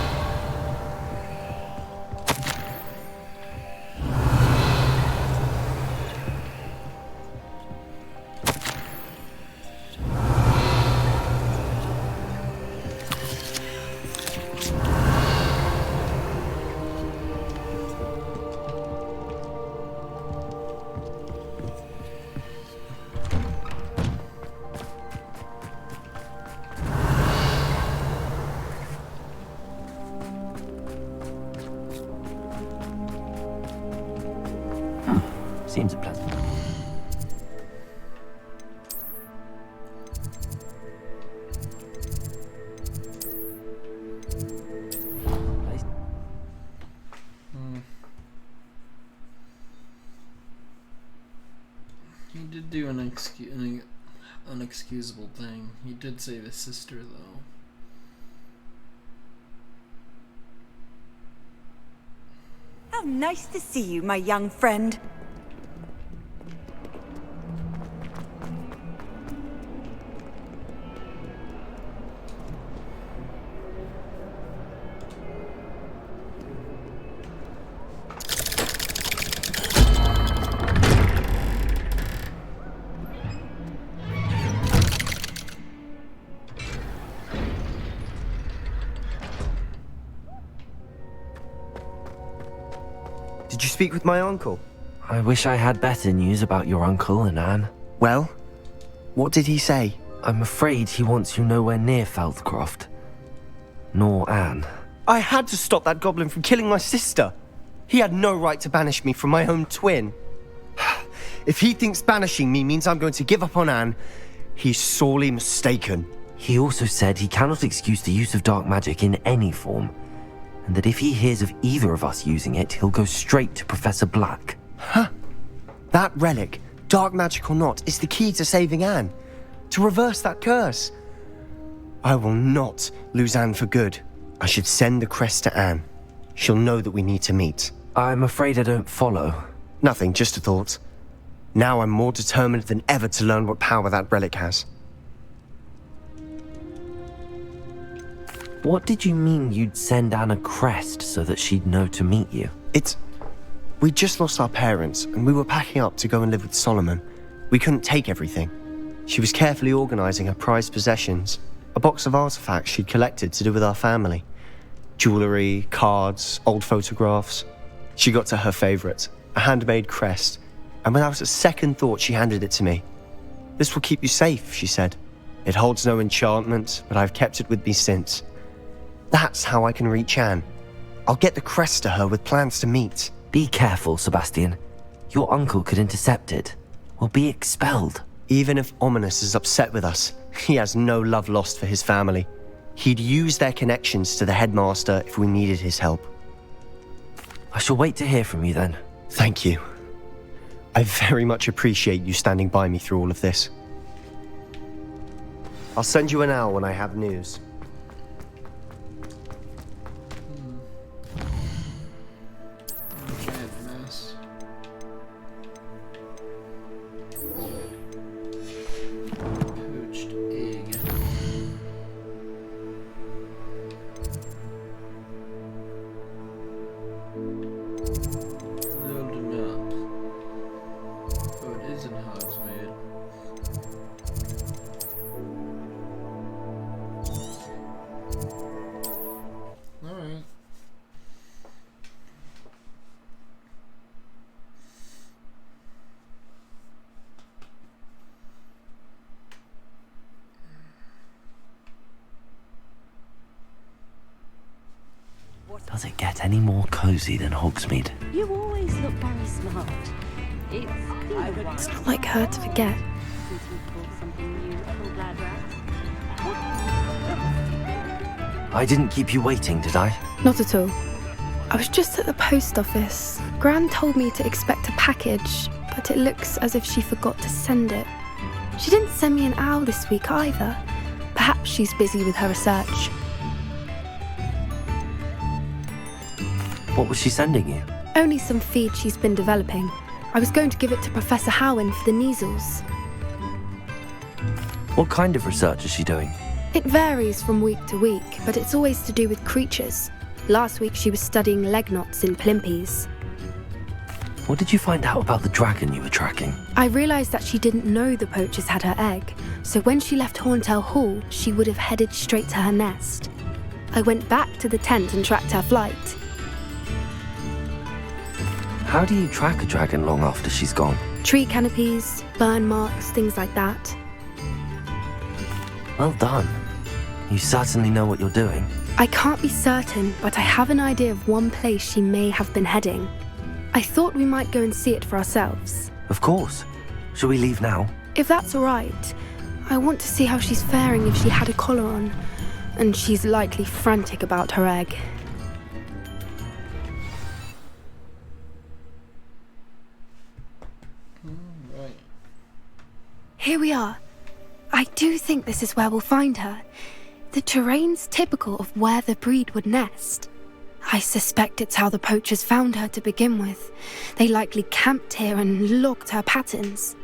Seems a pleasant. He did do an unexcusable thing. He did save his sister, though. How nice to see you, my young friend. Did you speak with my uncle? I wish I had better news about your uncle and Anne. Well, what did he say? I'm afraid he wants you nowhere near Feldcroft. Nor Anne. I had to stop that goblin from killing my sister. He had no right to banish me from my own twin. If he thinks banishing me means I'm going to give up on Anne, he's sorely mistaken. He also said he cannot excuse the use of dark magic in any form, and that if he hears of either of us using it, he'll go straight to Professor Black. Huh. That relic, dark magic or not, is the key to saving Anne. To reverse that curse. I will not lose Anne for good. I should send the crest to Anne. She'll know that we need to meet. I'm afraid I don't follow. Nothing, just a thought. Now I'm more determined than ever to learn what power that relic has. What did you mean you'd send Anne a crest so that she'd know to meet you? We just lost our parents, and we were packing up to go and live with Solomon. We couldn't take everything. She was carefully organizing her prized possessions, a box of artifacts she'd collected to do with our family. Jewelry, cards, old photographs. She got to her favorite, a handmade crest, and without a second thought she handed it to me. "This will keep you safe," she said. "It holds no enchantment, but I've kept it with me since. That's how I can reach Anne. I'll get the crest to her with plans to meet." Be careful, Sebastian. Your uncle could intercept it. We'll be expelled. Even if Ominous is upset with us, he has no love lost for his family. He'd use their connections to the headmaster if we needed his help. I shall wait to hear from you then. Thank you. I very much appreciate you standing by me through all of this. I'll send you an owl when I have news. Poached egg. Loading up. Oh, it is in Hogsmeade. Does it get any more cozy than Hogsmeade? You always look very smart. It's not like her to forget. I didn't keep you waiting, did I? Not at all. I was just at the post office. Gran told me to expect a package, but it looks as if she forgot to send it. She didn't send me an owl this week either. Perhaps she's busy with her research. What was she sending you? Only some feed she's been developing. I was going to give it to Professor Howen for the measles. What kind of research is she doing? It varies from week to week, but it's always to do with creatures. Last week she was studying leg knots in plimpies. What did you find out about the dragon you were tracking? I realised that she didn't know the poachers had her egg, so when she left Horntail Hall, she would have headed straight to her nest. I went back to the tent and tracked her flight. How do you track a dragon long after she's gone? Tree canopies, burn marks, things like that. Well done. You certainly know what you're doing. I can't be certain, but I have an idea of one place she may have been heading. I thought we might go and see it for ourselves. Of course. Shall we leave now? If that's all right. I want to see how she's faring if she had a collar on. And she's likely frantic about her egg. Right. Here we are. I do think this is where we'll find her. The terrain's typical of where the breed would nest. I suspect it's how the poachers found her to begin with. They likely camped here and logged her patterns.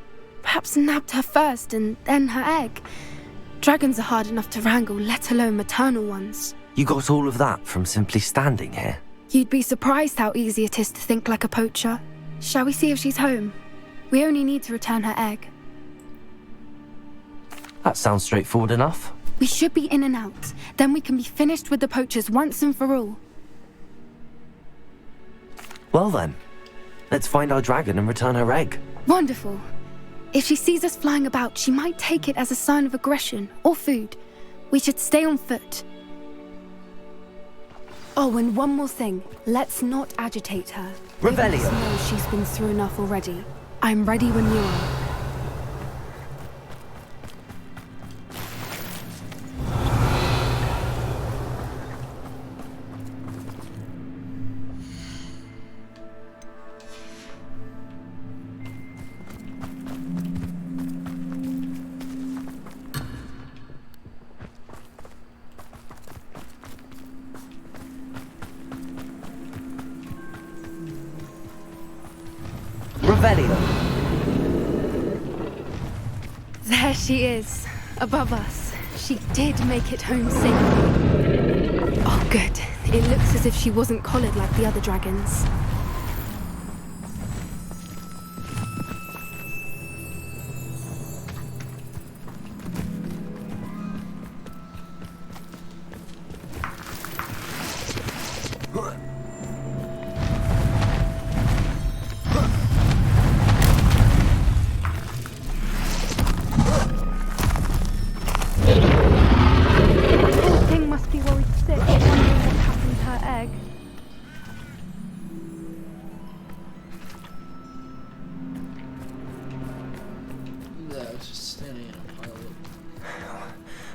Perhaps nabbed her first and then her egg. Dragons are hard enough to wrangle, let alone maternal ones. You got all of that from simply standing here? You'd be surprised how easy it is to think like a poacher. Shall we see if she's home? We only need to return her egg. That sounds straightforward enough. We should be in and out. Then we can be finished with the poachers once and for all. Well then, let's find our dragon and return her egg. Wonderful. If she sees us flying about, she might take it as a sign of aggression or food. We should stay on foot. Oh, and one more thing. Let's not agitate her. Revelio. Let us know she's been through enough already. I'm ready when you are. There she is, above us. She did make it home safely. Oh, good. It looks as if she wasn't collared like the other dragons.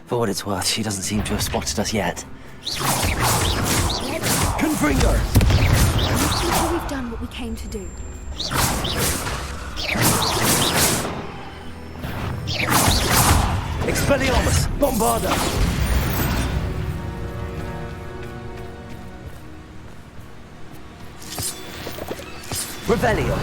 For what it's worth, she doesn't seem to have spotted us yet. Confringo! Let's see how we've done what we came to do. Expelliarmus! Bombarda! Revelio!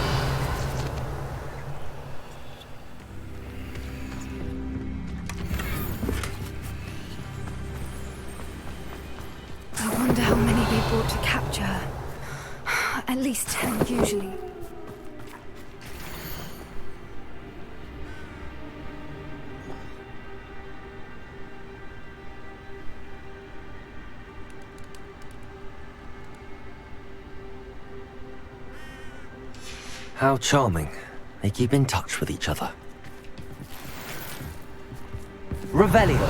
I wonder how many they brought to capture her. At least 10, usually. How charming. They keep in touch with each other. Revelio!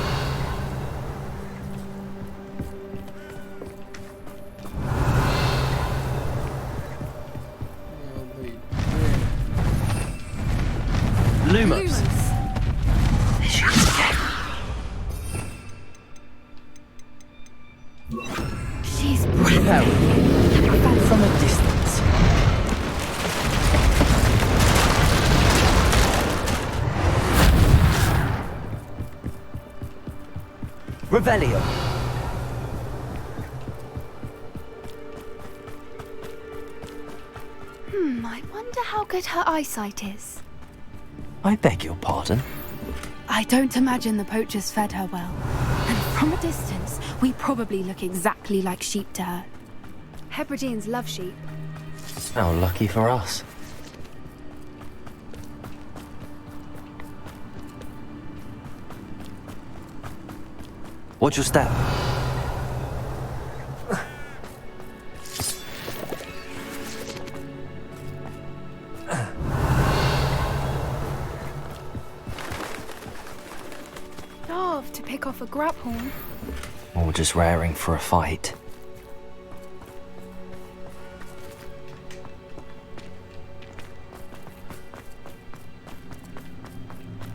Revelio. I wonder how good her eyesight is. I beg your pardon? I don't imagine the poachers fed her well. And from a distance, we probably look exactly like sheep to her. Hebrideans love sheep. How lucky for us. Watch your step. Love to pick off a grabhorn. Or just raring for a fight.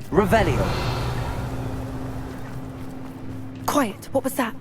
Revelio. Quiet, what was that?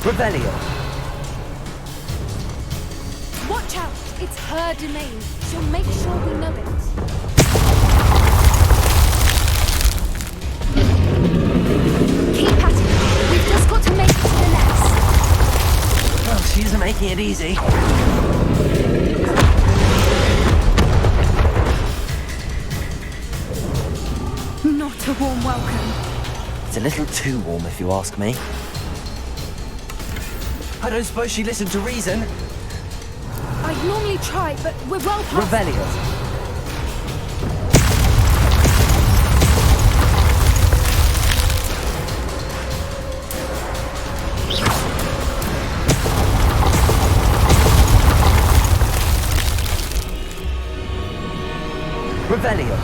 Revelio. Watch out! It's her domain. She'll make sure we know it. Keep at it. We've just got to make it to the nest. Well, she isn't making it easy. Not a warm welcome. It's a little too warm, if you ask me. I don't suppose she listened to reason. I'd normally try, but we're well past... Revelio. Revelio.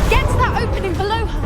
Get to that opening below her!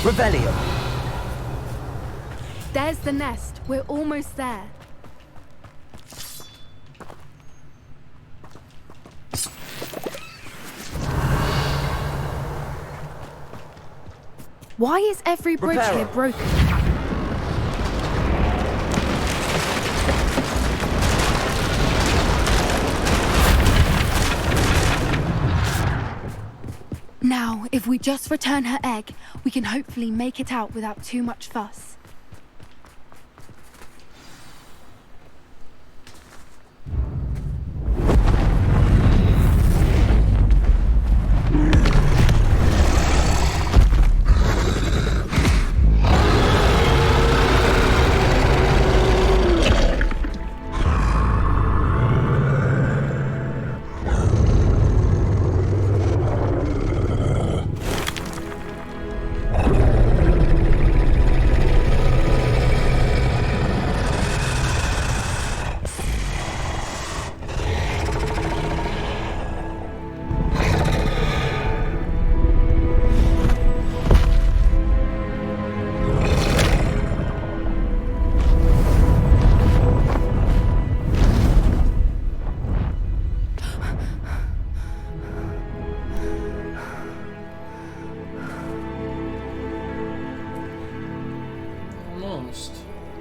Revelio. There's the nest. We're almost there. Why is every bridge here broken? If we just return her egg, we can hopefully make it out without too much fuss.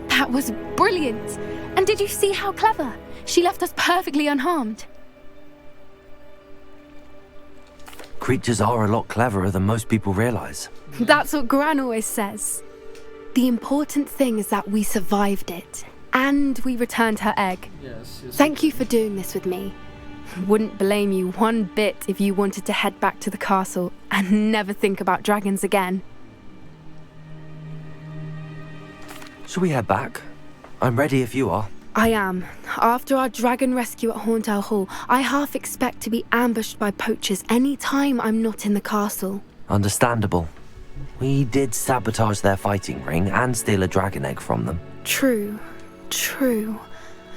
That was brilliant! And did you see how clever? She left us perfectly unharmed. Creatures are a lot cleverer than most people realize. That's what Gran always says. The important thing is that we survived it. And we returned her egg. Yes. Thank you for doing this with me. Wouldn't blame you one bit if you wanted to head back to the castle and never think about dragons again. Shall we head back? I'm ready if you are. I am. After our dragon rescue at Horntail Hall, I half expect to be ambushed by poachers any time I'm not in the castle. Understandable. We did sabotage their fighting ring and steal a dragon egg from them. True.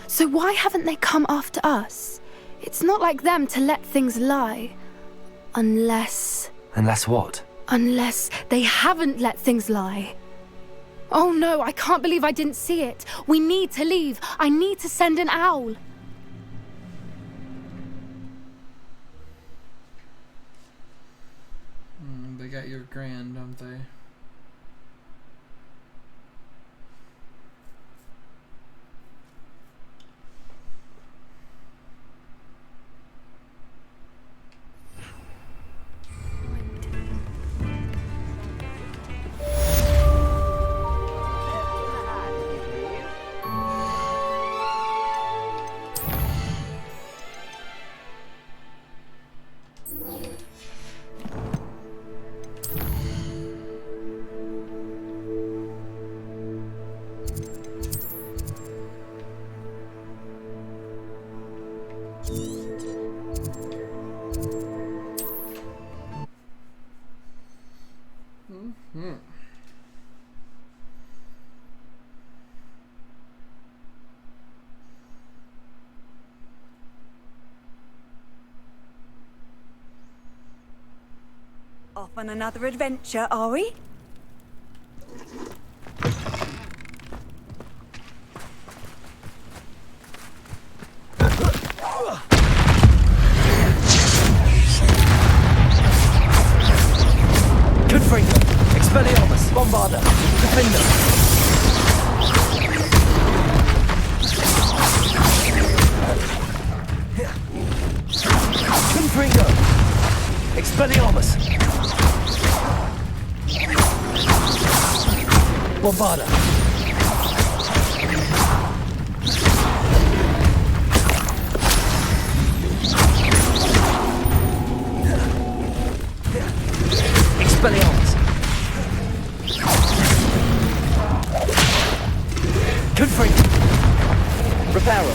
So why haven't they come after us? It's not like them to let things lie. Unless... Unless what? Unless they haven't let things lie. Oh no, I can't believe I didn't see it. We need to leave. I need to send an owl. They got your grand, don't they? Off on another adventure, are we? Confringo, Expelliarmus, Bombarda, Defender. Confringo, Expelliarmus. Bombarda. Expelliarmus. Confringo. Reparo.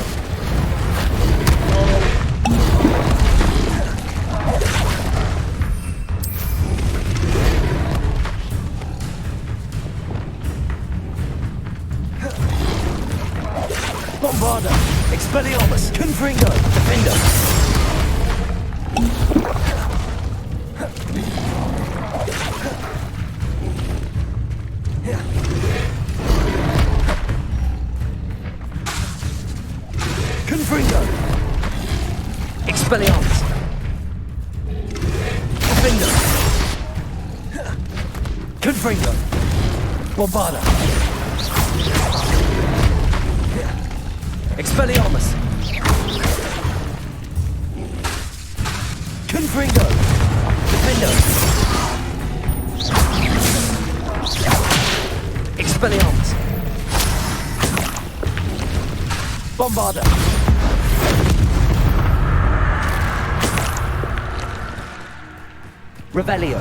Bombarda, Expelliarmus, Confringo, Defender. Confringo, Expelliarmus, Defender. Confringo, Bombarda. Expelliarmus! Confringo! Defender! Bombarder! Revelio.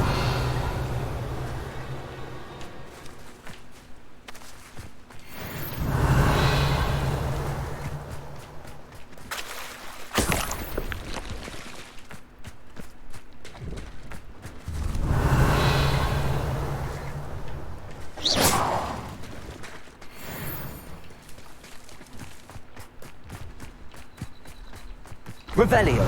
Revelio.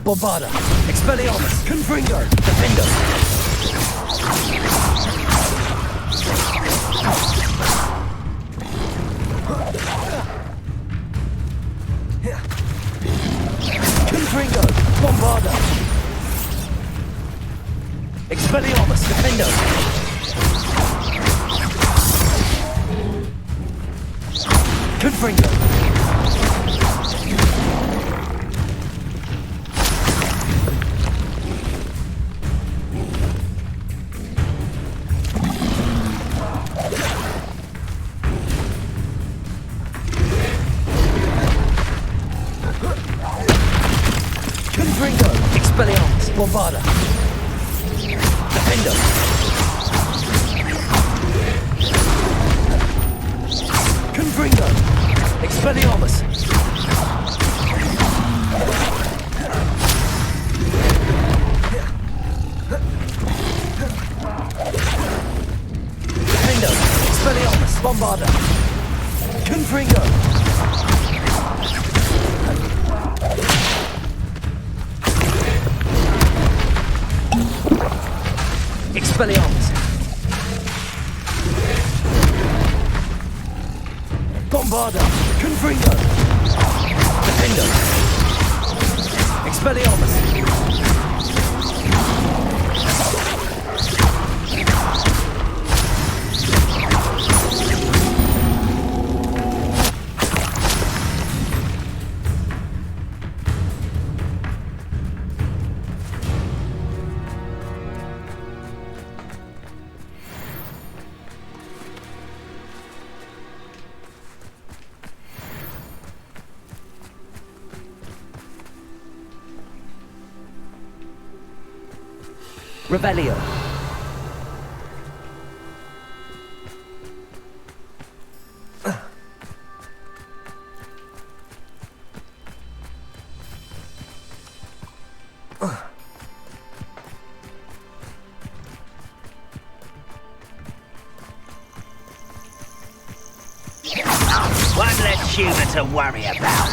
Bombarda. Expelliarmus. Confringo. Defendo. Confringo. Bombarda. Expelliarmus. Defendo. Confringo. Confringo. Expelliarmus. Bombarda. Defendo. Confringo. Expelliarmus. Defendo. Expelliarmus. Bombarda. Confringo. Expelliarmus. Bombarda. Confringo. Defendo. Expelliarmus. Revelio. One less human to worry about.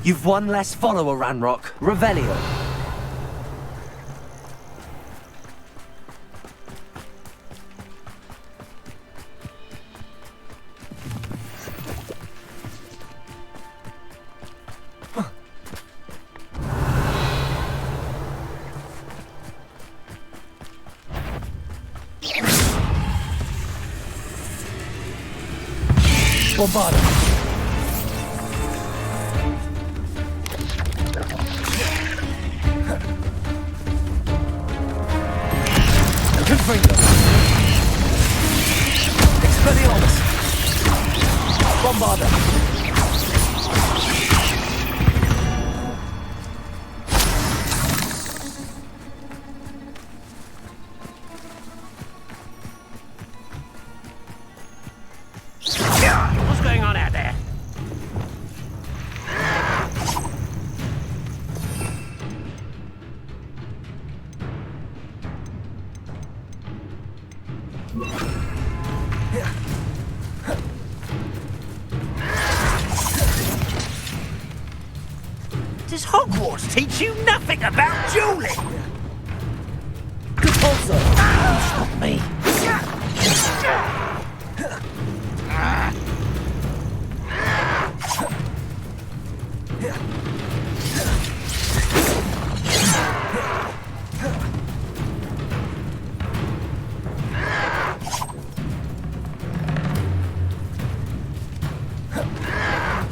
You've one less follower, Ranrock. Revelio. Bombarda. Confringo. Expelliarmus. Bombarda. What's going on out there? Does Hogwarts teach you nothing about dueling? Good also. Not me.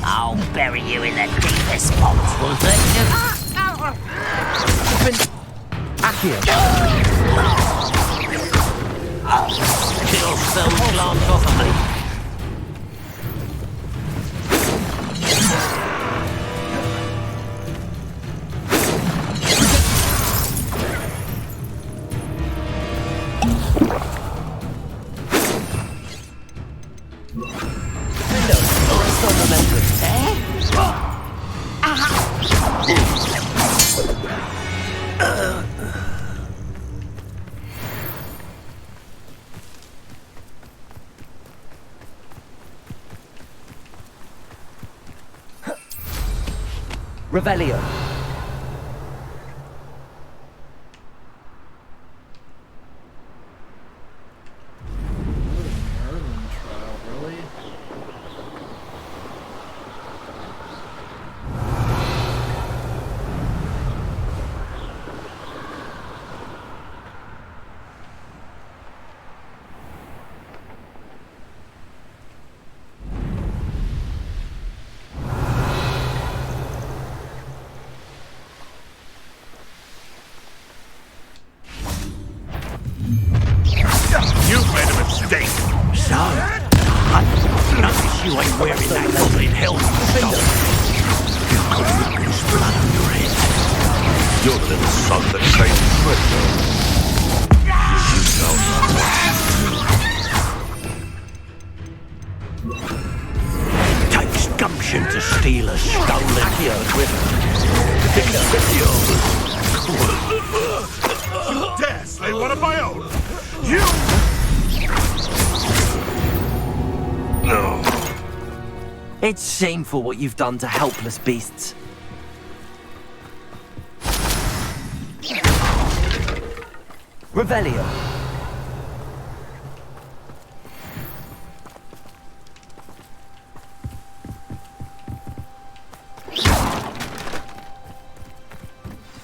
I'll bury you in the deepest spot. Was that Kill some glance off of me. Revelio. You've made a mistake. So, I notice you ain't wearing that goblin helmet. You've got Rookwood's blood on your head. You're the little son that saved Freddo. Takes gumption to steal a stolen equipment. You dare slay one of my own? You! No. It's shameful what you've done to helpless beasts. Revelio.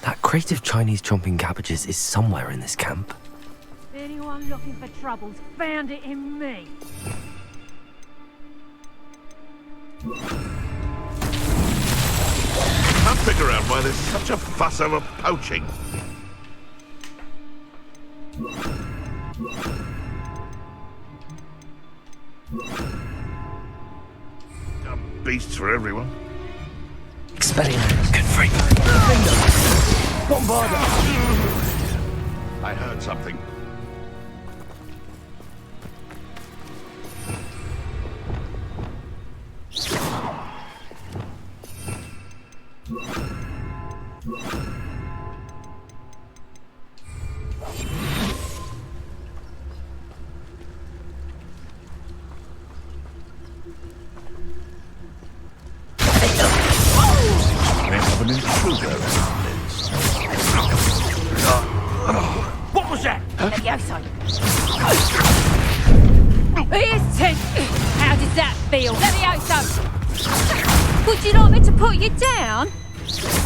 That crate of Chinese chomping cabbages is somewhere in this camp. Anyone looking for troubles found it in me. Can't figure out why there's such a fuss over poaching. Beasts for everyone. Expelliarmus. Confront. Bombarda. I heard something. An intruder. What was that? Levioso. Here's 10. How did that feel? Levioso. Would you like me to put you down?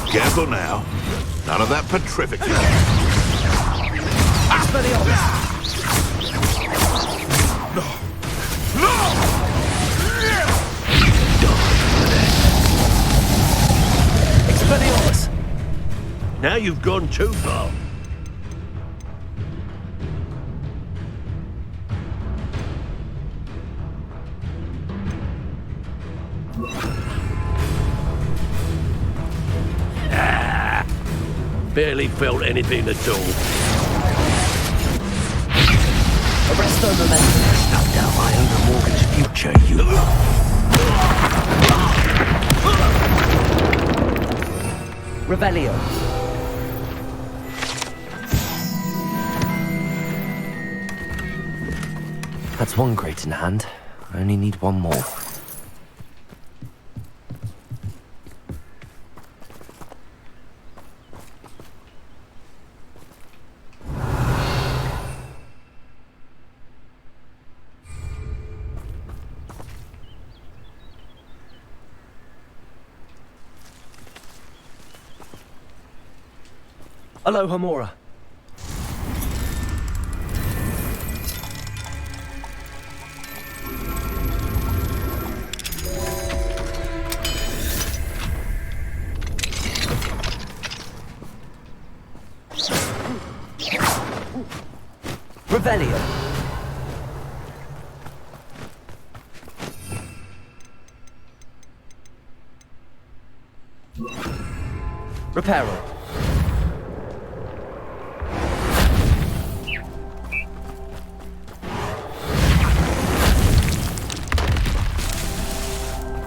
Careful now. None of that petrificus. Expelliarmus. Now you've gone too far. Barely felt anything at all. Arresto momentum. No doubt I own a mortgage future, you. Revelio. That's one crate in hand. I only need one more. Aloha Mora. Revelio. Reparo.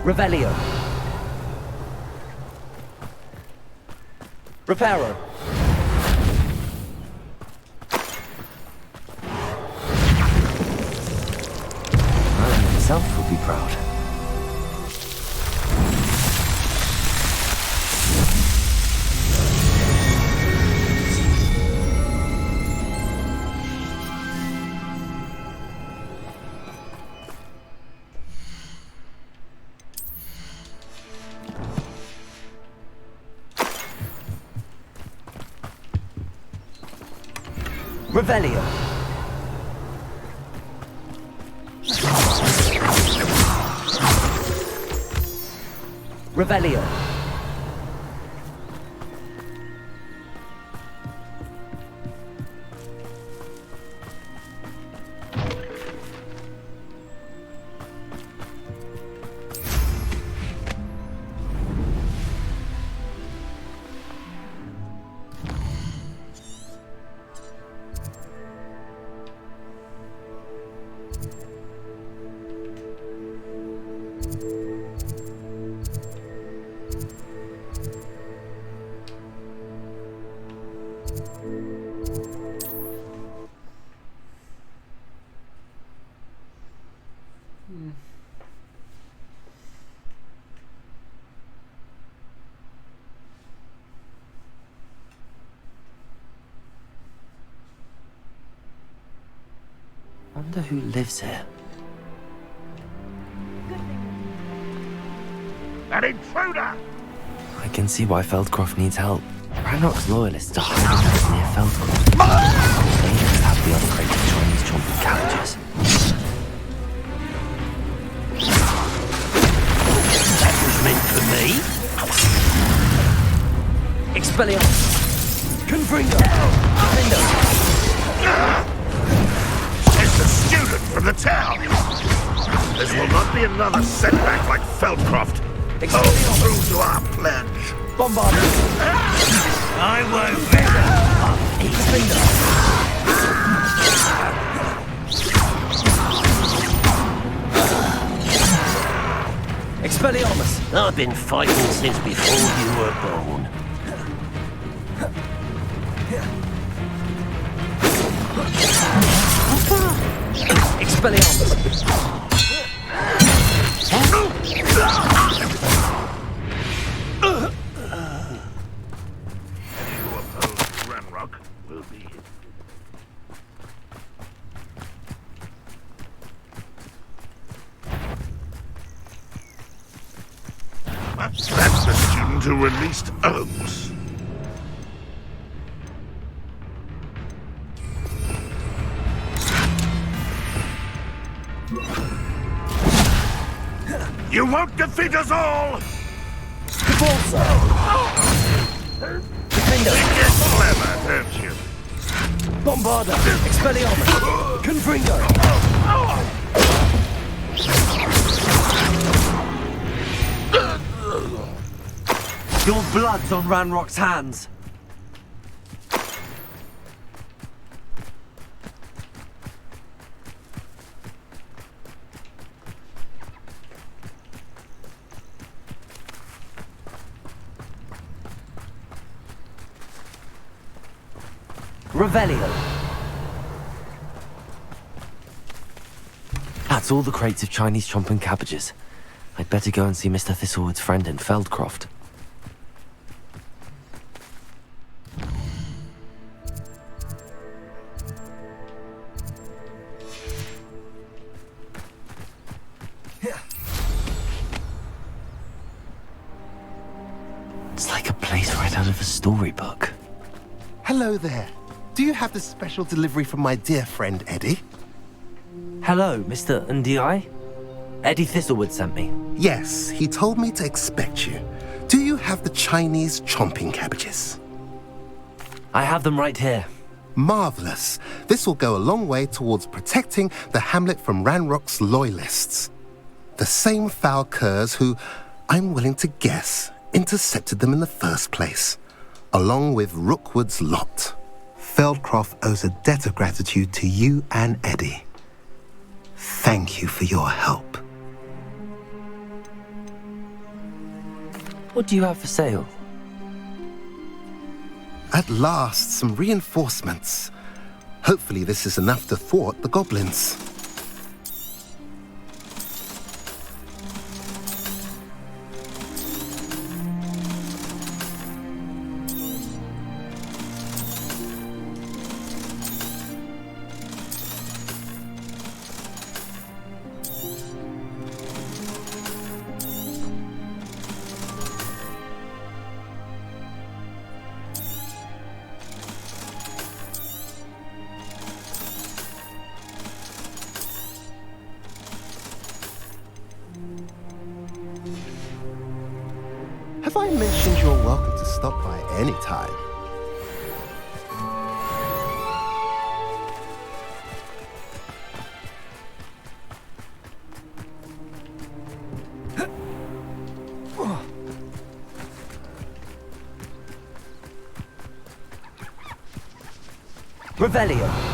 Revelio. Reparo. Merlin himself would be proud. Revelio. Revelio. Wonder who lives here. An intruder! I can see why Feldcroft needs help. Ranrock's loyalists are hiding near Feldcroft. They must have the other crate of Chinese chomping cabbages. That was meant for me. Expelliarmus! Confringo! Defendo! It's the student from the town! This will not be another setback like Feldcroft. Hold true to our pledge. Bombardier! I won't let Expelliarmus! I've been fighting since before you were born. Expelliarmus! Who oppose Ranrock will be. That's the student who released Oaks. You won't defeat us all! Capulso! Defendo! You get clever, don't you? Bombarda! Expelliarmus! Confringo! Your blood's on Ranrock's hands! Revelio. That's all the crates of Chinese chomping cabbages. I'd better go and see Mr. Thistlewood's friend in Feldcroft. It's like a place right out of a storybook. Hello there. Do you have the special delivery from my dear friend Eddie? Hello, Mr. Ndi. Eddie Thistlewood sent me. Yes, he told me to expect you. Do you have the Chinese chomping cabbages? I have them right here. Marvelous. This will go a long way towards protecting the hamlet from Ranrock's loyalists. The same foul curs who, I'm willing to guess, intercepted them in the first place, along with Rookwood's lot. Feldcroft owes a debt of gratitude to you and Eddie. Thank you for your help. What do you have for sale? At last, some reinforcements. Hopefully this is enough to thwart the goblins. Have I mentioned you're welcome to stop by any time? Revelio.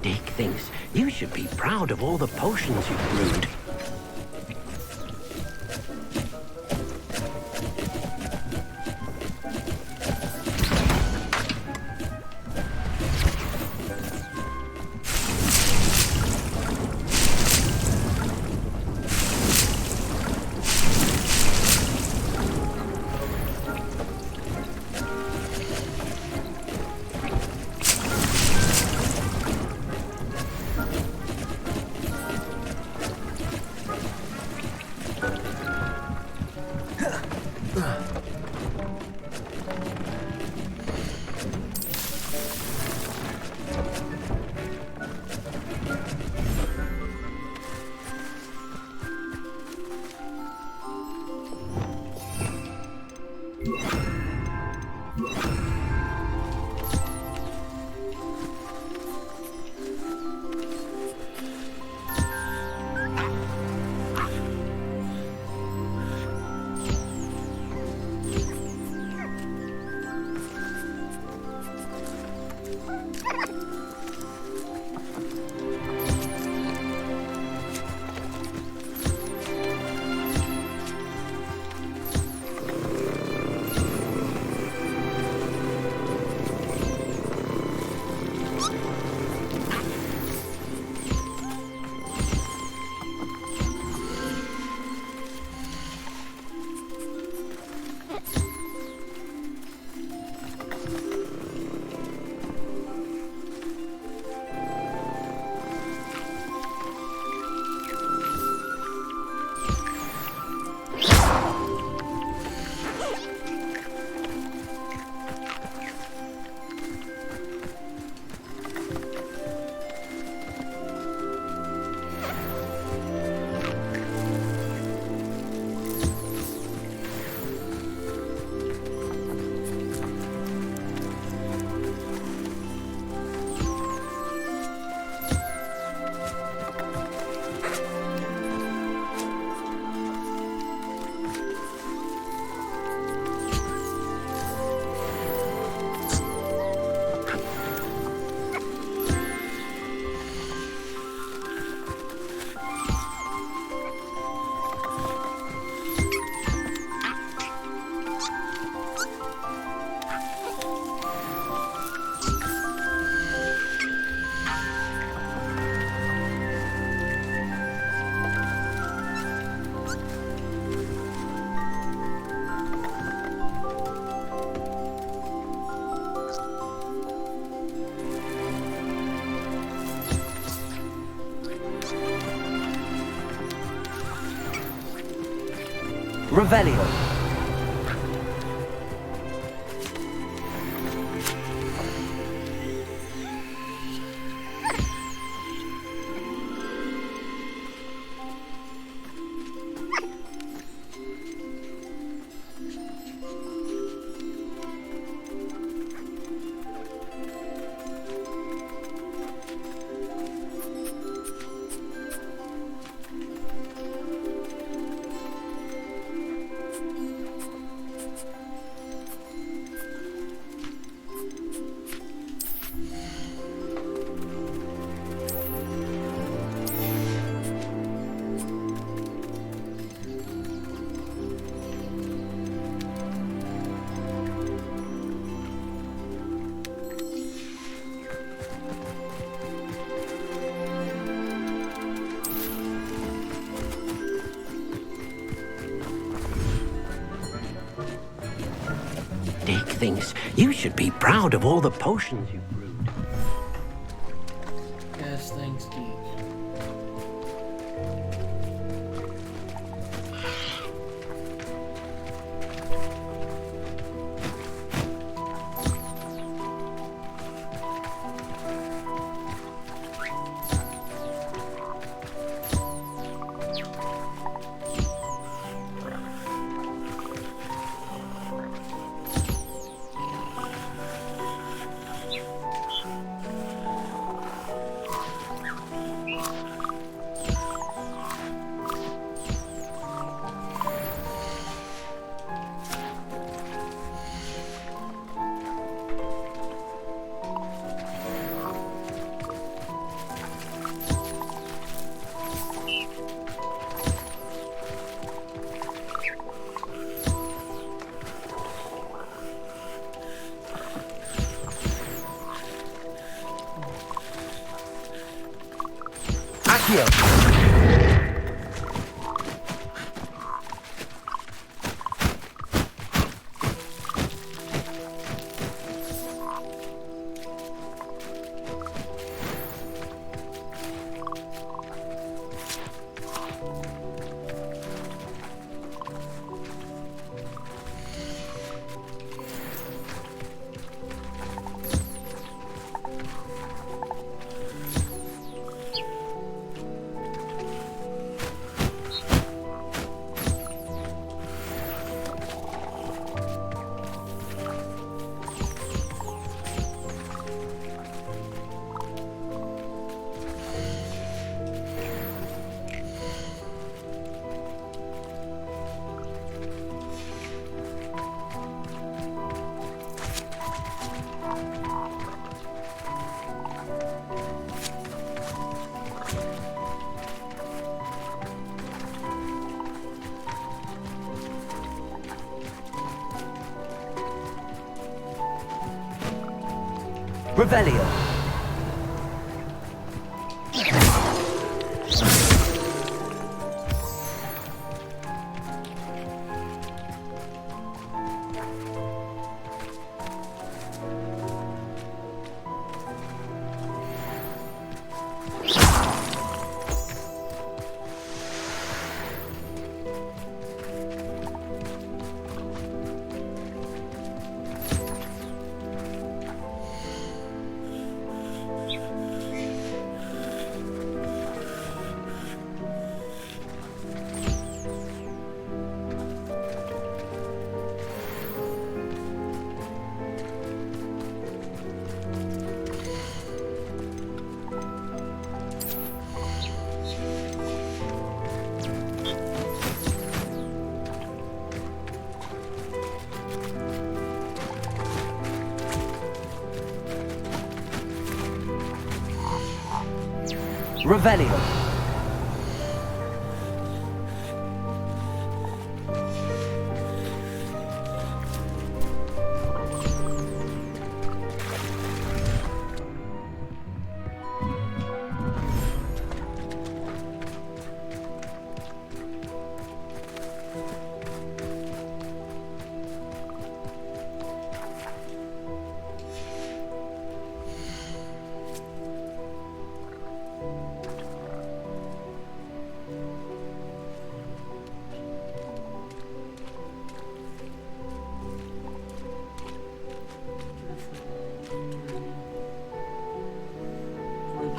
Dick thinks you should be proud of all the potions you've brewed. Revelio. Dick thinks you should be proud of all the potions you brewed. Yes, thanks, Geek. Revelio. Revelio.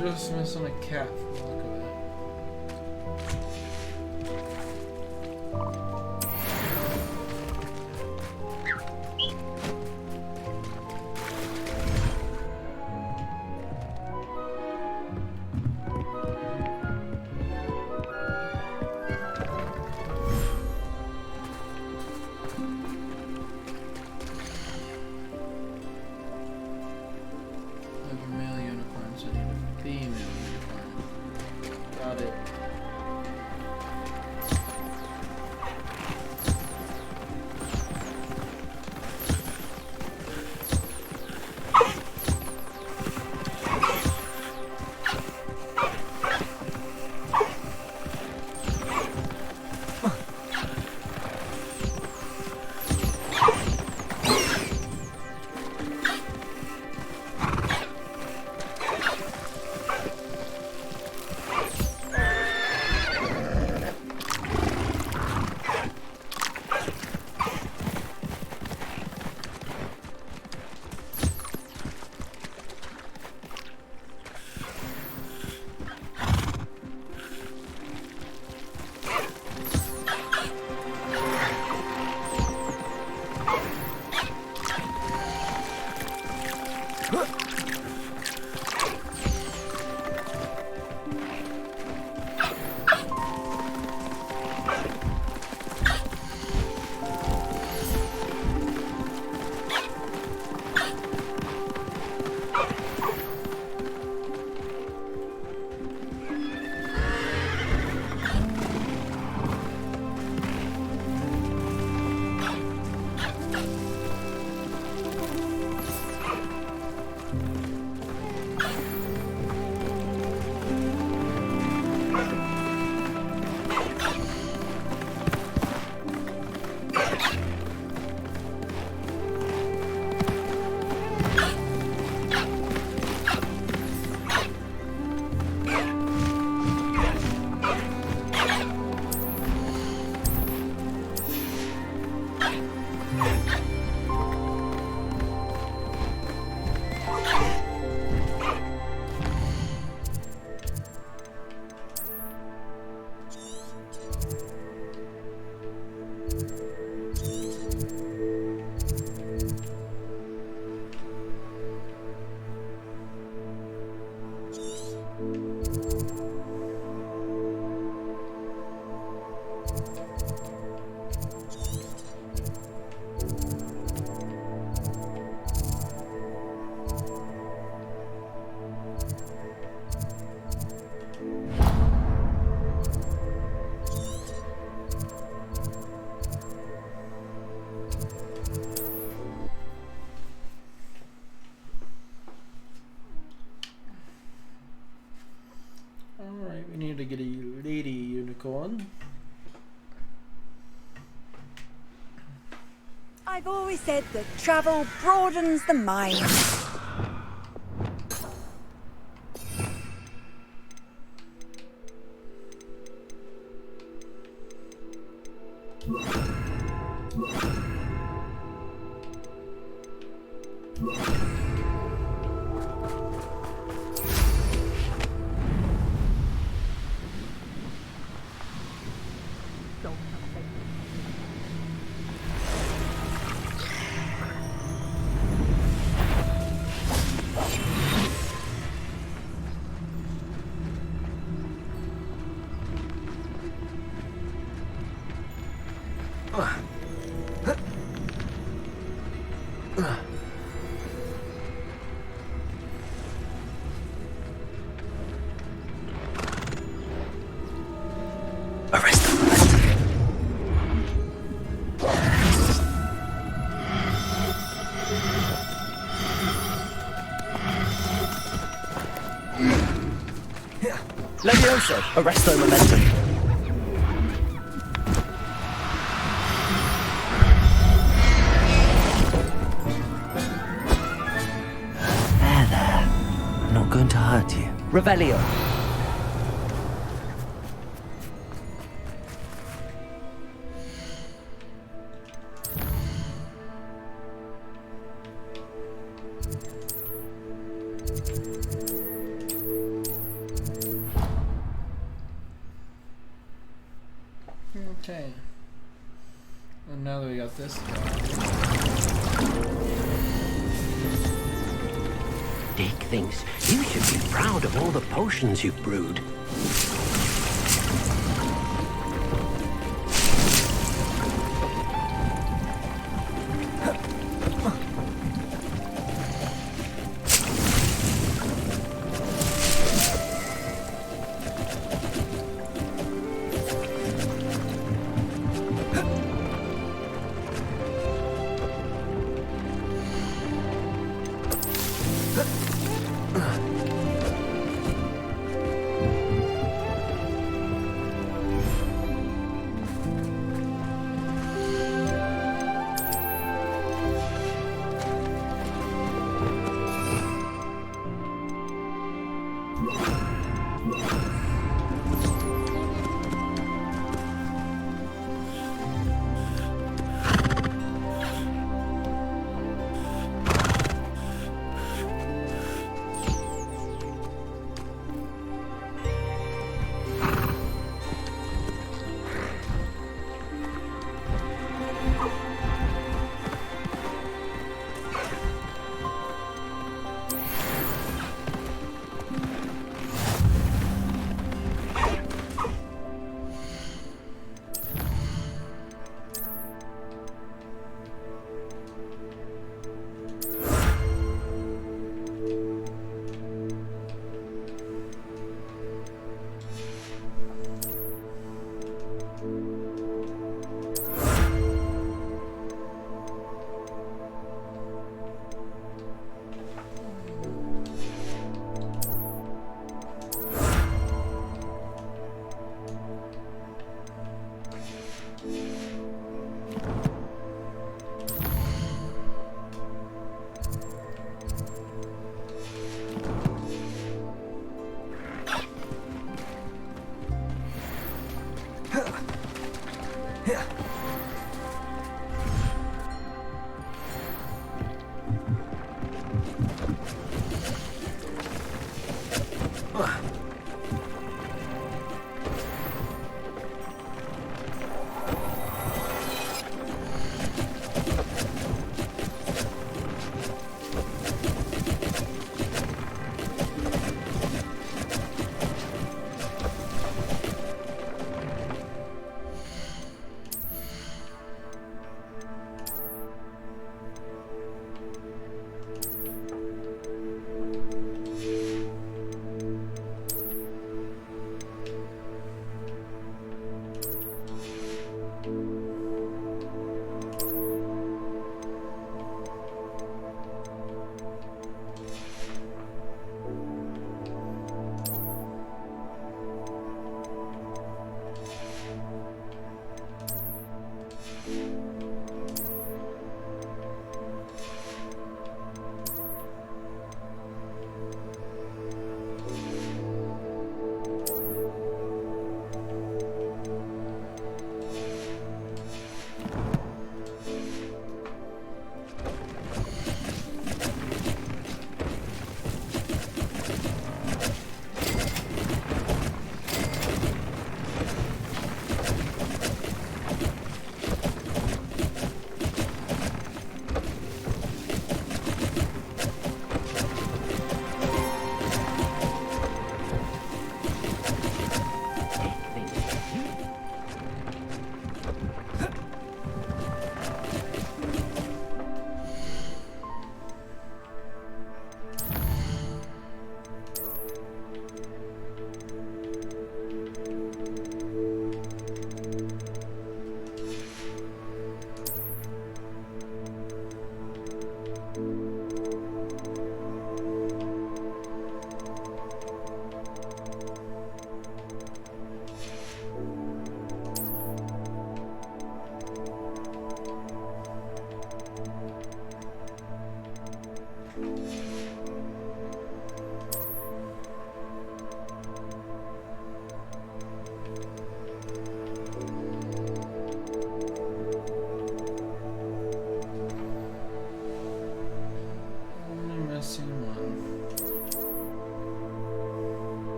Just missing a cat from the look of it. Male unicorns, I need a female unicorn. Got it. Alright, we need to get a lady unicorn. I've always said that travel broadens the mind. Levioso, arresto momentum. There. I'm not going to hurt you. Revelio. this. Dick thinks you should be proud of all the potions you've brewed.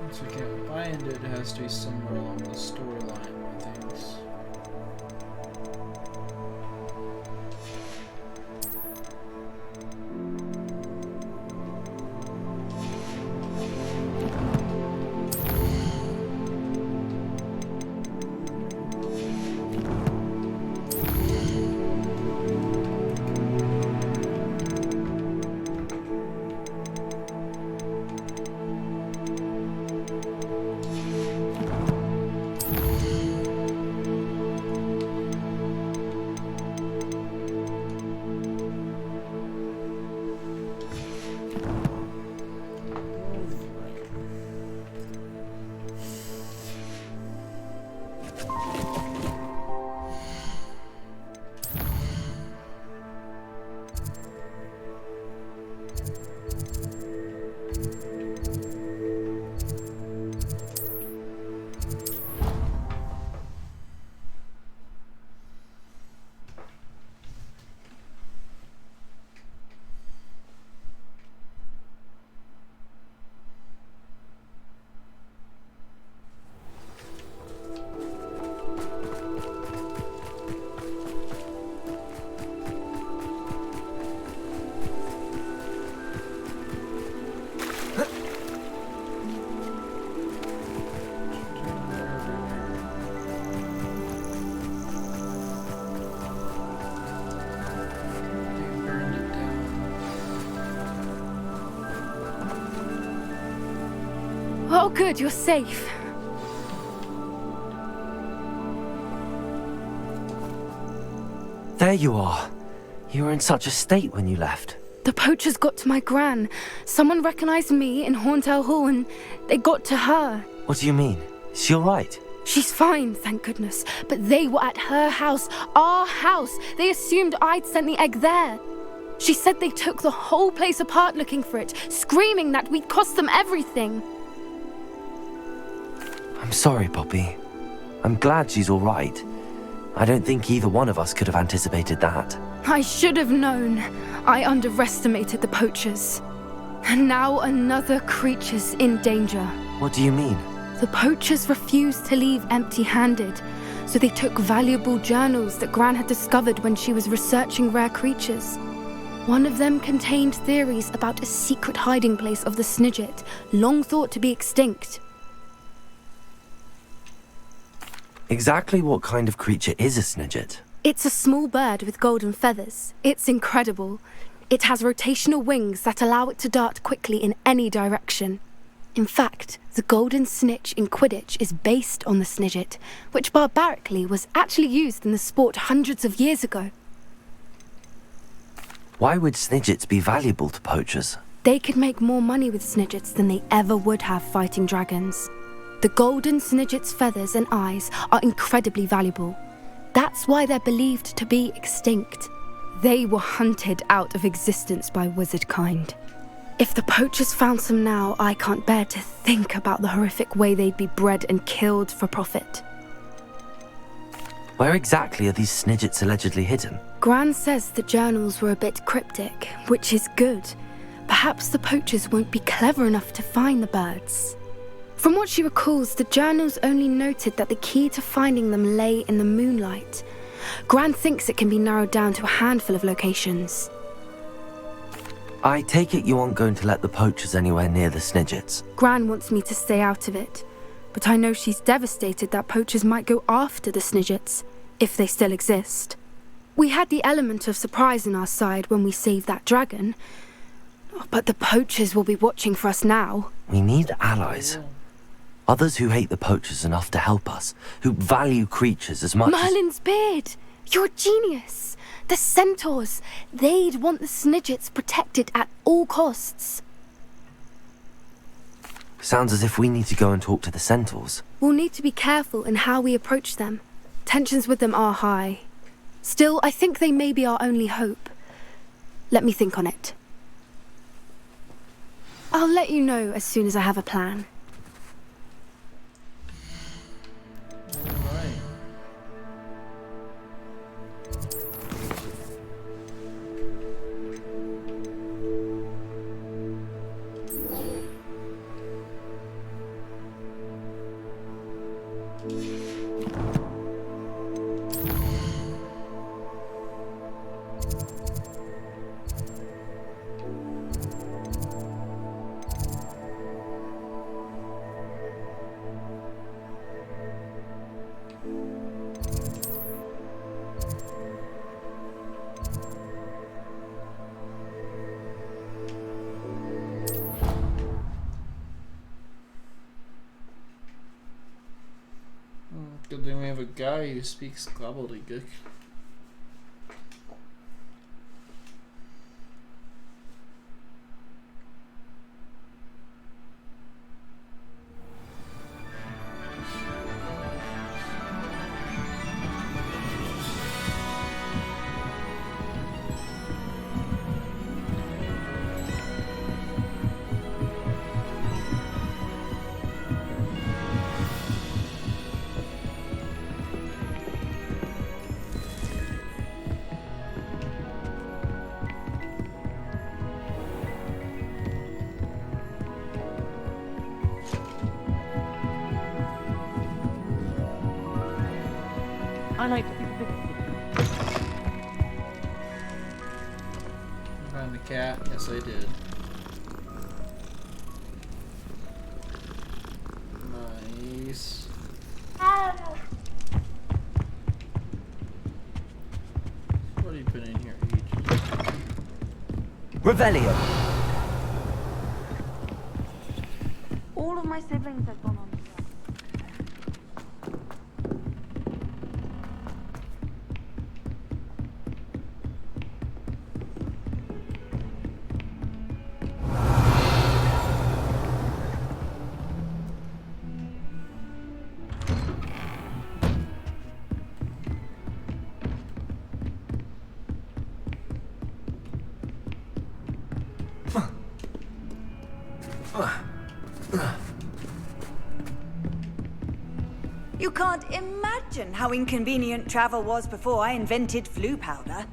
Once again, binded has to be somewhere along the storyline with things. Oh, good, you're safe. There you are. You were in such a state when you left. The poachers got to my gran. Someone recognized me in Horntail Hall and they got to her. What do you mean? Is she all right? She's fine, thank goodness. But they were at her house, our house. They assumed I'd sent the egg there. She said they took the whole place apart looking for it, screaming that we'd cost them everything. I'm sorry, Poppy. I'm glad she's all right. I don't think either one of us could have anticipated that. I should have known. I underestimated the poachers. And now another creature's in danger. What do you mean? The poachers refused to leave empty-handed, so they took valuable journals that Gran had discovered when she was researching rare creatures. One of them contained theories about a secret hiding place of the Snidget, long thought to be extinct. Exactly what kind of creature is a Snidget? It's a small bird with golden feathers. It's incredible. It has rotational wings that allow it to dart quickly in any direction. In fact, the golden snitch in Quidditch is based on the Snidget, which barbarically was actually used in the sport hundreds of years ago. Why would Snidgets be valuable to poachers? They could make more money with Snidgets than they ever would have fighting dragons. The golden Snidget's feathers and eyes are incredibly valuable. That's why they're believed to be extinct. They were hunted out of existence by wizard kind. If the poachers found some now, I can't bear to think about the horrific way they'd be bred and killed for profit. Where exactly are these Snidgets allegedly hidden? Gran says the journals were a bit cryptic, which is good. Perhaps the poachers won't be clever enough to find the birds. From what she recalls, the journals only noted that the key to finding them lay in the moonlight. Gran thinks it can be narrowed down to a handful of locations. I take it you aren't going to let the poachers anywhere near the Snidgets. Gran wants me to stay out of it, but I know she's devastated that poachers might go after the Snidgets, if they still exist. We had the element of surprise on our side when we saved that dragon, but the poachers will be watching for us now. We need allies. Others who hate the poachers enough to help us, who value creatures as much Merlin's beard! You're a genius! The centaurs! They'd want the Snidgets protected at all costs. Sounds as if we need to go and talk to the centaurs. We'll need to be careful in how we approach them. Tensions with them are high. Still, I think they may be our only hope. Let me think on it. I'll let you know as soon as I have a plan. Good thing we have a guy who speaks gobbledygook. I like Find the cat? Yes, I did. Nice. What have you been in here? Revelio! All of my siblings have gone on. You can't imagine how inconvenient travel was before I invented flu powder.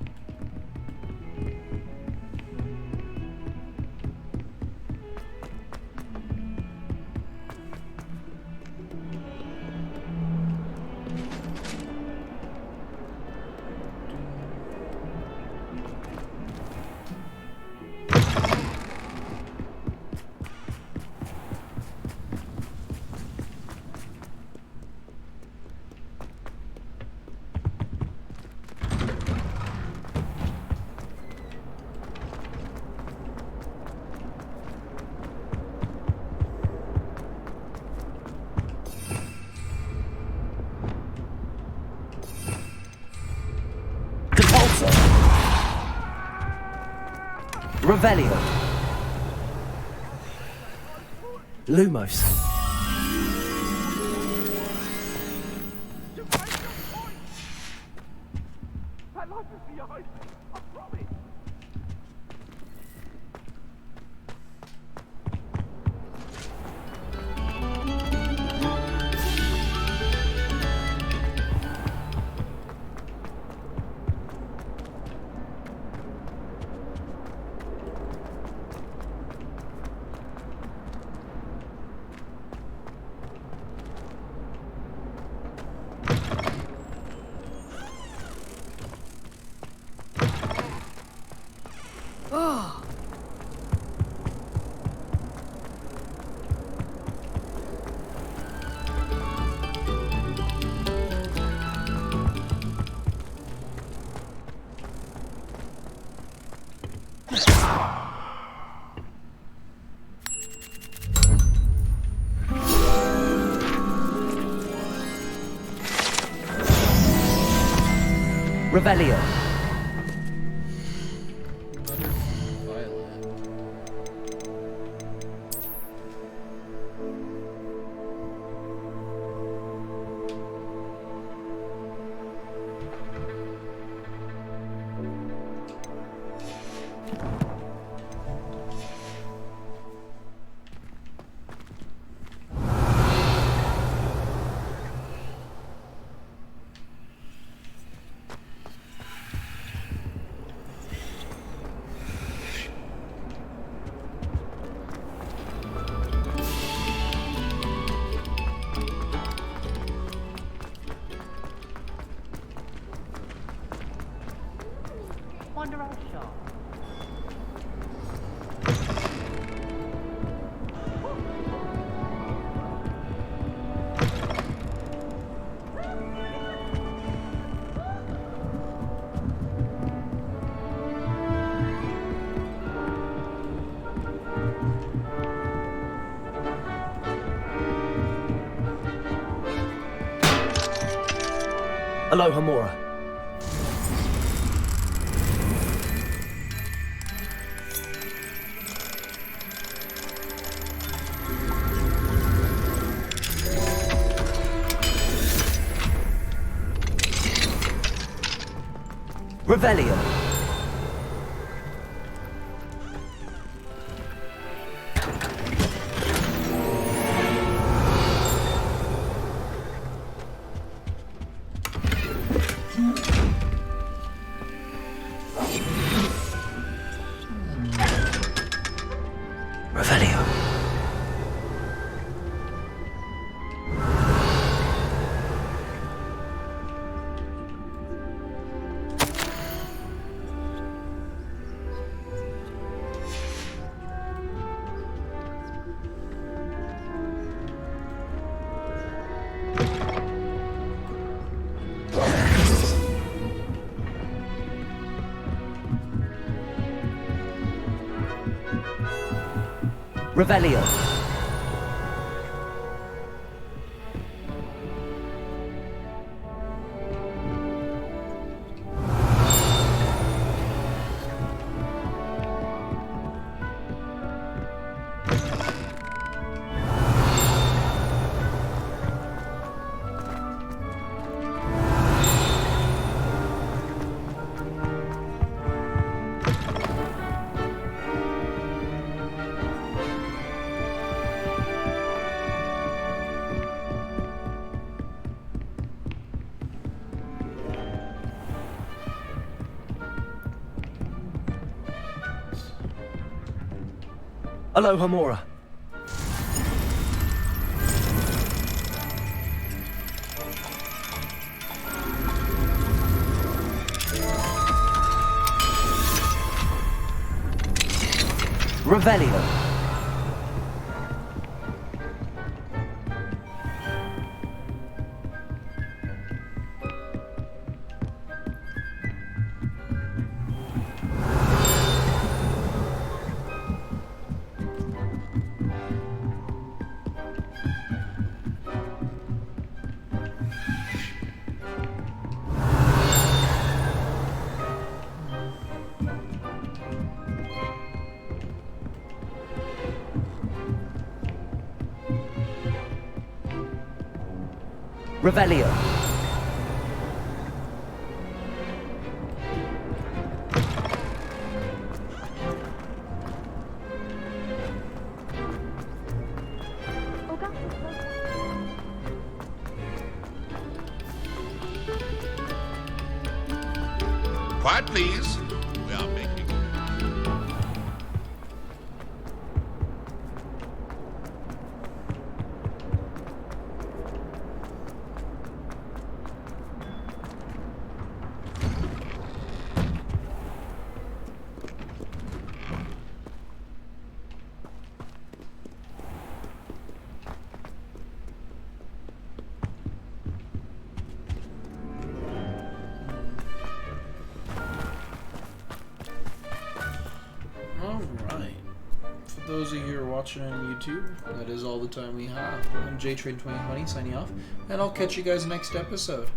Revelio. Lumos. Oh. Revelio. Wonder I'll show. Aloha Mora. Revelio. Revelio. Revelio. Aloha Mora. Revelio. Revelio. Quiet, please. We are making. Alright. For those of you who are watching on YouTube, that is all the time we have. I'm JTrain2020 signing off, and I'll catch you guys next episode.